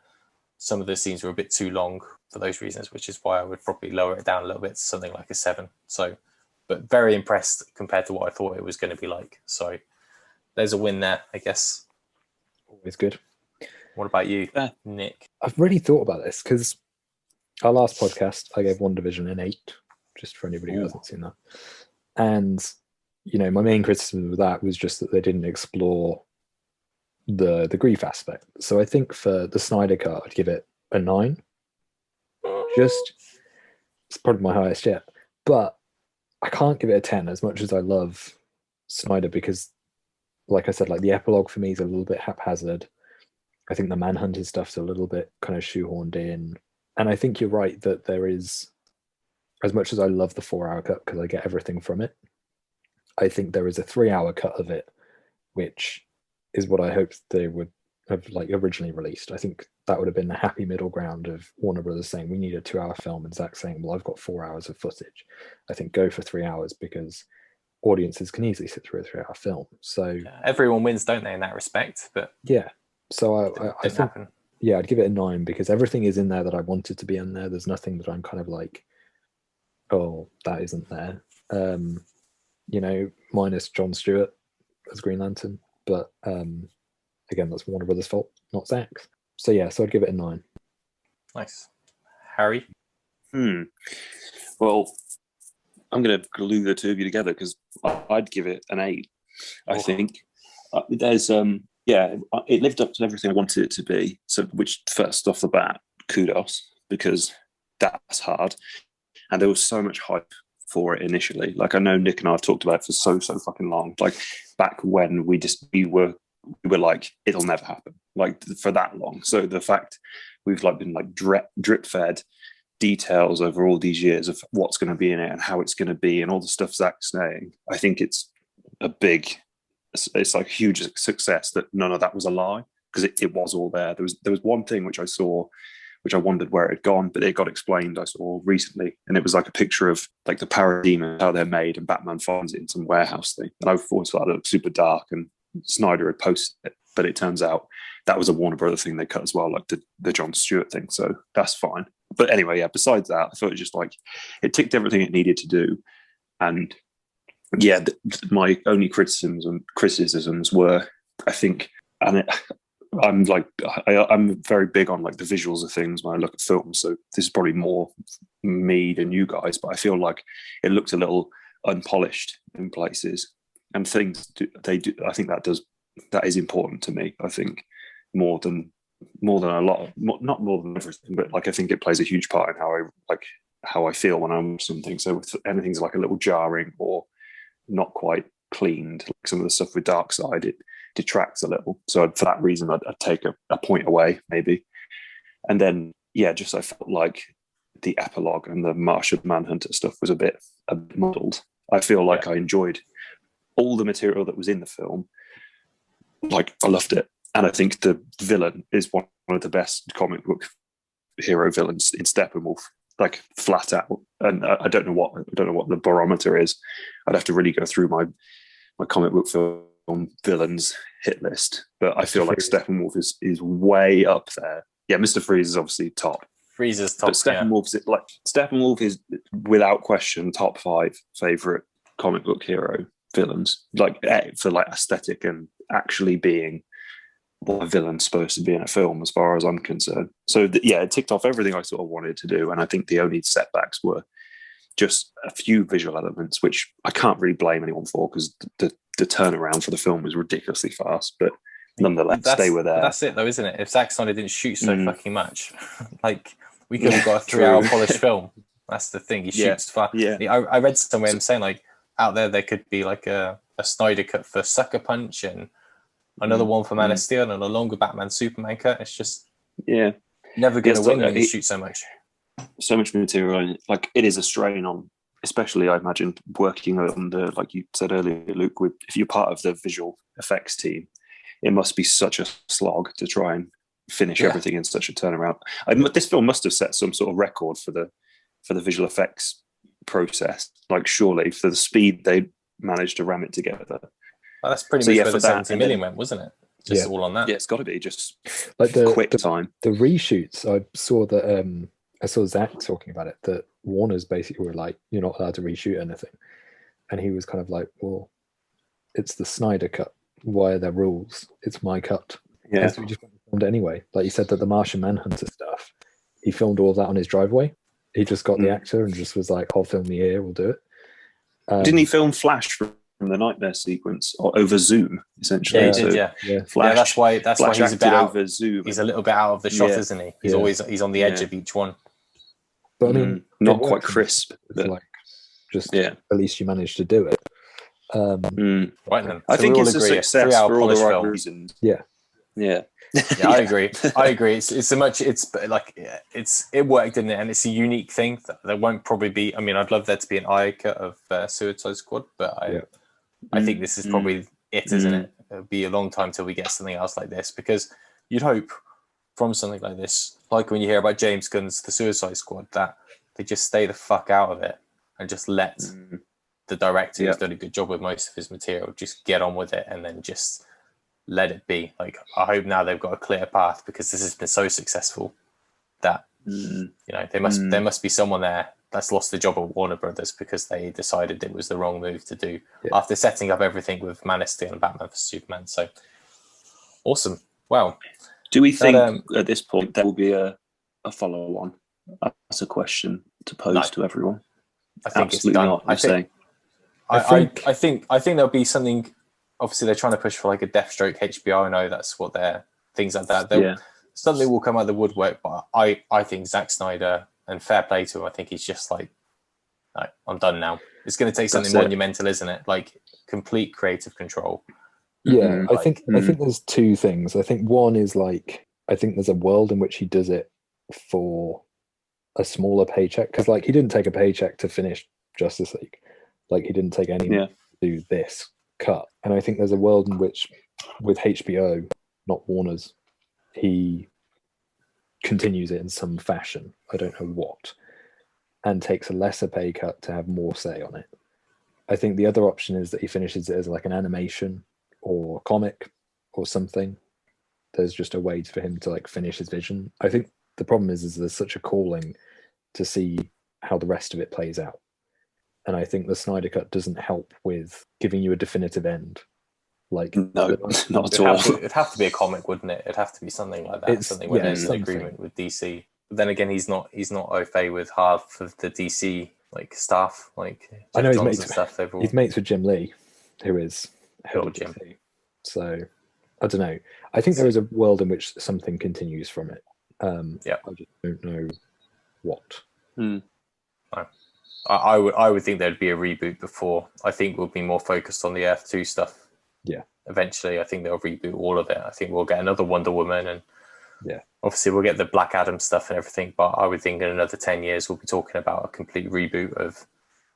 some of the scenes were a bit too long for those reasons, which is why I would probably lower it down a little bit to something like a 7. So, but very impressed compared to what I thought it was going to be like. So there's a win there, I guess. Always good. What about you, Nick? I've really thought about this, because our last podcast, I gave WandaVision an 8, just for anybody who hasn't seen that. And, my main criticism of that was just that they didn't explore the grief aspect. So I think for the Snyder Cut, I'd give it a 9. Just, it's probably my highest yet. But I can't give it a 10 as much as I love Snyder, because, like I said, like the epilogue for me is a little bit haphazard. I think the Manhunter stuff's a little bit kind of shoehorned in. And I think you're right that there is, as much as I love the 4-hour cut because I get everything from it, I think there is a 3-hour cut of it, which is what I hoped they would have like originally released. I think that would have been the happy middle ground of Warner Brothers saying we need a 2-hour film, and Zack saying, well, I've got 4 hours of footage. I think go for 3 hours, because audiences can easily sit through a 3-hour film. So everyone wins, don't they, in that respect? But yeah, so I think happen. Yeah, I'd give it a 9 because everything is in there that I wanted to be in there. There's nothing that I'm kind of like, oh, that isn't there. You know, minus Jon Stewart as Green Lantern, but again, that's Warner Brothers' fault, not Zack's. So yeah, so I'd give it a 9. Nice. Harry? Well, I'm going to glue the two of you together because I'd give it an 8. I think there's it lived up to everything I wanted it to be. So, which first off the bat, kudos, because that's hard, and there was so much hype for it initially. Like, I know Nick and I have talked about it for so fucking long. Like back when we were like, it'll never happen, like for that long. So the fact we've like been like drip fed details over all these years of what's going to be in it and how it's going to be and all the stuff Zack's saying, I think it's like huge success that none of that was a lie, because it was all there. There was one thing which I saw, which I wondered where it had gone, but it got explained, I saw recently, and it was like a picture of like the parademons, how they're made, and Batman finds it in some warehouse thing. And I always thought it looked super dark, and Snyder had posted it, but it turns out that was a Warner Brother thing they cut as well, like the Jon Stewart thing. So that's fine. But anyway, yeah, besides that, I thought it just like, it ticked everything it needed to do. And yeah, my only criticisms were, I think, and I'm very big on like the visuals of things when I look at films. So this is probably more me than you guys, but I feel like it looked a little unpolished in places, and things they do. I think that is important to me. I think more than a lot, not more than everything, but like I think it plays a huge part in how I feel when I'm something. So if anything's like a little jarring or not quite cleaned, like some of the stuff with Darkseid, it detracts a little. So for that reason, I'd take a point away maybe. And then yeah, just I felt like the epilogue and the Martian Manhunter stuff was a bit muddled. I feel like I enjoyed all the material that was in the film. Like, I loved it. And I think the villain is one of the best comic book hero villains in Steppenwolf, like flat out. And I don't know what the barometer is. I'd have to really go through my comic book film villains hit list. But I feel like Steppenwolf is way up there. Yeah, Mr. Freeze is obviously top. Freeze is top. But Steppenwolf is without question top 5 favorite comic book hero villains, like for like aesthetic and actually being what a villain's supposed to be in a film, as far as I'm concerned. So it ticked off everything I sort of wanted to do, and I think the only setbacks were just a few visual elements, which I can't really blame anyone for, because the turnaround for the film was ridiculously fast. But nonetheless, they were there. That's it, though, isn't it? If Zack Snyder didn't shoot so fucking much, like we could have got a 3-hour polished film. That's the thing. He shoots fast. Yeah. I read somewhere him saying like out there could be like a Snyder cut for Sucker Punch and another one for Man of Steel and a longer Batman Superman cut. It's just never going to win when you shoot so much. So much material, and like it is a strain on, especially I imagine working on the, like you said earlier, Luke, if you're part of the visual effects team, it must be such a slog to try and finish everything in such a turnaround. This film must have set some sort of record for the visual effects process, like surely for the speed they managed to ram it together. Well, that's pretty much where the 70 million went, wasn't it? Just all on that. Yeah, it's got to be just like quick time. The reshoots, I saw that. I saw Zack talking about it, that Warner's basically were like, "You're not allowed to reshoot anything," and he was kind of like, "Well, it's the Snyder cut. Why are there rules? It's my cut." Yeah, so we just filmed it anyway. Like you said, that the Martian Manhunter stuff, he filmed all of that on his driveway. He just got the actor and just was like, "I'll film the here. We'll do it." Didn't he film Flash for from the nightmare sequence or over Zoom, essentially. Yeah, he did, yeah. Flash, that's why he's a bit out over Zoom. He's a little bit out of the shot, isn't he? He's on the edge of each one. But I mean, not quite crisp. But like, just at least you managed to do it. Right then. I think it's a success for all the right reasons. Yeah. Yeah, I agree. It worked, didn't it? And it's a unique thing that there won't probably be. I mean, I'd love there to be an eye cut of Suicide Squad, but I think this is probably it, isn't it? It'll be a long time till we get something else like this, because you'd hope from something like this, like when you hear about James Gunn's The Suicide Squad, that they just stay the fuck out of it and just let the director, who's done a good job with most of his material, just get on with it and then just let it be. Like, I hope now they've got a clear path, because this has been so successful that there must be someone there that's lost the job at Warner Brothers because they decided it was the wrong move to do after setting up everything with Man of Steel and Batman for Superman. So awesome! Wow. Do we think at this point there will be a follow-on? That's a question to pose to everyone. I think absolutely it's done. I think there'll be something. Obviously, they're trying to push for like a Deathstroke HBO. I know that's what they're things like that. Something will come out of the woodwork, but I think Zack Snyder, and fair play to him, I think he's just like, no, I'm done now. It's going to take something monumental, isn't it? Like complete creative control. Yeah, I think there's two things. I think one is like, I think there's a world in which he does it for a smaller paycheck, because like he didn't take a paycheck to finish Justice League, like he didn't take any to do this cut. And I think there's a world in which, with HBO, not Warner's, he continues it in some fashion, I don't know what, and takes a lesser pay cut to have more say on it. I think the other option is that he finishes it as like an animation or comic or something. There's just a way for him to like finish his vision. I think the problem is there's such a calling to see how the rest of it plays out. And I think the Snyder Cut doesn't help with giving you a definitive end. Like, no, not at all. It'd have to be a comic, wouldn't it? It'd have to be something like that. Something where there's an agreement with DC. But then again, he's not au fait with half of the DC like staff. Like I know he's mates with Jim Lee, who is head of Jim. So I don't know. I think there is a world in which something continues from it. I just don't know what. I would think there'd be a reboot before. I think we'll be more focused on the Earth 2 stuff. Yeah. Eventually, I think they'll reboot all of it. I think we'll get another Wonder Woman, and obviously we'll get the Black Adam stuff and everything. But I would think in another 10 years we'll be talking about a complete reboot of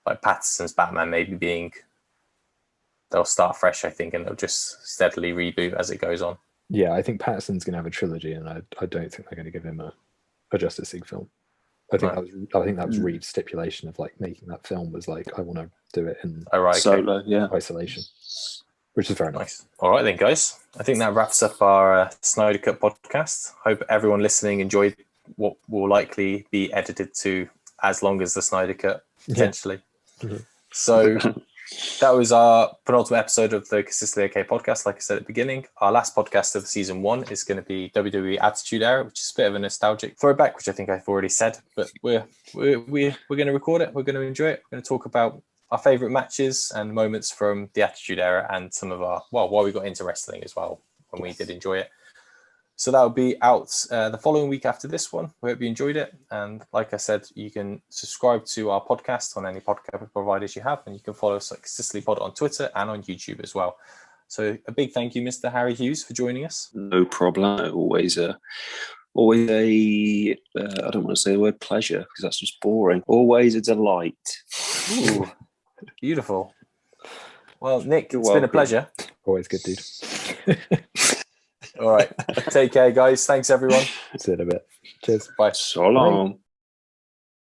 like Pattinson's Batman, maybe being. They'll start fresh, I think, and they'll just steadily reboot as it goes on. Yeah, I think Pattinson's going to have a trilogy, and I don't think they're going to give him a Justice League film. I think that was Reeve's stipulation of like making that film was like, I want to do it in solo, isolation, which is very nice. All right then, guys. I think that wraps up our Snyder Cut podcast. Hope everyone listening enjoyed what will likely be edited to as long as the Snyder Cut, potentially. Yeah. So that was our penultimate episode of the Consistently OK podcast. Like I said at the beginning, our last podcast of season 1 is going to be WWE Attitude Era, which is a bit of a nostalgic throwback, which I think I've already said. But we're going to record it. We're going to enjoy it. We're going to talk about our favourite matches and moments from the Attitude Era, and some of our why we got into wrestling as well when we did enjoy it. So that will be out the following week after this one. We hope you enjoyed it. And like I said, you can subscribe to our podcast on any podcast providers you have, and you can follow us at Consistently Pod on Twitter and on YouTube as well. So a big thank you, Mr. Harry Hughes, for joining us. No problem. Always a I don't want to say the word pleasure because that's just boring. Always a delight. Ooh, beautiful. Well, Nick, it's been a pleasure. Always good, dude. All right. Take care, guys. Thanks, everyone. See you in a bit. Cheers. Bye. So long. Bye.